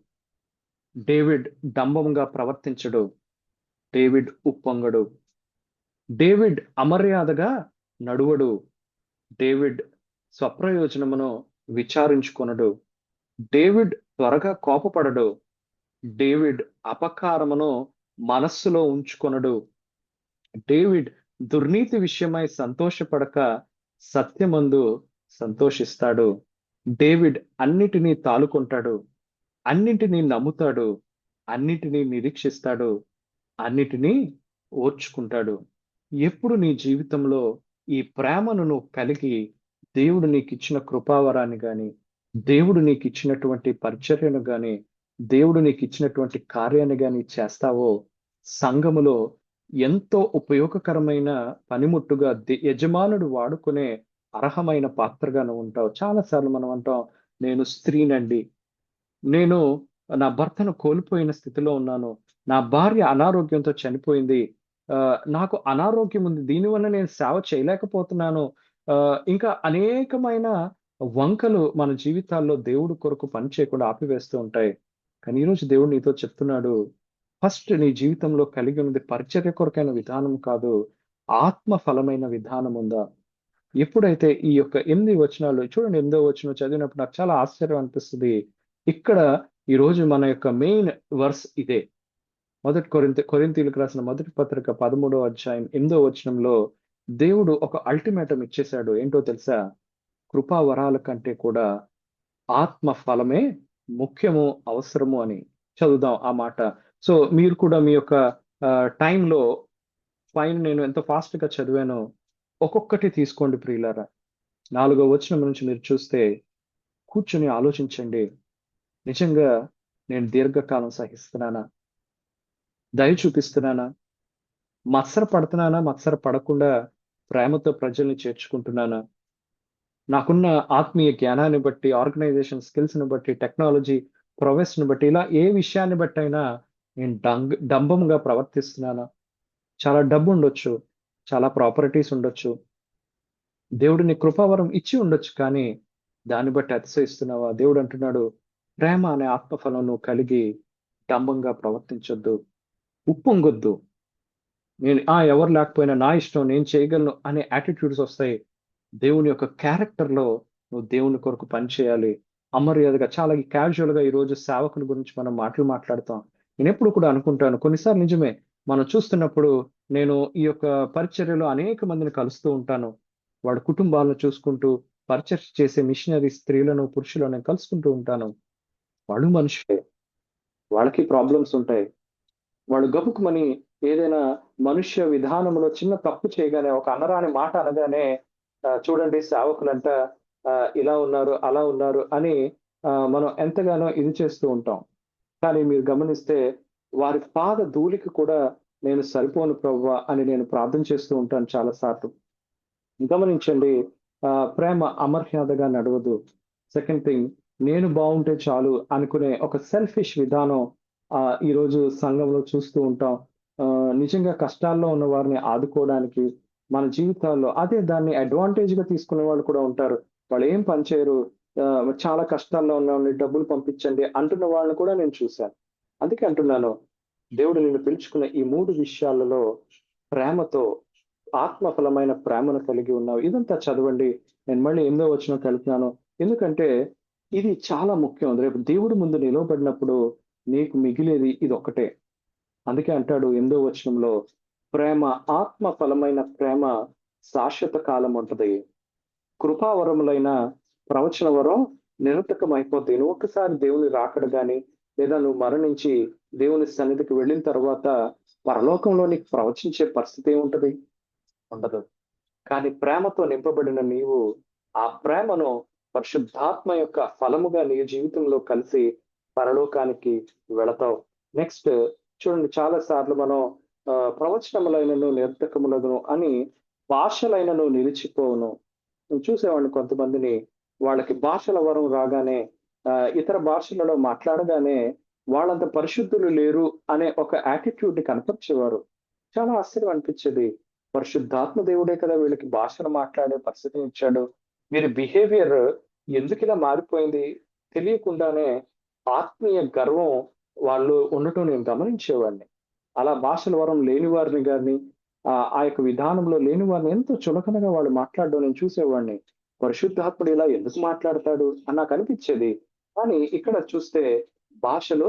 డేవిడ్ డంబముగా ప్రవర్తించడు. డేవిడ్ ఉప్పొంగడు. డేవిడ్ అమర్యాదగా నడువడు. డేవిడ్ స్వప్రయోజనమును విచారించుకొనడు. డేవిడ్ త్వరగా కోపపడడు. డేవిడ్ అపకారమును మనస్సులో ఉంచుకొనడు. డేవిడ్ దుర్నీతి విషయమై సంతోషపడక సత్యమందు సంతోషిస్తాడు. డేవిడ్ అన్నిటినీ తాలుకుంటాడు. అన్నిటినీ నమ్ముతాడు. అన్నిటినీ నిరీక్షిస్తాడు. అన్నిటినీ ఓర్చుకుంటాడు. ఎప్పుడు నీ జీవితంలో ఈ ప్రేమను నువ్వు కలిగి దేవుడు నీకు ఇచ్చిన కృపావరాన్ని గాని, దేవుడు నీకు ఇచ్చినటువంటి పరిచర్యను గాని, దేవుడు నీకు ఇచ్చినటువంటి కార్యాన్ని గాని చేస్తావో, సంఘములో ఎంతో ఉపయోగకరమైన పనిముట్టుగా యజమానుడు వాడుకునే అర్హమైన పాత్రగా నువ్వు ఉంటావు. చాలాసార్లు మనం అంటాం, నేను స్త్రీనండి, నేను నా భర్తను కోల్పోయిన స్థితిలో ఉన్నాను, నా భార్య అనారోగ్యంతో చనిపోయింది, నాకు అనారోగ్యం ఉంది, దీనివల్ల నేను సేవ చేయలేకపోతున్నాను. ఇంకా అనేకమైన వంకలు మన జీవితాల్లో దేవుడు కొరకు పని చేయకుండా ఆపివేస్తూ ఉంటాయి. కానీ ఈరోజు దేవుడు నీతో చెప్తున్నాడు, ఫస్ట్ నీ జీవితంలో కలిగి ఉన్నది పరిచర్య కొరకైన విధానం కాదు, ఆత్మ ఫలమైన విధానం ఉందా? ఎప్పుడైతే ఈ యొక్క 8 వచనాలు చూడండి, 8వ వచనం చదివినప్పుడు నాకు చాలా ఆశ్చర్యం అనిపిస్తుంది. ఇక్కడ ఈరోజు మన యొక్క మెయిన్ వర్స్ ఇదే. కొరింథీయులకు రాసిన మొదటి పత్రిక 13వ అధ్యాయం 8వ వచనంలో దేవుడు ఒక అల్టిమేటం ఇచ్చేశాడు. ఏంటో తెలుసా? కృపా వరాల కంటే కూడా ఆత్మ ఫలమే ముఖ్యము, అవసరము అని. చదువుదాం ఆ మాట. సో మీరు కూడా మీ యొక్క టైంలో పైన నేను ఎంత ఫాస్ట్ గా చదివానో ఒక్కొక్కటి తీసుకోండి ప్రియులారా. 4వ వచనం నుంచి మీరు చూస్తే కూర్చొని ఆలోచించండి. నిజంగా నేను దీర్ఘకాలం సహిస్తున్నానా? దయ చూపిస్తున్నానా? మత్సర పడుతున్నానా? మత్సర పడకుండా ప్రేమతో ప్రజల్ని చేర్చుకుంటున్నానా? నాకున్న ఆత్మీయ జ్ఞానాన్ని బట్టి, ఆర్గనైజేషన్ స్కిల్స్ ని బట్టి, టెక్నాలజీ ప్రొవెస్ ని బట్టి, ఇలా ఏ విషయాన్ని బట్టి అయినా నేను డంబంగా ప్రవర్తిస్తున్నానా? చాలా డబ్బు ఉండొచ్చు, చాలా ప్రాపర్టీస్ ఉండొచ్చు, దేవుడు నీ కృపావరం ఇచ్చి ఉండొచ్చు, కానీ దాన్ని బట్టి అతిశయిస్తున్నావా? దేవుడు అంటున్నాడు, ప్రేమ అనే ఆత్మఫలం నువ్వు కలిగి డంబంగా ప్రవర్తించొద్దు, ఉప్పొంగొద్దు. నేను ఎవరు లేకపోయినా నా ఇష్టం, నేను చేయగలను అనే యాటిట్యూడ్స్ వస్తాయి. దేవుని యొక్క క్యారెక్టర్లో నువ్వు దేవుని కొరకు పనిచేయాలి. అమర్యాదగా, చాలా క్యాజువల్ గా ఈరోజు సేవకుల గురించి మనం మాట్లాడతాం. నేను ఎప్పుడు కూడా అనుకుంటాను, కొన్నిసార్లు నిజమే, మనం చూస్తున్నప్పుడు నేను ఈ యొక్క పరిచర్యలో అనేక మందిని కలుస్తూ ఉంటాను. వాడి కుటుంబాలను చూసుకుంటూ పరిచర్య చేసే మిషనరీ స్త్రీలను, పురుషులను నేను కలుసుకుంటూ ఉంటాను. వాళ్ళు మనుషులే, వాళ్ళకి ప్రాబ్లమ్స్ ఉంటాయి. వాళ్ళు గబుకుమని ఏదైనా మనుష్య విధానంలో చిన్న తప్పు చేయగానే, ఒక అనరాని మాట అనగానే, చూడండి సేవకులంట ఇలా ఉన్నారు, అలా ఉన్నారు అని మనం ఎంతగానో ఇది చేస్తూ ఉంటాం. కానీ మీరు గమనిస్తే వారి పాద ధూళికి కూడా నేను సరిపోను ప్రభువా అని నేను ప్రార్థన చేస్తూ ఉంటాను చాలా సార్లు. గమనించండి, ప్రేమ అమర్యాదగా నడవదు. సెకండ్ థింగ్, నేను బాగుంటే చాలు అనుకునే ఒక సెల్ఫిష్ విధానం ఈరోజు సంఘంలో చూస్తూ ఉంటాం. నిజంగా కష్టాల్లో ఉన్న వారిని ఆదుకోవడానికి మన జీవితాల్లో అదే దాన్ని అడ్వాంటేజ్ గా తీసుకునే వాళ్ళు కూడా ఉంటారు. వాళ్ళు ఏం పని చేయరు, చాలా కష్టాల్లో ఉన్న డబ్బులు పంపించండి అంటున్న వాళ్ళని కూడా నేను చూశాను. అందుకే అంటున్నాను, దేవుడు నిన్ను పిలుచుకున్న ఈ 3 విషయాలలో ప్రేమతో, ఆత్మఫలమైన ప్రేమను కలిగి ఉన్నావు. ఇదంతా చదవండి. నేను మళ్ళీ 8వ వచనంకి వెళ్తున్నాను. ఎందుకంటే ఇది చాలా ముఖ్యం. రేపు దేవుడి ముందు నిలవబడినప్పుడు నీకు మిగిలేది ఇదొక్కటే. అందుకే అంటాడు 8వ వచనంలో, ప్రేమ, ఆత్మ ఫలమైన ప్రేమ శాశ్వత కాలం ఉంటది. కృపావరములైన ప్రవచన వరం నిరర్థకం అయిపోతాయి. నువ్వు ఒక్కసారి దేవుని రాకడ గాని, లేదా నువ్వు మరణించి దేవుని సన్నిధికి వెళ్ళిన తర్వాత పరలోకంలో నీకు ప్రవచించే పరిస్థితి ఏముంటది? ఉండదు. కానీ ప్రేమతో నింపబడిన నీవు ఆ ప్రేమను పరిశుద్ధాత్మ యొక్క ఫలముగా నీ జీవితంలో కలిసి పరలోకానికి వెళతావు. నెక్స్ట్ చూడండి, చాలా సార్లు మనం ప్రవచనములైనను నిరర్థకములను అని భాషలైనను నిలిచిపోవును. నేను చూసేవాడిని కొంతమందిని, వాళ్ళకి భాషల వరం రాగానే ఇతర భాషలలో మాట్లాడగానే వాళ్ళంత పరిశుద్ధులు లేరు అనే ఒక యాటిట్యూడ్ ని కనపరిచేవారు. చాలా ఆశ్చర్యం అనిపించేది. పరిశుద్ధాత్మ దేవుడే కదా వీళ్ళకి భాషలు మాట్లాడే పరిస్థితిని ఇచ్చాడు. వీరి బిహేవియర్ ఎందుకు ఇలా మారిపోయింది? తెలియకుండానే ఆత్మీయ గర్వం వాళ్ళు ఉండటం నేను గమనించేవాడిని. అలా భాషల వరం లేని వారిని గాని, ఆ యొక్క విధానంలో లేని వారిని ఎంతో చులకనగా వాళ్ళు మాట్లాడడం నేను చూసేవాడిని. పరిశుద్ధాత్ముడు ఇలా ఎందుకు మాట్లాడతాడు అని నాకు అనిపించేది. కానీ ఇక్కడ చూస్తే భాషలు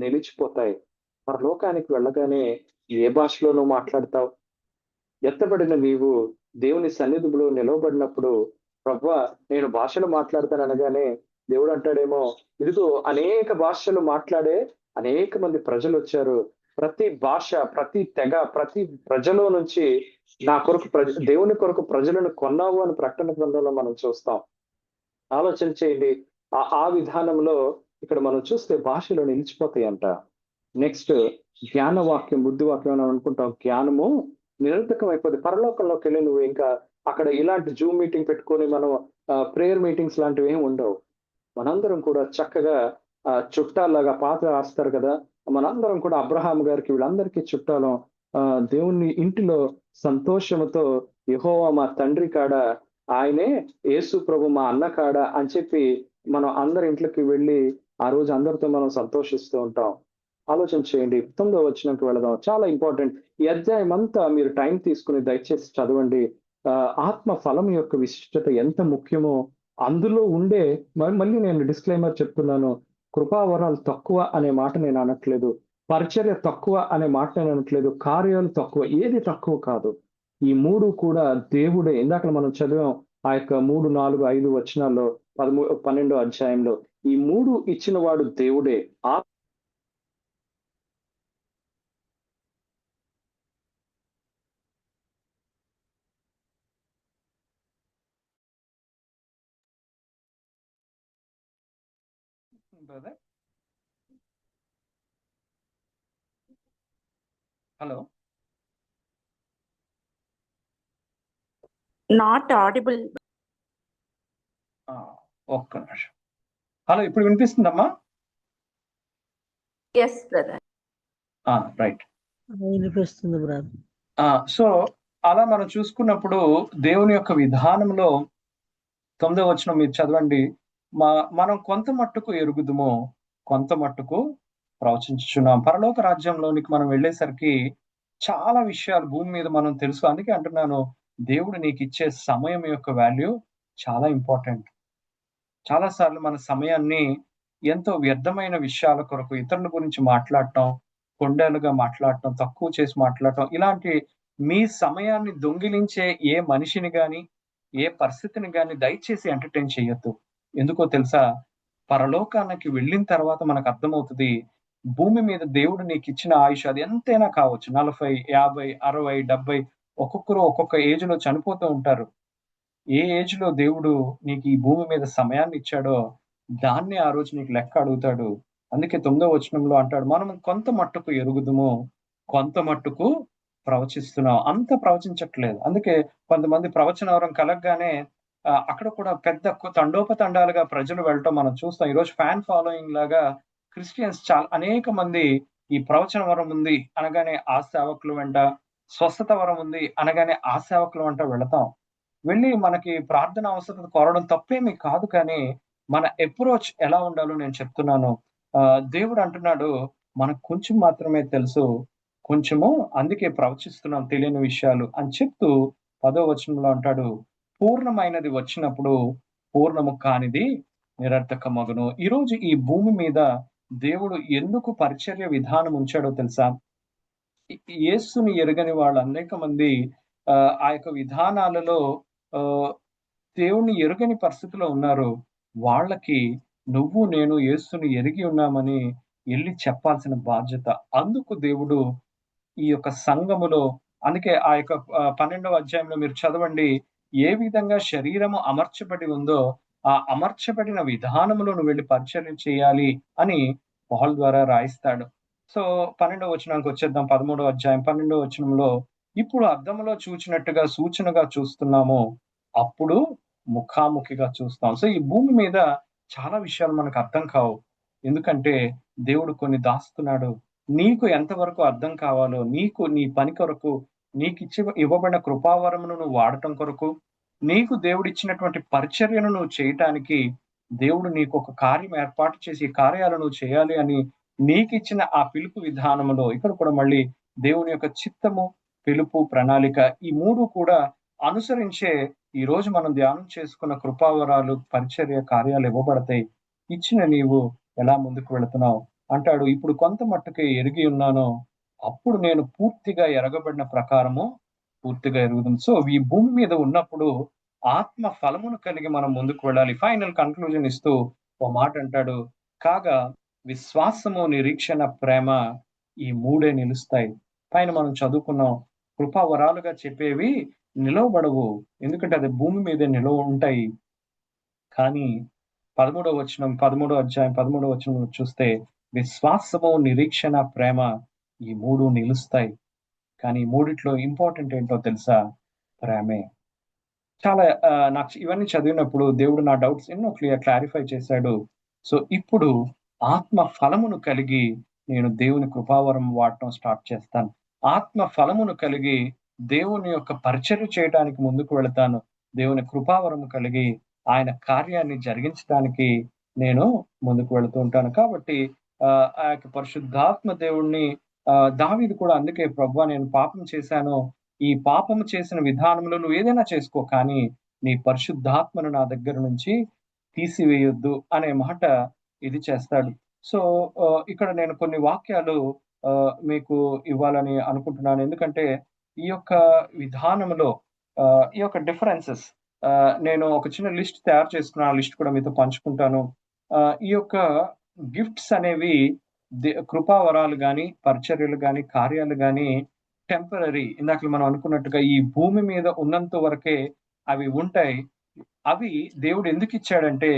నిలిచిపోతాయి. పరలోకానికి వెళ్ళగానే ఏ భాషలోనూ మాట్లాడతావు? ఎత్తబడిన నీవు దేవుని సన్నిధిలో నిలవబడినప్పుడు, ప్రభువా నేను భాషలు మాట్లాడతాను అనగానే దేవుడు అంటాడేమో, ఇదిగో అనేక భాషలు మాట్లాడే అనేక మంది ప్రజలు వచ్చారు. ప్రతి భాష, ప్రతి తెగ, ప్రతి ప్రజలో నుంచి నా కొరకు దేవుని కొరకు ప్రజలను కొన్నావు అని ప్రకటన గ్రంథంలో మనం చూస్తాం. ఆలోచన చేయండి. ఆ విధానంలో ఇక్కడ మనం చూస్తే భాషలు నిలిచిపోతాయి అంట. నెక్స్ట్ జ్ఞాన వాక్యం, బుద్ధి వాక్యం అని అనుకుంటాం. జ్ఞానము నిరర్థకం అయిపోతుంది. పరలోకంలోకి వెళ్ళి నువ్వు ఇంకా అక్కడ ఇలాంటి జూమ్ మీటింగ్ పెట్టుకొని మనం ప్రేయర్ మీటింగ్స్ లాంటివి ఏమి ఉండవు. మనందరం కూడా చక్కగా చుట్టాలాగా పాత రాస్తారు కదా, మనందరం కూడా అబ్రహాం గారికి వీళ్ళందరికీ చుట్టాలం. దేవుని ఇంటిలో సంతోషముతో యెహోవా మా తండ్రి కాడ, ఆయనే యేసు ప్రభు మా అన్న కాడ అని చెప్పి మనం అందరి ఇంట్లోకి వెళ్ళి ఆ రోజు అందరితో మనం సంతోషిస్తూ ఉంటాం. ఆలోచన చేయండి. 9వ వచనంకి వెళదాం. చాలా ఇంపార్టెంట్. ఈ అధ్యాయం అంతా మీరు టైం తీసుకుని దయచేసి చదవండి. ఆత్మ ఫలం యొక్క విశిష్టత ఎంత ముఖ్యమో అందులో ఉండే, మళ్ళీ నేను డిస్క్లైమర్ చెప్తున్నాను, కృపావరాలు తక్కువ అనే మాట నేను అనట్లేదు, పరిచర్య తక్కువ అనే మాట నేను అనట్లేదు, కార్యాలు తక్కువ, ఏది తక్కువ కాదు. ఈ 3 కూడా దేవుడే. ఇందాక మనం చదివాం ఆ యొక్క 3, 4, 5 వచనాల్లో 12వ అధ్యాయంలో ఈ 3 ఇచ్చిన వాడు దేవుడే. Hello, not audible. ఒక్క నిమిషం. హలో, ఇప్పుడు వినిపిస్తుందమ్మా? Yes brother. రైట్. వినిపిస్తుంది బ్రదర్. సో అలా మనం చూసుకున్నప్పుడు దేవుని యొక్క విధానంలో 9వ వచనం మీరు చదవండి. మనం కొంత మట్టుకు ఎరుగుదుము, కొంత మట్టుకు ప్రవచించుచున్నాం. పరలోక రాజ్యంలోనికి మనం వెళ్ళేసరికి చాలా విషయాలు భూమి మీద మనం తెలుసు. అందుకే అంటున్నాను, దేవుడు నీకు ఇచ్చే సమయం యొక్క వాల్యూ చాలా ఇంపార్టెంట్. చాలా సార్లు మన సమయాన్ని ఎంతో వ్యర్థమైన విషయాల కొరకు, ఇతరుల గురించి మాట్లాడటం, కొండలుగా మాట్లాడటం, తక్కువ చేసి మాట్లాడటం, ఇలాంటి మీ సమయాన్ని దొంగిలించే ఏ మనిషిని గాని, ఏ పరిస్థితిని గాని దయచేసి ఎంటర్టైన్ చేయొద్దు. ఎందుకో తెలుసా? పరలోకానికి వెళ్ళిన తర్వాత మనకు అర్థమవుతుంది, భూమి మీద దేవుడు నీకు ఇచ్చిన ఆయుష్ అది ఎంతైనా కావచ్చు. 40, 50, 60, 70, ఒక్కొక్కరు ఒక్కొక్క ఏజ్ లో చనిపోతూ ఉంటారు. ఏ ఏజ్ లో దేవుడు నీకు ఈ భూమి మీద సమయాన్ని ఇచ్చాడో దాన్ని ఆ రోజు నీకు లెక్క అడుగుతాడు. అందుకే 9వ వచనంలో అంటాడు, మనం కొంత మట్టుకు ఎరుగుదుము, కొంత మట్టుకు ప్రవచిస్తున్నాం. అంత ప్రవచించట్లేదు. అందుకే కొంతమంది ప్రవచన వరం కలగగానే అక్కడ కూడా పెద్ద తండోపతండాలుగా ప్రజలు వెళ్ళటం మనం చూస్తాం. ఈరోజు ఫ్యాన్ ఫాలోయింగ్ లాగా క్రిస్టియన్స్ అనేక మంది ఈ ప్రవచన వరం ఉంది అనగానే ఆ సేవకుల వెంట, స్వస్థత వరం ఉంది అనగానే ఆ సేవకుల వెంట వెళతాం. వెళ్ళి మనకి ప్రార్థన అవసరత కోరడం తప్పేమీ కాదు, కానీ మన అప్రోచ్ ఎలా ఉండాలో నేను చెప్తున్నాను. దేవుడు అంటున్నాడు, మనకు కొంచెం మాత్రమే తెలుసు, కొంచెము అందుకే ప్రవచిస్తున్నాం తెలియని విషయాలు అని చెప్తూ 10వ వచనంలో అంటాడు, పూర్ణమైనది వచ్చినప్పుడు పూర్ణము కానిది నిరర్థకమగును. ఈరోజు ఈ భూమి మీద దేవుడు ఎందుకు పరిచర్య విధానం ఉంచాడో తెలుసా? యేసుని ఎరగని వాళ్ళు అనేక మంది ఆ యొక్క విధానాలలో దేవుణ్ణి ఎరుగని పరిస్థితిలో ఉన్నారు. వాళ్ళకి నువ్వు నేను యేసుని ఎరిగి ఉన్నామని ఎళ్లి చెప్పాల్సిన బాధ్యత. అందుకు దేవుడు ఈ యొక్క సంఘములో, అందుకే ఆ యొక్క 12వ అధ్యాయంలో మీరు చదవండి, ఏ విధంగా శరీరము అమర్చబడి ఉందో ఆ అమర్చబడిన విధానములో నువ్వు వెళ్ళి పరిచర్య చేయాలి అని పౌలు ద్వారా రాయిస్తాడు. సో 12వ వచనానికి వచ్చేద్దాం. 13వ అధ్యాయం 12వ వచనంలో, ఇప్పుడు అద్దములో చూచినట్టుగా సూచనగా చూస్తున్నాము, అప్పుడు ముఖాముఖిగా చూస్తాం. సో ఈ భూమి మీద చాలా విషయాలు మనకు అర్థం కావు. ఎందుకంటే దేవుడు కొన్ని దాస్తున్నాడు. నీకు ఎంతవరకు అర్థం కావాలో, నీకు నీ పని కొరకు, ఇవ్వబడిన కృపావరమును నువ్వు వాడటం కొరకు, నీకు దేవుడిచ్చినటువంటి పరిచర్యను నువ్వు చేయటానికి దేవుడు నీకు ఒక కార్యం ఏర్పాటు చేసి కార్యాలను నువ్వు చేయాలి అని నీకిచ్చిన ఆ పిలుపు విధానంలో, ఇక్కడ కూడా మళ్ళీ దేవుని యొక్క చిత్తము, పిలుపు, ప్రణాళిక ఈ మూడు కూడా అనుసరించే ఈ రోజు మనం ధ్యానం చేసుకున్న కృపావరాలు, పరిచర్య కార్యాలు ఇవ్వబడతాయి. ఇచ్చిన నీవు ఎలా ముందుకు వెళుతున్నావు అంటాడు. ఇప్పుడు కొంత మట్టుకే ఎరిగి ఉన్నానో అప్పుడు నేను పూర్తిగా ఎరగబడిన ప్రకారము పూర్తిగా ఎరుగుదాం. సో ఈ భూమి మీద ఉన్నప్పుడు ఆత్మ ఫలమును కలిగి మనం ముందుకు వెళ్ళాలి. ఫైనల్ కన్క్లూజన్ ఇస్తూ ఓ మాట అంటాడు, కాగా విశ్వాసము, నిరీక్షణ, ప్రేమ ఈ మూడే నిలుస్తాయి. పైన మనం చదువుకున్నాం, కృపావరాలుగా చెప్పేవి నిలవబడవు, ఎందుకంటే అది భూమి మీద నిలవ ఉంటాయి. కానీ 13వ వచనం 13వ అధ్యాయం 13వ వచనం చూస్తే విశ్వాసము, నిరీక్షణ, ప్రేమ ఈ మూడు నిలుస్తాయి. కానీ మూడిట్లో ఇంపార్టెంట్ ఏంటో తెలుసా? ప్రేమే. చాలా నాకు ఇవన్నీ చదివినప్పుడు దేవుడు నా డౌట్స్ ఎన్నో క్లారిఫై చేశాడు. సో ఇప్పుడు ఆత్మ ఫలమును కలిగి నేను దేవుని కృపావరం వాడటం స్టార్ట్ చేస్తాను. ఆత్మ ఫలమును కలిగి దేవుని యొక్క పరిచర్య చేయడానికి ముందుకు వెళతాను. దేవుని కృపావరము కలిగి ఆయన కార్యాన్ని జరిగించడానికి నేను ముందుకు వెళుతూ ఉంటాను. కాబట్టి ఆ యొక్క పరిశుద్ధాత్మ దేవుణ్ణి దావీదు కూడా అందుకే, ప్రభువా నేను పాపం చేశాను, ఈ పాపము చేసిన విధానంలో నువ్వు ఏదైనా చేసుకో, కానీ నీ పరిశుద్ధాత్మను నా దగ్గర నుంచి తీసివేయొద్దు అనే మాట ఇది చేస్తాడు. సో ఇక్కడ నేను కొన్ని వాక్యాలు మీకు ఇవ్వాలని అనుకుంటున్నాను. ఎందుకంటే ఈ యొక్క విధానంలో ఈ యొక్క డిఫరెన్సెస్ నేను ఒక చిన్న లిస్ట్ తయారు చేసుకున్నాను. ఆ లిస్ట్ కూడా మీతో పంచుకుంటాను. ఈ యొక్క గిఫ్ట్స్ అనేవి కృపావరాలు గాని, పరిచర్యలు గాని, కార్యాలు గాని టెంపరరీ. ఇందాక మనం అనుకున్నట్టుగా ఈ భూమి మీద ఉన్నంత వరకే అవి ఉంటాయి. అవి దేవుడు ఎందుకు ఇచ్చాడంటే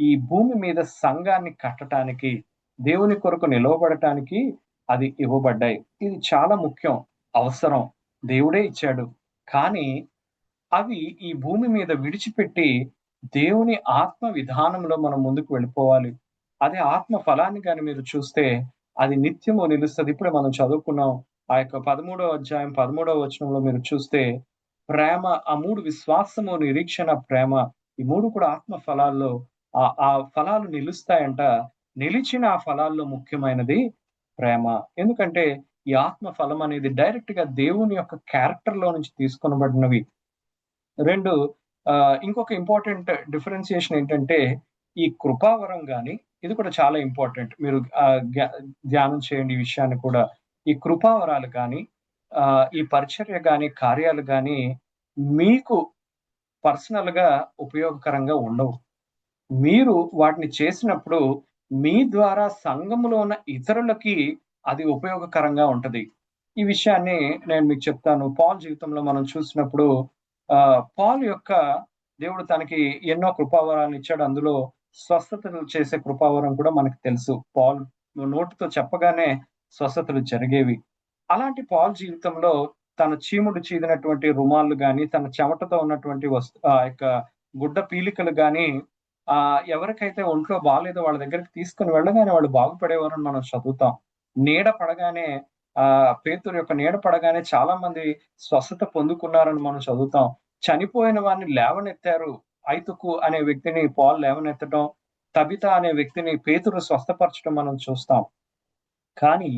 ఈ భూమి మీద సంఘాన్ని కట్టడానికి, దేవుని కొరకు నిలవబడటానికి అది ఇవ్వబడ్డాయి. ఇది చాలా ముఖ్యం, అవసరం, దేవుడే ఇచ్చాడు. కానీ అవి ఈ భూమి మీద విడిచిపెట్టి దేవుని ఆత్మ విధానంలో మనం ముందుకు వెళ్ళిపోవాలి. అదే ఆత్మ ఫలాన్ని కానీ మీరు చూస్తే అది నిత్యము నిలుస్తుంది. ఇప్పుడే మనం చదువుకున్నాం ఆ యొక్క 13వ అధ్యాయం 13వ వచనంలో మీరు చూస్తే ప్రేమ, ఆ మూడు, విశ్వాసము, నిరీక్షణ, ప్రేమ, ఈ మూడు కూడా ఆత్మ ఫలాల్లో ఆ ఫలాలు నిలుస్తాయంట. నిలిచిన ఆ ఫలాల్లో ముఖ్యమైనది ప్రేమ. ఎందుకంటే ఈ ఆత్మ ఫలం అనేది డైరెక్ట్ గా దేవుని యొక్క క్యారెక్టర్ లో నుంచి తీసుకొనబడినవి. రెండు, ఇంకొక ఇంపార్టెంట్ డిఫరెన్సియేషన్ ఏంటంటే ఈ కృపావరం గాని, ఇది కూడా చాలా ఇంపార్టెంట్, మీరు ధ్యానం చేయండి ఈ విషయాన్ని కూడా. ఈ కృపావరాలు గాని, ఈ పరిచర్య గాని, కార్యాలు గాని మీకు పర్సనల్ గా ఉపయోగకరంగా ఉండవు. మీరు వాటిని చేసినప్పుడు మీ ద్వారా సంఘములో ఉన్న ఇతరులకి అది ఉపయోగకరంగా ఉంటది. ఈ విషయాన్ని నేను మీకు చెప్తాను. పాల్ జీవితంలో మనం చూసినప్పుడు పాల్ యొక్క దేవుడు తనకి ఎన్నో కృపావరాలను ఇచ్చాడు. అందులో స్వస్థతలు చేసే కృపావరం కూడా మనకు తెలుసు. పాల్ నోటితో చెప్పగానే స్వస్థతలు జరిగేవి. అలాంటి పాల్ జీవితంలో తన చీముడు చీదినటువంటి రుమాళ్ళు గాని, తన చెమటతో ఉన్నటువంటి ఆ యొక్క గుడ్డ పీలికలు గాని ఎవరికైతే ఒంట్లో బాగాలేదో వాళ్ళ దగ్గరికి తీసుకుని వెళ్ళగానే వాళ్ళు బాగుపడేవారని మనం చదువుతాం. నీడ పడగానే పేతురు యొక్క నీడ పడగానే చాలా మంది స్వస్థత పొందుకున్నారని మనం చదువుతాం. చనిపోయిన వారిని లేవనెత్తారు. ఐతుకు అనే వ్యక్తిని పాల్ లేవనెత్తడం, తబిత అనే వ్యక్తిని పేతురు స్వస్థపరచడం మనం చూస్తాం. కానీ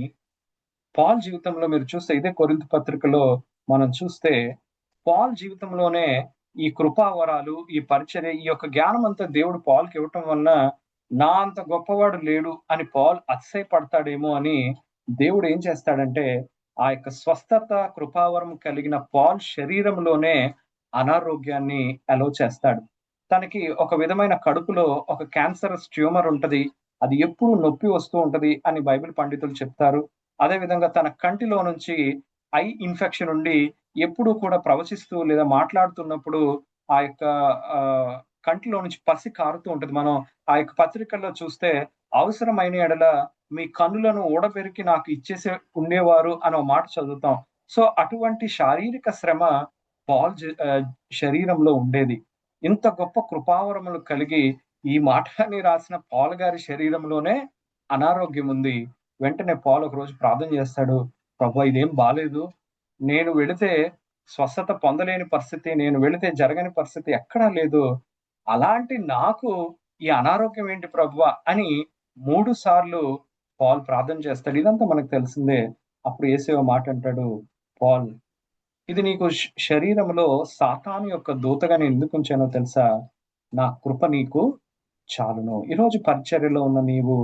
పాల్ జీవితంలో మీరు చూస్తే ఇదే కొరింథీ పత్రికలో మనం చూస్తే పాల్ జీవితంలోనే ఈ కృపావరాలు, ఈ పరిచర్య, ఈ యొక్క జ్ఞానం అంతా దేవుడు పాల్కి ఇవ్వటం వలన నా అంత గొప్పవాడు లేడు అని పాల్ అతిశయపడతాడేమో అని దేవుడు ఏం చేస్తాడంటే ఆ యొక్క స్వస్థత కృపావరం కలిగిన పాల్ శరీరంలోనే అనారోగ్యాన్ని అలౌ చేస్తాడు. తనకి ఒక విధమైన కడుపులో ఒక క్యాన్సరస్ ట్యూమర్ ఉంటది. అది ఎప్పుడు నొప్పి వస్తూ ఉంటది అని బైబిల్ పండితులు చెప్తారు. అదే విధంగా తన కంటిలో నుంచి ఐ ఇన్ఫెక్షన్ ఉండి ఎప్పుడు కూడా ప్రవచిస్తూ లేదా మాట్లాడుతున్నప్పుడు ఆ యొక్క కంటిలో నుంచి పసి కారుతూ ఉంటది. మనం ఆ యొక్క పత్రికల్లో చూస్తే అవసరమైన ఎడల మీ కన్నులను ఊడబెరికి నాకు ఇచ్చేసే ఉండేవారు అనే మాట చదువుతాం. సో అటువంటి శారీరక శ్రమ పాల్ శరీరంలో ఉండేది. ఇంత గొప్ప కృపావరములు కలిగి ఈ మాటని రాసిన పాల్ గారి శరీరంలోనే అనారోగ్యం ఉంది. వెంటనే పాల్ ఒక రోజు ప్రార్థన చేస్తాడు, ప్రభువా ఇదేం బాలేదు, నేను వెళితే స్వస్థత పొందలేని పరిస్థితి, నేను వెళితే జరగని పరిస్థితి ఎక్కడా లేదు, అలాంటి నాకు ఈ అనారోగ్యం ఏంటి ప్రభువా అని 3 సార్లు పాల్ ప్రార్థన చేస్తాడు. ఇదంతా మనకు తెలిసిందే. అప్పుడు యేసు మాట అంటాడు, పాల్ ఇది నీకు శరీరంలో సాతాను యొక్క దూతగా నేను ఎందుకు ఉంచానో తెలుసా? నా కృప నీకు చాలును. ఈరోజు పరిచర్యలో ఉన్న నీవు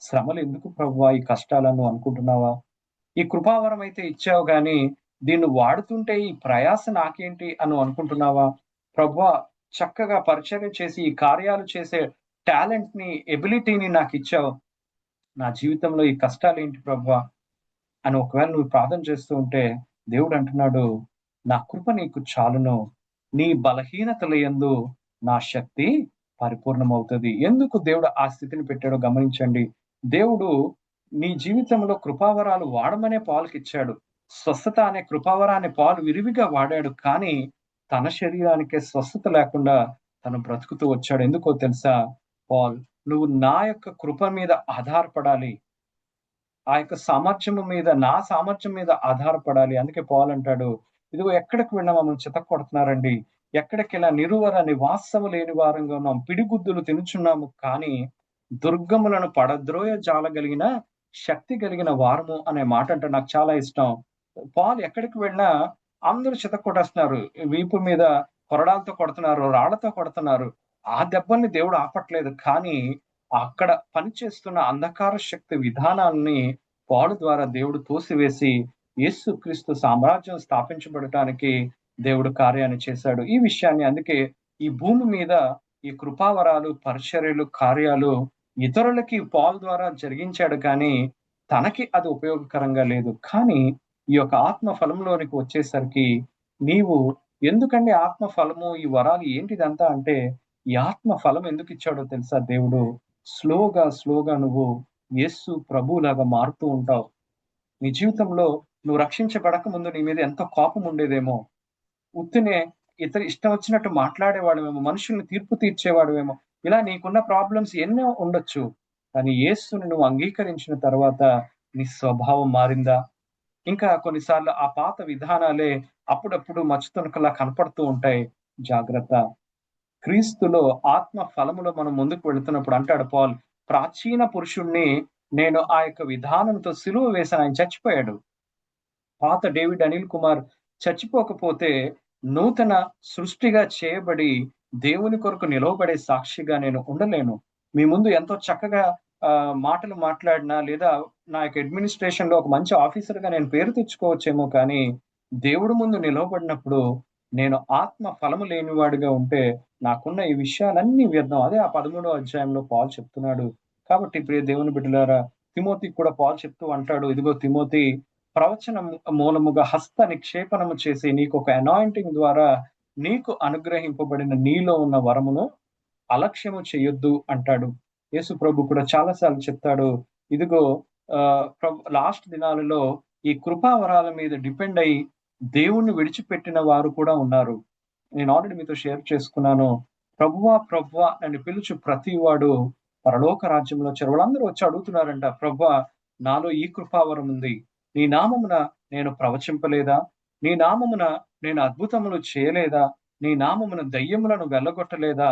శ్రమలు ఎందుకు ప్రభువా, ఈ కష్టాలను అనుకుంటున్నావా? ఈ కృపావరం అయితే ఇచ్చావు గాని దీన్ని వాడుతుంటే ఈ ప్రయాస నాకేంటి అని అనుకుంటున్నావా? ప్రభువా చక్కగా పరిచర్య చేసి ఈ కార్యాలు చేసే టాలెంట్ ని, ఎబిలిటీని నాకు ఇచ్చావు. నా జీవితంలో ఈ కష్టాలు ఏంటి ప్రభువా అని ఒకవేళ నువ్వు ప్రార్థన చేస్తూ ఉంటే దేవుడు అంటున్నాడు, నా కృప నీకు చాలును, నీ బలహీనతల యందు నా శక్తి పరిపూర్ణమవుతుంది. ఎందుకు దేవుడు ఆ స్థితిని పెట్టాడో గమనించండి. దేవుడు నీ జీవితంలో కృపావరాలు వాడమనే పాల్కి ఇచ్చాడు. స్వస్థత అనే కృపావరాన్ని పాలు విరివిగా వాడాడు. కానీ తన శరీరానికే స్వస్థత లేకుండా తను బ్రతుకుతూ వచ్చాడు. ఎందుకో తెలుసా? పాల్, నువ్వు నా యొక్క కృప మీద ఆధారపడాలి, ఆ యొక్క సామర్థ్యము మీద, నా సామర్థ్యం మీద ఆధారపడాలి. అందుకే పాల్ అంటాడు, ఇదిగో ఎక్కడికి వెళ్ళినా మమ్మల్ని చితక్కొడుతున్నారండి, ఎక్కడికెళ్ళా నిరువర నివాసము లేని వారంగా ఉన్నాం, పిడిగుద్దులు తినుచున్నాము, కానీ దుర్గములను పడద్రోయ జాలగలిగిన శక్తి కలిగిన వారము అనే మాట అంటే నాకు చాలా ఇష్టం. పాల్ ఎక్కడికి వెళ్ళినా అందరూ చితక్కొట్టేస్తున్నారు, వీపు మీద కొరడాలతో కొడుతున్నారు, రాళ్లతో కొడుతున్నారు. ఆ దెబ్బల్ని దేవుడు ఆపట్లేదు. కానీ అక్కడ పనిచేస్తున్న అంధకార శక్తి విధానాన్ని పాలు ద్వారా దేవుడు తోసివేసి యేసుక్రీస్తు సామ్రాజ్యం స్థాపించబడటానికి దేవుడు కార్యాన్ని చేశాడు. ఈ విషయాన్ని అందుకే ఈ భూమి మీద ఈ కృపావరాలు, పరిచర్యలు, కార్యాలు ఇతరులకి పాల్ ద్వారా జరిగించాడు, కానీ తనకి అది ఉపయోగకరంగా లేదు. కానీ ఈ యొక్క ఆత్మ ఫలంలోనికి వచ్చేసరికి నీవు ఎందుకండి ఆత్మ ఫలము, ఈ వరాలు ఏంటిదంతా అంటే, ఈ ఆత్మ ఫలం ఎందుకు ఇచ్చాడో తెలుసా? దేవుడు స్లోగా నువ్వు యేసు ప్రభువులాగా మారుతూ ఉంటావు. నీ జీవితంలో నువ్వు రక్షించబడక ముందు నీ మీద ఎంత కోపం ఉండేదేమో, ఉత్తినే ఇష్టం వచ్చినట్టు మాట్లాడేవాడువేమో, మనుషుల్ని తీర్పు తీర్చేవాడువేమో, ఇలా నీకున్న ప్రాబ్లమ్స్ ఎన్నో ఉండొచ్చు. కానీ యేసుని నువ్వు అంగీకరించిన తర్వాత నీ స్వభావం మారిందా? ఇంకా కొన్నిసార్లు ఆ పాత విధానాలే అప్పుడప్పుడు మచ్చుతునకలా కనపడుతూ ఉంటాయి. జాగ్రత్త. క్రీస్తులో ఆత్మ ఫలములో మనం ముందుకు వెళుతున్నప్పుడు అంటాడు పాల్, ప్రాచీన పురుషుణ్ణి నేను ఆ యొక్క విధానంతో సిలువ వేశాను, ఆయన చచ్చిపోయాడు. పాత డేవిడ్ అనిల్ కుమార్ చచ్చిపోకపోతే నూతన సృష్టిగా చేయబడి దేవుని కొరకు నిలవబడే సాక్షిగా నేను ఉండలేను. మీ ముందు ఎంతో చక్కగా మాటలు మాట్లాడినా, లేదా నా యొక్క అడ్మినిస్ట్రేషన్ లో ఒక మంచి ఆఫీసర్ గా నేను పేరు తెచ్చుకోవచ్చేమో, కానీ దేవుడు ముందు నిలవబడినప్పుడు నేను ఆత్మ ఫలము లేనివాడిగా ఉంటే నాకున్న ఈ విషయాలన్నీ వ్యర్థం. అదే ఆ 13వ అధ్యాయంలో పాల్ చెప్తున్నాడు. కాబట్టి ప్రియ దేవుని బిడ్డలారా, తిమోతికి కూడా పాల్ చెప్తూ అంటాడు, ఇదిగో తిమోతి, ప్రవచన మూలముగా హస్త నిక్షేపణము చేసి నీకు ఒక అనాయింటింగ్ ద్వారా నీకు అనుగ్రహింపబడిన నీలో ఉన్న వరమును అలక్ష్యము చేయొద్దు అంటాడు. యేసు ప్రభు కూడా చాలా సార్లు చెప్తాడు, ఇదిగో లాస్ట్ దినాలలో ఈ కృపావరాల మీద డిపెండ్ అయి దేవుణ్ణి విడిచిపెట్టిన వారు కూడా ఉన్నారు. నేను ఆల్రెడీ మీతో షేర్ చేసుకున్నాను. ప్రభువా ప్రభువా నన్ను పిలుచు ప్రతి వాడు పరలోక రాజ్యంలో చేరు. వాళ్ళందరూ వచ్చి అడుగుతున్నారంట, ప్రభువా నాలో ఈ కృపావరం ఉంది, నీ నామమున నేను ప్రవచింపలేదా, నీ నామమున నేను అద్భుతములు చేయలేదా, నీ నామమున దయ్యములను వెళ్ళగొట్టలేదా,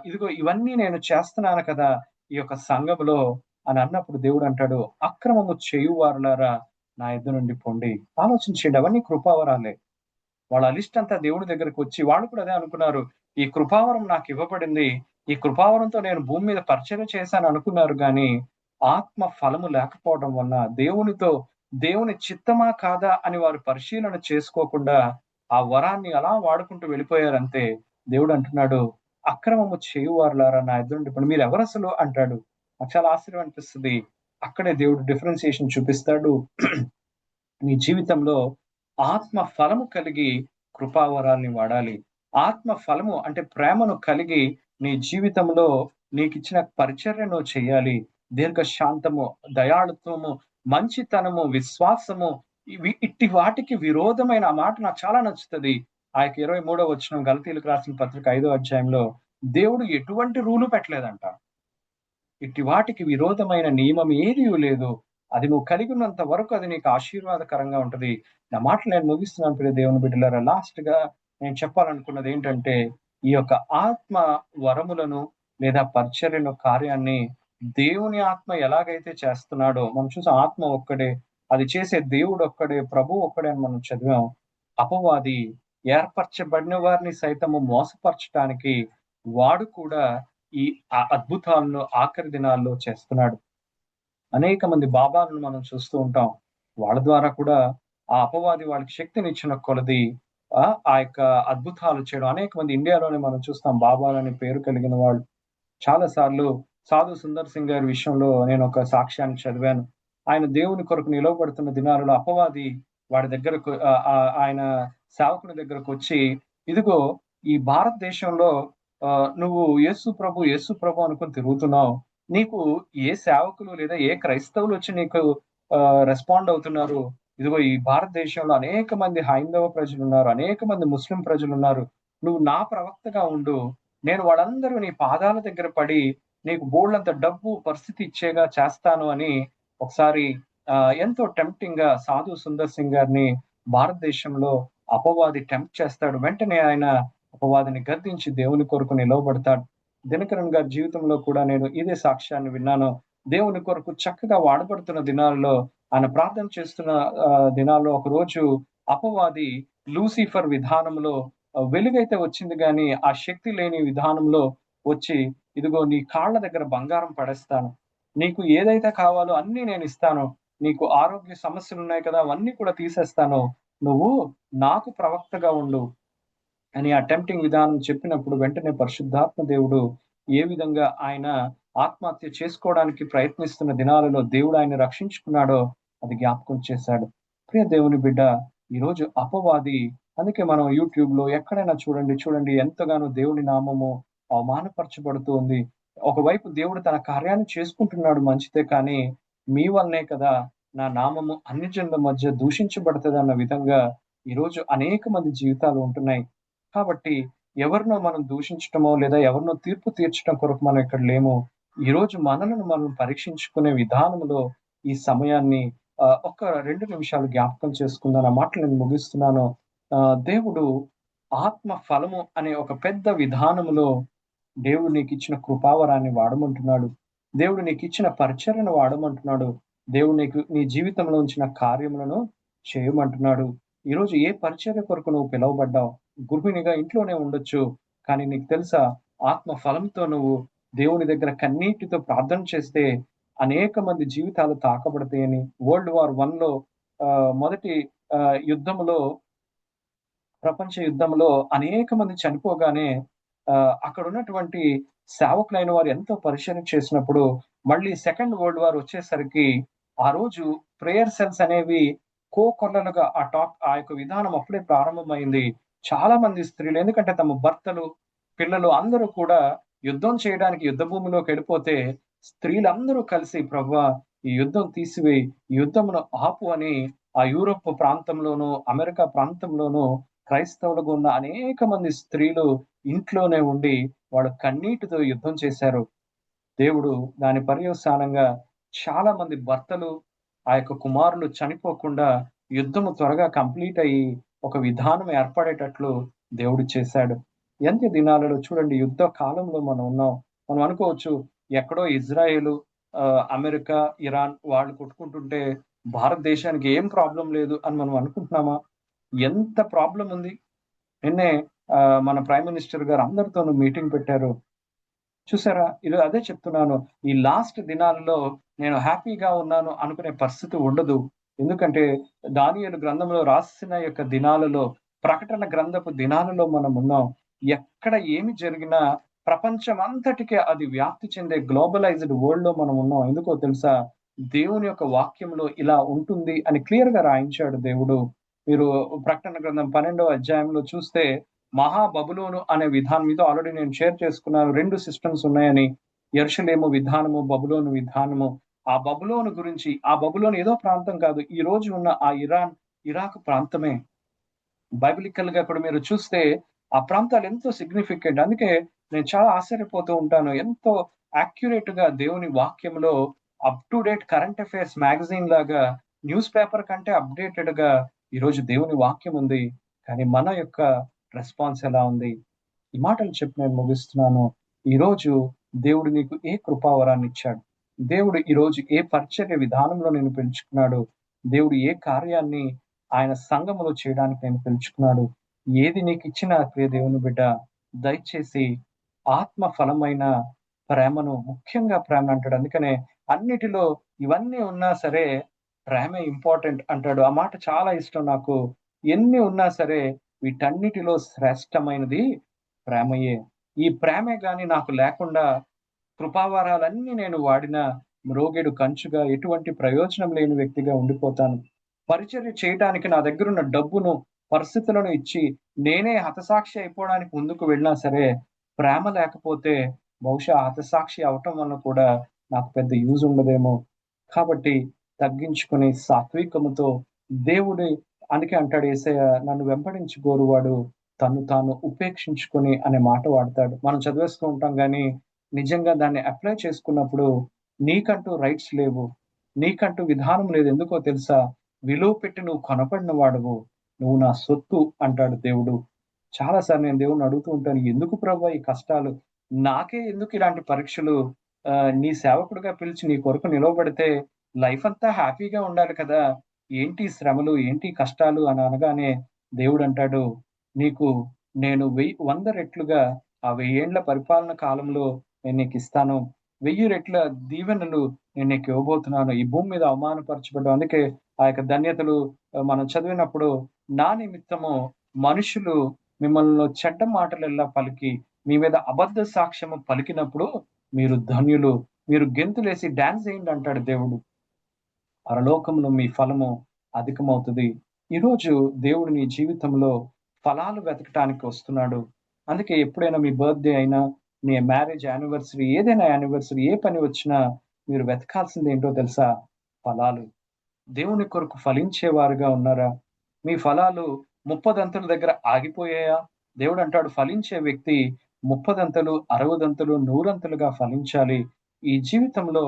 ఇదిగో ఇవన్నీ నేను చేస్తున్నాను కదా ఈ యొక్క సంఘములో అని అన్నప్పుడు దేవుడు అంటాడు, అక్రమము చేయువారులారా నా ఎద్దు నుండి పొండి. ఆలోచించండి, అవన్నీ కృపావరాలే. వాళ్ళ లిస్ట్ అంతా దేవుడి దగ్గరకు వచ్చి వాళ్ళు కూడా అదే అనుకున్నారు, ఈ కృపావరం నాకు ఇవ్వబడింది, ఈ కృపావరంతో నేను భూమి మీద పరిచయం చేశాను అనుకున్నారు. కానీ ఆత్మ ఫలము లేకపోవడం వల్ల దేవుని చిత్తమా కాదా అని వారు పరిశీలన చేసుకోకుండా ఆ వరాన్ని అలా వాడుకుంటూ వెళ్ళిపోయారంతే. దేవుడు అంటున్నాడు, అక్రమము చేయువారులారా నా ఎదురు నుండి ఇప్పుడు మీరు ఎవరు అసలు అంటాడు. నాకు చాలా ఆశ్చర్యం అనిపిస్తుంది. అక్కడే దేవుడు డిఫరెన్సియేషన్ చూపిస్తాడు. నీ జీవితంలో ఆత్మ ఫలము కలిగి కృపావరాల్ని వాడాలి. ఆత్మ ఫలము అంటే ప్రేమను కలిగి నీ జీవితంలో నీకు ఇచ్చిన పరిచర్యను చేయాలి. దీర్ఘశాంతము, దయాళుత్వము, మంచితనము, విశ్వాసము, ఇట్టి వాటికి విరోధమైన ఆ మాట నాకు చాలా నచ్చుతుంది. ఆ 23వ వచనం గలతీయులకు రాసిన పత్రిక 5వ అధ్యాయంలో దేవుడు ఎటువంటి రూలు పెట్టలేదంట. ఇట్టి వాటికి విరోధమైన నియమం ఏదీ లేదు, అది నువ్వు కలిగి ఉన్నంత వరకు అది నీకు ఆశీర్వాదకరంగా ఉంటది. నా మాటలు నేను ముగిస్తున్నాను ప్రియ దేవుని బిడ్డలారా. లాస్ట్ గా నేను చెప్పాలనుకున్నది ఏంటంటే, ఈ యొక్క ఆత్మ వరములను లేదా పరిచర్యను కార్యాన్ని దేవుని ఆత్మ ఎలాగైతే చేస్తున్నాడో మనం చూసాం. ఆత్మ ఒక్కడే, అది చేసే దేవుడు ఒక్కడే, ప్రభు ఒక్కడే అని మనం చదివాం. అపవాది ఏర్పరచబడిన వారిని సైతము మోసపరచడానికి వాడు కూడా ఈ అద్భుతాలను ఆఖరి దినాల్లో చేస్తున్నాడు. అనేక మంది బాబాలను మనం చూస్తూ ఉంటాం. వాళ్ళ ద్వారా కూడా ఆ అపవాది వాళ్ళకి శక్తినిచ్చిన కొలది ఆ యొక్క అద్భుతాలు చేయడం. అనేక మంది ఇండియాలోనే మనం చూస్తాం బాబాలని పేరు కలిగిన వాళ్ళు. చాలా సార్లు సాధు సుందర్ సింగ్ గారి విషయంలో నేను ఒక సాక్ష్యాన్ని చదివాను. ఆయన దేవుని కొరకు నిలవబడుతున్న దినాలలో అపవాది వాడి దగ్గరకు ఆయన సేవకుని దగ్గరకు వచ్చి, ఇదిగో ఈ భారతదేశంలో నువ్వు యేసు ప్రభు అనుకుని తిరుగుతున్నావు, నీకు ఏ సేవకులు లేదా ఏ క్రైస్తవులు వచ్చి నీకు రెస్పాండ్ అవుతున్నారు? ఇదిగో ఈ భారతదేశంలో అనేక మంది హైందవ ప్రజలు ఉన్నారు, అనేక మంది ముస్లిం ప్రజలు ఉన్నారు, నువ్వు నా ప్రవక్తగా ఉండు, నేను వాళ్ళందరూ నీ పాదాల దగ్గర పడి నీకు బోల్డంత డబ్బు పరిస్థితి ఇచ్చేగా చేస్తాను అని ఒకసారి ఎంతో టెంప్టింగ్ గా సాధు సుందర్ సింగ్ గారిని భారతదేశంలో అపవాది టెంప్ట్ చేస్తాడు. వెంటనే ఆయన అపవాదిని గద్దించి దేవుని కొరకు నిలవబడతాడు. దినకరన్ గారి జీవితంలో కూడా నేను ఇదే సాక్ష్యాన్ని విన్నాను. దేవుని కొరకు చక్కగా వాడబడుతున్న దినాల్లో, ఆయన ప్రార్థన చేస్తున్న దినాల్లో ఒక రోజు అపవాది లూసిఫర్ విధానంలో వెలుగైతే వచ్చింది కానీ ఆ శక్తి లేని విధానంలో వచ్చి, ఇదిగో నీ కాళ్ళ దగ్గర బంగారం పడేస్తాను, నీకు ఏదైతే కావాలో అన్ని నేను ఇస్తాను, నీకు ఆరోగ్య సమస్యలు ఉన్నాయి కదా అవన్నీ కూడా తీసేస్తాను, నువ్వు నాకు ప్రవక్తగా ఉండు అని ఆ టెంప్టింగ్ విధానం చెప్పినప్పుడు వెంటనే పరిశుద్ధాత్మ దేవుడు ఏ విధంగా ఆయన ఆత్మహత్య చేసుకోవడానికి ప్రయత్నిస్తున్న దినాలలో దేవుడు ఆయన రక్షించుకున్నాడో అది జ్ఞాపకం చేశాడు. ప్రియ దేవుని బిడ్డ, ఈరోజు అపవాది, అందుకే మనం యూట్యూబ్ లో ఎక్కడైనా చూడండి ఎంతగానో దేవుని నామము అవమానపరచబడుతూ ఉంది. ఒకవైపు దేవుడు తన కార్యాన్ని చేసుకుంటున్నాడు మంచిదే, కానీ మీ వల్లనే కదా నా నామము అన్ని జనుల మధ్య దూషించబడుతుంది అన్న విధంగా ఈరోజు అనేక మంది జీవితాలు ఉంటున్నాయి. కాబట్టి ఎవరినో మనం దూషించటమో లేదా ఎవరినో తీర్పు తీర్చడం కొరకు మనం ఇక్కడ లేము. ఈ రోజు మనలను మనం పరీక్షించుకునే విధానంలో ఈ సమయాన్ని ఒక 2 నిమిషాలు జ్ఞాపకం చేసుకుందాం. ఆ మాటలు నేను ముగిస్తున్నాను. దేవుడు ఆత్మ ఫలము అనే ఒక పెద్ద విధానములో దేవుడు నీకు ఇచ్చిన కృపావరాన్ని వాడమంటున్నాడు. దేవుడు నీకు ఇచ్చిన పరిచర్యను వాడమంటున్నాడు. దేవుడు నీకు నీ జీవితంలో ఉంచిన కార్యములను చేయమంటున్నాడు. ఈరోజు ఏ పరిచర్య కొరకు నువ్వు పిలువబడ్డావు? గృహిణిగా ఇంట్లోనే ఉండొచ్చు, కానీ నీకు తెలుసా ఆత్మ ఫలంతో నువ్వు దేవుని దగ్గర కన్నీటితో ప్రార్థన చేస్తే అనేక మంది జీవితాలు తాకబడతాయని. World War I మొదటి యుద్ధంలో, ప్రపంచ యుద్ధంలో అనేక మంది చనిపోగానే అక్కడ ఉన్నటువంటి సేవకులైన వారు ఎంతో పరిశీలన చేసినప్పుడు మళ్ళీ సెకండ్ వరల్డ్ వార్ వచ్చేసరికి ఆ రోజు ప్రేయర్ సెల్స్ అనేవి కోకొల్లలుగా ఆ యొక్క విధానం అప్పుడే ప్రారంభమైంది. చాలా మంది స్త్రీలు, ఎందుకంటే తమ భర్తలు పిల్లలు అందరూ కూడా యుద్ధం చేయడానికి యుద్ధ భూమిలోకి వెళ్ళిపోతే స్త్రీలందరూ కలిసి, ప్రభువా ఈ యుద్ధం తీసివేయి, ఈ యుద్ధమును ఆపు అని ఆ యూరోప్ ప్రాంతంలోనూ అమెరికా ప్రాంతంలోనూ క్రైస్తవులుగా ఉన్న అనేక మంది స్త్రీలు ఇంట్లోనే ఉండి వాళ్ళు కన్నీటితో యుద్ధం చేశారు. దేవుడు దాని పర్యవసానంగా చాలా మంది భర్తలు ఆ యొక్క కుమారులు చనిపోకుండా యుద్ధము త్వరగా కంప్లీట్ అయ్యి ఒక విధానం ఏర్పడేటట్లు దేవుడు చేశాడు. ఎంత దినాలలో చూడండి, యుద్ధ కాలంలో మనం ఉన్నాం. మనం అనుకోవచ్చు ఎక్కడో ఇజ్రాయేలు, అమెరికా, ఇరాన్ వాళ్ళు కొట్టుకుంటుంటే భారతదేశానికి ఏం ప్రాబ్లం లేదు అని మనం అనుకుంటున్నామా? ఎంత ప్రాబ్లం ఉంది. నిన్నే మన ప్రైమ్ మినిస్టర్ గారు అందరితోనూ మీటింగ్ పెట్టారు. చూసారా? అదే చెప్తున్నాను. ఈ లాస్ట్ దినాలలో నేను హ్యాపీగా ఉన్నాను అనుకునే పరిస్థితి ఉండదు. ఎందుకంటే దానియేలు గ్రంథంలో రాసిన యొక్క దినాలలో, ప్రకటన గ్రంథపు దినాలలో మనం ఉన్నాం. ఎక్కడ ఏమి జరిగినా ప్రపంచం అంతటికి అది వ్యాప్తి చెందే గ్లోబలైజ్డ్ వరల్డ్ లో మనం ఉన్నాం. ఎందుకో తెలుసా? దేవుని యొక్క వాక్యంలో ఇలా ఉంటుంది అని క్లియర్ గా రాయించాడు దేవుడు. మీరు ప్రకటన గ్రంథం 12వ అధ్యాయంలో చూస్తే మహా బబులోను అనే విధానం మీద ఆల్రెడీ నేను షేర్ చేసుకున్నాను. 2 సిస్టమ్స్ ఉన్నాయని. యెరూషలేము విధానము, బబులోను విధానము. ఆ బబులోను గురించి, ఆ బబులోను ఏదో ప్రాంతం కాదు. ఈ రోజు ఉన్న ఆ ఇరాన్, ఇరాక్ ప్రాంతమే. బైబిలికల్ గా కూడా మీరు చూస్తే ఆ ప్రాంతాలు ఎంతో సిగ్నిఫికెంట్. అందుకే నేను చాలా ఆశ్చర్యపోతూ ఉంటాను. ఎంతో యాక్యురేట్ గా దేవుని వాక్యంలో up to date current affairs magazine లాగా న్యూస్ పేపర్ కంటే అప్డేటెడ్ గా ఈరోజు దేవుని వాక్యం ఉంది. కానీ మన యొక్క రెస్పాన్స్ ఎలా ఉంది? ఈ మాటలు చెప్పి నేను ముగిస్తున్నాను. ఈరోజు దేవుడు నీకు ఏ కృపావరాన్ని ఇచ్చాడు? దేవుడు ఈరోజు ఏ పరిచర్య విధానంలో నేను పెంచుకున్నాడు? దేవుడు ఏ కార్యాన్ని ఆయన సంఘములో చేయడానికి నేను పెంచుకున్నాడు? ఏది నీకు ఇచ్చిన ప్రియ దేవుని బిడ్డ, దయచేసి ఆత్మ ఫలమైన ప్రేమను, ముఖ్యంగా ప్రేమ అంటాడు. అందుకనే అన్నిటిలో ఇవన్నీ ఉన్నా సరే ప్రేమే ఇంపార్టెంట్ అంటాడు. ఆ మాట చాలా ఇష్టం నాకు. ఎన్ని ఉన్నా సరే వీటన్నిటిలో శ్రేష్టమైనది ప్రేమయే. ఈ ప్రేమే గాని నాకు లేకుండా కృపావరాలన్నీ నేను వాడిన మ్రోగెడు కంచుగా ఎటువంటి ప్రయోజనం లేని వ్యక్తిగా ఉండిపోతాను. పరిచర్య చేయడానికి నా దగ్గరున్న డబ్బును, పరిస్థితులను ఇచ్చి నేనే హతసాక్షి అయిపోవడానికి ముందుకు వెళ్ళినా సరే ప్రేమ లేకపోతే బహుశా హతసాక్షి అవటం వల్ల కూడా నాకు పెద్ద యూజ్ ఉండదేమో. కాబట్టి తగ్గించుకుని సాత్వికముతో దేవుడి, అందుకే అంటాడు యేసయ్య, నన్ను వెంబడించి గోరువాడు తను తాను ఉపేక్షించుకొని అనే మాట వాడతాడు. మనం చదివేస్తూ ఉంటాం కానీ నిజంగా దాన్ని అప్లై చేసుకున్నప్పుడు నీకంటూ రైట్స్ లేవు, నీకంటూ విధానం లేదు. ఎందుకో తెలుసా? విలువ పెట్టి నువ్వు కొనబడిన వాడవు, నువ్వు నా సొత్తు అంటాడు దేవుడు. చాలాసార్లు నేను దేవుణ్ణి అడుగుతూ ఉంటాను, ఎందుకు ప్రభా ఈ కష్టాలు? నాకే ఎందుకు ఇలాంటి పరీక్షలు? నీ సేవకుడిగా పిలిచి నీ కొరకు నిలవబడితే లైఫ్ అంతా హ్యాపీగా ఉండాలి కదా, ఏంటి శ్రమలు, ఏంటి కష్టాలు అని అనగానే దేవుడు అంటాడు, నీకు నేను 100 రెట్లుగా ఆ 1000 ఏండ్ల పరిపాలన కాలంలో నేను నీకు ఇస్తాను. 1000 రెట్ల దీవెనలు నేను నీకు ఇవ్వబోతున్నాను. ఈ భూమి మీద అవమానపరచబడ్డావు. అందుకే ఆ యొక్క ధన్యతలు మనం చదివినప్పుడు, నా నిమిత్తము మనుషులు మిమ్మల్ని చెడ్డ మాటలెల్లా పలికి మీ మీద అబద్ధ సాక్ష్యము పలికినప్పుడు మీరు ధన్యులు, మీరు గెంతులేసి డాన్స్ చేయండి అంటాడు దేవుడు. పరలోకములో మీ ఫలము అధికమవుతుంది. ఈరోజు దేవుడు నీ జీవితంలో ఫలాలు వెతకటానికి వస్తున్నాడు. అందుకే ఎప్పుడైనా మీ బర్త్డే అయినా, మీ మ్యారేజ్ యానివర్సరీ, ఏదైనా యానివర్సరీ, ఏ పని వచ్చినా మీరు వెతకాల్సింది ఏంటో తెలుసా? ఫలాలు. దేవుని కొరకు ఫలించేవారుగా ఉన్నారా? మీ ఫలాలు 30 దగ్గర ఆగిపోయాయా? దేవుడు అంటాడు, ఫలించే వ్యక్తి 30 60 100 ఫలించాలి. ఈ జీవితంలో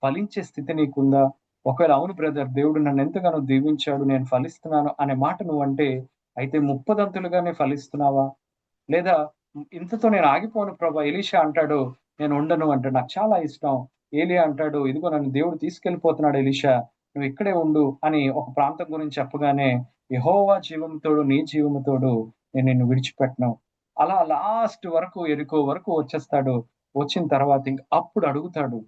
ఫలించే స్థితి నీకుందా? ఒకవేళ అవును బ్రదర్, దేవుడు నన్ను ఎంతగానో దీవించాడు, నేను ఫలిస్తున్నాను అనే మాట నువ్వంటే, అయితే 30 ఫలిస్తున్నావా? లేదా ఇంతతో నేను ఆగిపోను ప్రభా. ఎలీషా అంటాడు, నేను ఉండను అంటాడు. నాకు చాలా ఇష్టం. ఏలియా అంటాడు, ఇదిగో నన్ను దేవుడు తీసుకెళ్ళిపోతున్నాడు ఎలీషా, నువ్వు ఇక్కడే ఉండు అని ఒక ప్రాంతం గురించి చెప్పగానే, యెహోవా జీవము తోడు, నీ జీవము తోడు, నేను నిన్ను విడిచిపెట్టను. అలా లాస్ట్ వరకు, ఎరికో వరకు వచ్చేస్తాడు. వచ్చిన తర్వాత ఇంక అప్పుడు అడుగుతాడు.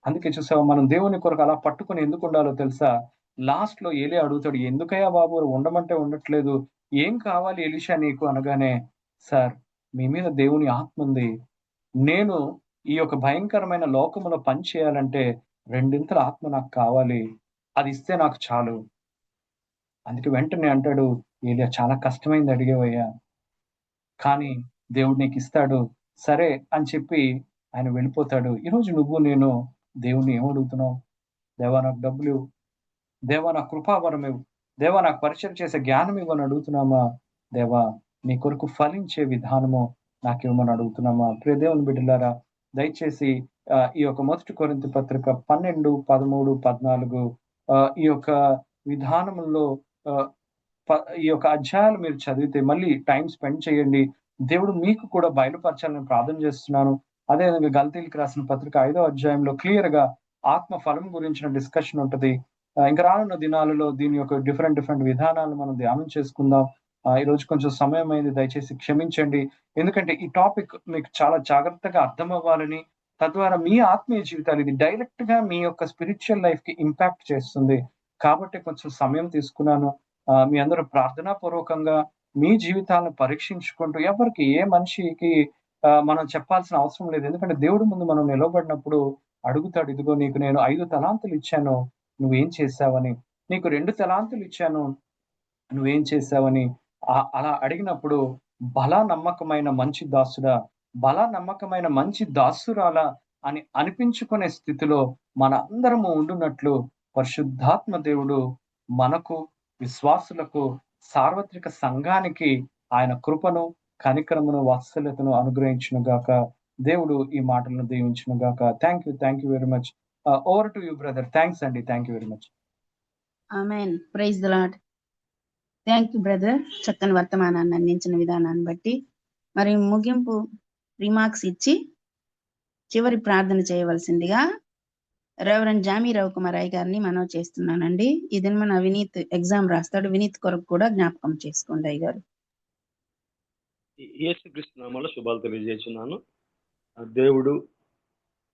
అందుకే చూసావా, మనం దేవుని కొరకు అలా పట్టుకొని ఎందుకు ఉండాలో తెలుసా? లాస్ట్ లో ఏలియా అడుగుతాడు, ఎందుకయ్యా బాబు ఉండమంటే ఉండట్లేదు, ఏం కావాలి ఎలీషా నీకు అనగానే, సార్ మీ మీద దేవుని ఆత్మ ఉంది, నేను ఈ యొక్క భయంకరమైన లోకములో పని చేయాలంటే 2 ఆత్మ నాకు కావాలి, అది ఇస్తే నాకు చాలు. అందుకే వెంటనే అంటాడు, ఏలియా చాలా కష్టమైంది అడిగేవయ్యా, కానీ దేవుడు నీకు ఇస్తాడు, సరే అని చెప్పి ఆయన వెళ్ళిపోతాడు. ఈరోజు నువ్వు నేను దేవుణ్ణి ఏమడుగుతున్నావు? దేవా నాకు డబ్బులు ఇవ్వు, దేవా నాకు కృపావరం ఇవ్వు, దేవా నాకు పరిచయం చేసే జ్ఞానం ఇవ్వని అడుగుతున్నామా? దేవా నీ కొరకు ఫలించే విధానము నాకు ఇవ్వమని అడుగుతున్నామా. ప్రియ దేవుని బిడ్డలారా, దయచేసి ఈ యొక్క 1 కొరింథీ పత్రిక 12, 13, 14 ఈ యొక్క విధానంలో ఆహ్, ఈ యొక్క అధ్యాయాలు మీరు చదివితే మళ్ళీ టైం స్పెండ్ చేయండి. దేవుడు మీకు కూడా బయలుపరచాలని ప్రార్థన చేస్తున్నాను. అదేవిధంగా గలతీయులకు రాసిన పత్రిక 5వ అధ్యాయంలో క్లియర్‌గా ఆత్మ ఫలం గురించిన డిస్కషన్ ఉంటది. ఇంకా రానున్న దినాలలో దీని యొక్క డిఫరెంట్ విధానాలను మనం ధ్యానం చేసుకుందాం. ఈరోజు కొంచెం సమయం అయింది, దయచేసి క్షమించండి. ఎందుకంటే ఈ టాపిక్ మీకు చాలా జాగ్రత్తగా అర్థమవ్వాలని, తద్వారా మీ ఆత్మీయ జీవితాలు ఇది డైరెక్ట్‌గా మీ యొక్క స్పిరిచ్యువల్ లైఫ్‌కి ఇంపాక్ట్ చేస్తుంది. కాబట్టి కొంచెం సమయం తీసుకున్నాను. మీ అందరూ ప్రార్థనాపూర్వకంగా మీ జీవితాలను పరీక్షించుకుంటూ ఎవరికి ఏ మనిషికి మనం చెప్పాల్సిన అవసరం లేదు. ఎందుకంటే దేవుడి ముందు మనం నిలవబడినప్పుడు అడుగుతాడు, ఇదిగో నీకు నేను 5 తలాంతులు ఇచ్చాను, నువ్వేం చేశావని. నీకు 2 తలాంతులు ఇచ్చాను, నువ్వేం చేశావని. అలా అడిగినప్పుడు బలా నమ్మకమైన మంచి దాసుడా, బలా నమ్మకమైన మంచి దాసురాలా అని అనిపించుకునే స్థితిలో మనందరము ఉండునట్లు పరిశుద్ధాత్మ దేవుడు మనకు, విశ్వాసులకు, సార్వత్రిక సంఘానికి ఆయన కృపను, కనికరమును, వాత్సల్యతను అనుగ్రహించును గాక. దేవుడు ఈ మాటలను దీవించును గాక. Thank you very much. Over to you brother. Thanks అండి. Thank you very much. Amen. Praise the Lord. Thank you brother, చక్కని వర్తమానాన్ని అందించిన విధానాన్ని బట్టి. మరి ముగింపు రిమార్క్స్ ఇచ్చి చివరి ప్రార్థన చేయవలసిందిగా రెవరెండ్ జామీ రవికుమార్ అయ్య గారిని మనం చేస్తున్నానండి. ఇది మన వినీత్ ఎగ్జామ్ రాస్తాడు, వినీత్ కొరకు కూడా జ్ఞాపకం చేసుకోండి అయ్య గారు. యేసుక్రీస్తు నామములో శుభాలు తెలియజేస్తున్నాను. దేవుడు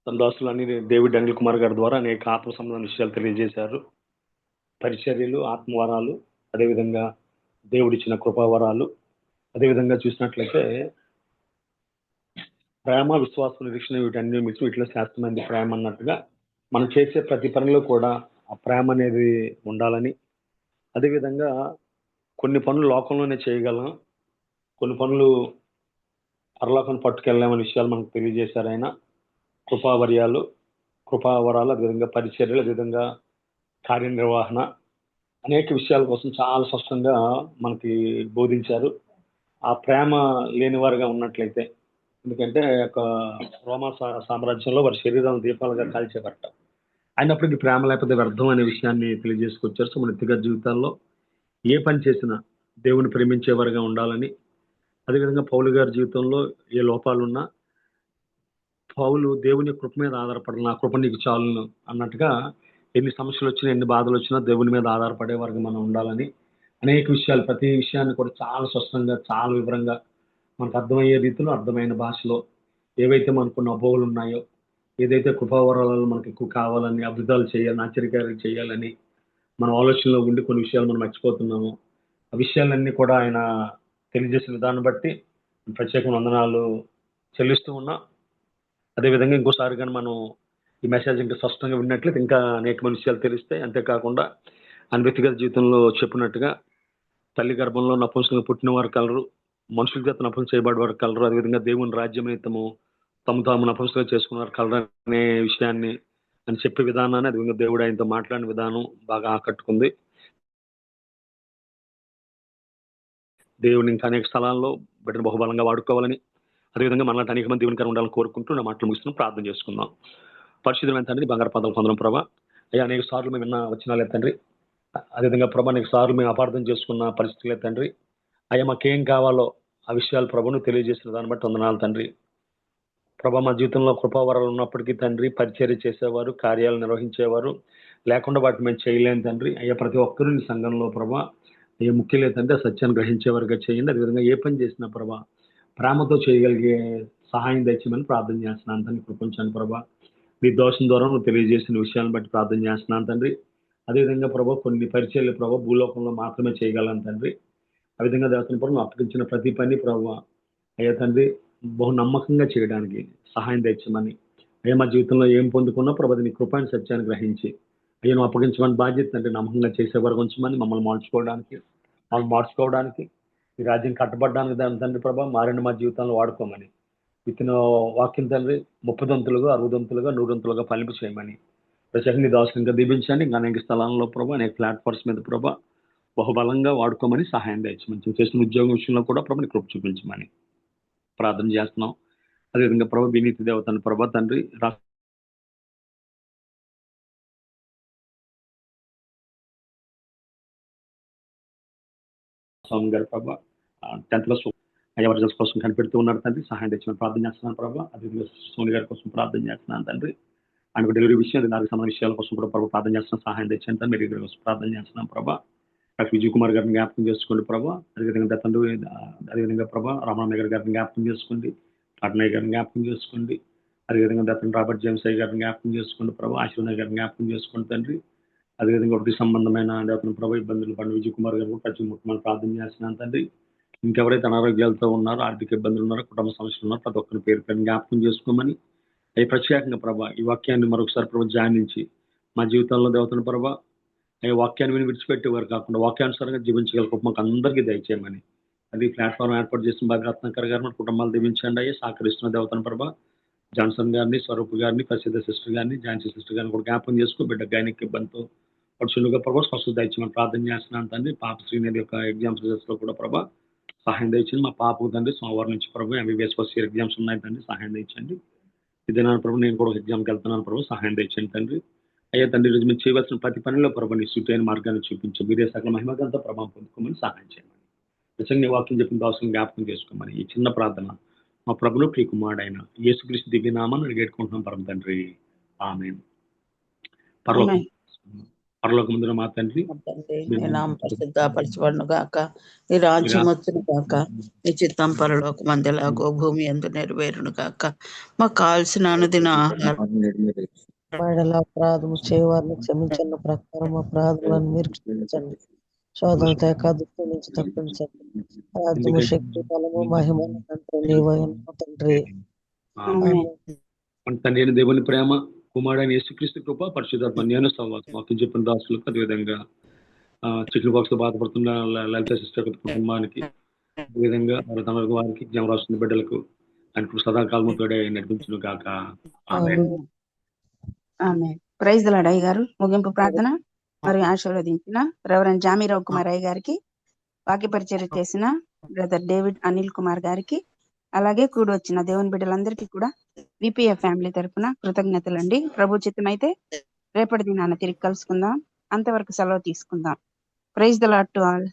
తన దాసులని డేవిడ్ అనిల్ కుమార్ గారి ద్వారా అనేక ఆత్మ సంబంధ విషయాలు తెలియజేశారు. పరిచర్యలు, ఆత్మవరాలు, అదేవిధంగా దేవుడిచ్చిన కృపావరాలు, అదేవిధంగా చూసినట్లయితే ప్రేమ, విశ్వాసం, నిరీక్షణ వీటన్ని మించి వీటిలో శాస్త్రమైనది ప్రేమ అన్నట్టుగా మనం చేసే ప్రతి పనిలో కూడా ఆ ప్రేమ అనేది ఉండాలని, అదేవిధంగా కొన్ని పనులు లోకంలోనే చేయగలం, కొన్ని పనులు పరలోకం పట్టుకెళ్ళామనే విషయాలు మనకు తెలియజేశారు ఆయన. కృపావరాలు, అదేవిధంగా పరిచర్యలు, అదేవిధంగా కార్యనిర్వహణ, అనేక విషయాల కోసం చాలా స్పష్టంగా మనకి బోధించారు. ఆ ప్రేమ లేని వారుగా ఉన్నట్లయితే, ఎందుకంటే ఒక రోమా సామ్రాజ్యంలో వారి శరీరం దీపాలుగా కాల్చేవారట. అయినప్పటికీ ప్రేమ లేకపోతే వ్యర్థం అనే విషయాన్ని తెలియజేసుకొచ్చారు. సో మన వ్యక్తిగత జీవితాల్లో ఏ పని చేసినా దేవుని ప్రేమించేవారుగా ఉండాలని, అదేవిధంగా పౌలు గారి జీవితంలో ఏ లోపాలున్నా పౌలు దేవుని కృప మీద ఆధారపడాలి, నా కృప నీకు చాలును అన్నట్టుగా ఎన్ని సమస్యలు వచ్చినా, ఎన్ని బాధలు వచ్చినా దేవుని మీద ఆధారపడే వారికి మనం ఉండాలని, అనేక విషయాలు, ప్రతి విషయాన్ని కూడా చాలా స్పష్టంగా, చాలా వివరంగా మనకు అర్థమయ్యే రీతిలో, అర్థమైన భాషలో ఏవైతే మనకున్న అపోహలు ఉన్నాయో, ఏదైతే కృపావరాలు మనకు ఎక్కువ కావాలని, అద్భుతాలు చేయాలని, ఆశ్చర్యకార్యాలు చేయాలని మన ఆలోచనలో ఉండి కొన్ని విషయాలు మనం మర్చిపోతున్నాము. ఆ విషయాలన్నీ కూడా ఆయన తెలియజేసిన విధానం బట్టి ప్రత్యేక వందనాలు చెల్లిస్తూ ఉన్నాం. అదేవిధంగా ఇంకోసారి కానీ మనం ఈ మెసేజ్ ఇంకా స్పష్టంగా విన్నట్లయితే ఇంకా అనేక విషయాలు తెలుస్తాయి. అంతేకాకుండా ఆయన వ్యక్తిగత జీవితంలో చెప్పినట్టుగా తల్లి గర్భంలో నపుంసకంగా పుట్టిన వారు కలరు, మనుషుల చేత నపుంసకం చేయబడే వారు కలరు, అదేవిధంగా దేవుని రాజ్యం తమ తాము నపుంసకంగా చేసుకున్నారు కలరు అనే విషయాన్ని అని చెప్పే విధానాన్ని, అదేవిధంగా దేవుడు ఆయనతో మాట్లాడిన విధానం బాగా ఆకట్టుకుంది. దేవుని ఇంకా అనేక స్థలాల్లో బిడ్డను బహుబలంగా వాడుకోవాలని, అదేవిధంగా మనలాంటి అనేక మంది దేవునికరం ఉండాలని కోరుకుంటూ నా మాటలు ముగిస్తున్నాం. ప్రార్థన చేసుకుందాం. పరిశుద్ధమైన తండ్రి, బంగారు పాదాలు పొందడం ప్రభా. అయ్యా అనేక సార్లు మేము విన్న వచనాలే తండ్రి, అదేవిధంగా ప్రభా అనేక సార్లు మేము అపార్థం చేసుకున్న పరిస్థితులే తండ్రి. అయ్యా మాకేం కావాలో ఆ విషయాలు ప్రభును తెలియజేసిన దాన్ని బట్టి వందనాలు తండ్రి. ప్రభా మా జీవితంలో కృపావరాలు ఉన్నప్పటికీ తండ్రి పరిచర్య చేసేవారు, కార్యాలు నిర్వహించేవారు లేకుండా వాటిని మేము చేయలేము తండ్రి. అయ్యా ప్రతి ఒక్కరూ నీ సంఘంలో ప్రభా ఏ ముఖ్యం లేదంటే సత్యాన్ని గ్రహించేవారుగా చేయండి. అదేవిధంగా ఏ పని చేసినా ప్రభా ప్రేమతో చేయగలిగే సహాయం తెచ్చమని ప్రార్థన చేస్తున్నాను తండ్రి. కృపించండి ప్రభా. నీ దోషం ద్వారా నువ్వు తెలియజేసిన విషయాలను బట్టి ప్రార్థన చేస్తున్నాను తండ్రి. అదేవిధంగా ప్రభా కొన్ని పరిచర్యలు ప్రభా భూలోకంలో మాత్రమే చేయగలను తండ్రి. ఆ విధంగా దేవతను ప్రభు అప్పగించిన ప్రతి పని ప్రభా అయ్యా తండ్రి బహు నమ్మకంగా చేయడానికి సహాయం తెచ్చమని, అయ్యా మా జీవితంలో ఏం పొందుకున్నా ప్రభా నీ కృపాన్ని సత్యాన్ని గ్రహించి అయ్యా నువ్వు అప్పగించమని బాధ్యత తండ్రి నమ్మకంగా చేసేవారు ఉంచమని, మమ్మల్ని మార్చుకోవడానికి ఈ రాజ్యం కట్టబడడానికి దాని తండ్రి ప్రభా మారిన మా జీవితంలో వాడుకోమని, విత్తిన వాక్యం తండ్రి 30 దంతులుగా 60 దంతులుగా 100 దంతులుగా ఫలింపు చేయమని ప్రత్యేకంగా దాసులు ఇంకా దీపించండి. ఇంకా అనేక స్థలాల్లో ప్రభా అనేక ప్లాట్ఫామ్స్ మీద ప్రభా బహుబలంగా వాడుకోమని సహాయం తెచ్చమని, చేసిన ఉద్యోగం విషయంలో కూడా ప్రభు నీ కృప చూపించమని ప్రార్థన చేస్తున్నాం. అదేవిధంగా ప్రభు వినీతి దేవతను ప్రభా తండ్రి స్వామి గారు ప్రభా 10th క్లాస్ అయ్యా రిజల్ట్స్ కోసం కనిపెడుతూ ఉన్నారు తండ్రి. సహాయం తెచ్చిన ప్రార్థన చేస్తున్నాను ప్రభా. అదేవిధంగా సోని గారి కోసం ప్రార్థన చేస్తున్నాను తండ్రి. ఆయనకు డెలివరీ విషయం దానికి సంబంధించిన విషయాల కోసం కూడా ప్రభు ప్రార్థన చేస్తున్నాం. సహాయం తెచ్చాను తండ్రి. మీరు కోసం ప్రార్థన చేస్తున్నాం ప్రభా. డాక్టర్ విజయ్ కుమార్ గారిని జ్ఞాపకం చేసుకోండి ప్రభా. అదేవిధంగా తండ్రి అదేవిధంగా ప్రభా రామనాథ్ గారిని జ్ఞాపకం చేసుకోండి. అటనయ్య గారిని జ్ఞాపకం చేసుకోండి. అదేవిధంగా దత్తన్ రాబర్ట్ జేమ్స్ అయ్య గారిని జ్ఞాపకం చేసుకోండి ప్రభా. ఆశీర్వాద్ గారిని జ్ఞాపకం చేసుకోండి తండ్రి. అదేవిధంగా ఒకటి సంబంధమైన దత్తన్ ప్రభా ఇబ్బందులు పడిన విజయ్ కుమార్ గారు ప్రతి ముఖ్యమైన ప్రార్థన చేస్తున్నాను తండ్రి. ఇంకెవరైతే అనారోగ్యాలతో ఉన్నారో, ఆర్థిక ఇబ్బందులు ఉన్నారో, కుటుంబ సమస్యలు ఉన్నారో ప్రతి ఒక్కరి పేరు పేరు జ్ఞాపకం చేసుకోమని అవి ప్రత్యేకంగా ప్రభా ఈ వాక్యాన్ని మరొకసారి ప్రభు ధ్యానించి మా జీవితంలో దేవతను ప్రభా ఈ వాక్యాన్ని విని విడిచిపెట్టేవారు కాకుండా వాక్యానుసారంగా జీవించగల కృప మాకు అందరికీ దయచేయమని అది ప్లాట్ఫామ్ ఏర్పాటు చేసిన బాగా రత్నాకర్ గారు మన కుటుంబాలు దీవించండి అయ్యి సహకరిస్తున్న దేవతను ప్రభా జాన్సన్ గారిని, స్వరూప్ గారిని, ప్రసిద్ధ సిస్టర్ గారిని, ఝాన్సీ సిస్టర్ గారిని కూడా జ్ఞాపకం చేసుకో. బిడ్డ గాయనికి ఇబ్బందితో పడుచులుగా ప్రభా స్వస్థత దయచేయమని ప్రార్థన చేస్తున్నాను తండ్రి. పాప శ్రీనిధి యొక్క ఎగ్జామ్స్ రిజల్ట్స్ లో కూడా ప్రభా సహాయం దయచండి. మా పాపకు తండ్రి సోమవారం నుంచి ప్రభు ఎంబీబీఎస్ ఫస్ట్ ఇయర్ ఎగ్జామ్స్ ఉన్నాయి తండ్రి. సహాయం దయచండి. ఇదే నా ప్రభు నేను కూడా ఎగ్జామ్కి వెళ్తున్నాను ప్రభు. సహాయం దయచండి తండ్రి. అయ్యా తండ్రి ఈరోజు మీరు చేయవలసిన ప్రతి పనిలో ప్రభు నీ సుటైన మార్గాన్ని చూపించి మీరే సకల మహిమకంతా ప్రభావం పొందుకోమని సహాయం చేయమని నిజంగా వాక్యం చెప్పిన దోషం జ్ఞాపకం చేసుకోమని ఈ చిన్న ప్రార్థన మా ప్రభును ప్రియకుమారుడైన యేసుక్రీస్తు దివ్య నామాన్ని అడిగేట్టుకుంటున్నాం పరమ తండ్రి. ఆమేన్. పరలోకమందున మా తండ్రి నీ నామం పరిశుద్ధపరచబడును గాక, నీ రాజ్యం వచ్చును గాక, నీ చిత్తం పరలోకమందెలాగో భూమి యందు నెరవేరును గాక. మాకు కావాల్సిన అనుదిన ఆహారం అపరాధము చేయవారిని క్షమించిన ప్రకారం అపరాధులను మీరు క్షమించండి. శోధన తేక దుఃఖం నుంచి తప్పించండి. రాజ్యము, శక్తి, బలము, మహిమ తండ్రి. తండ్రి దేవుని ప్రేమ, కుమారుడైన యేసుక్రీస్తు కృప, పరిశుద్ధాత్మ అన్యోన్య సహవాసం వాక్యం చెప్పిన దాసులకు అదేవిధంగా చికెన్ బాక్స్ లో బాధపడుతున్న లలిత సిస్టర్ కుటుంబానికి అదేవిధంగా వారికి ఎగ్జామ్ రాస్తున్న బిడ్డలకు ఆయన సదాకాలము తోడే నడిపించును కాక. Praise the Lord. అయ్య గారు ముగింపు ప్రార్థన మరియు ఆశీర్వదించిన రెవరెండ్ జామీరావు కుమార్ అయ్య గారికి, వాక్య పరిచర్య చేసిన బ్రదర్ డేవిడ్ అనిల్ కుమార్ గారికి, అలాగే కూడి వచ్చిన దేవుని బిడ్డలందరికీ కూడా విపిఎఫ్ ఫ్యామిలీ తరఫున కృతజ్ఞతలండి. ప్రభు చిత్తమైతే రేపటి దినాన తిరిగి కలుసుకుందాం. అంతవరకు సెలవు తీసుకుందాం. Praise the Lord to all.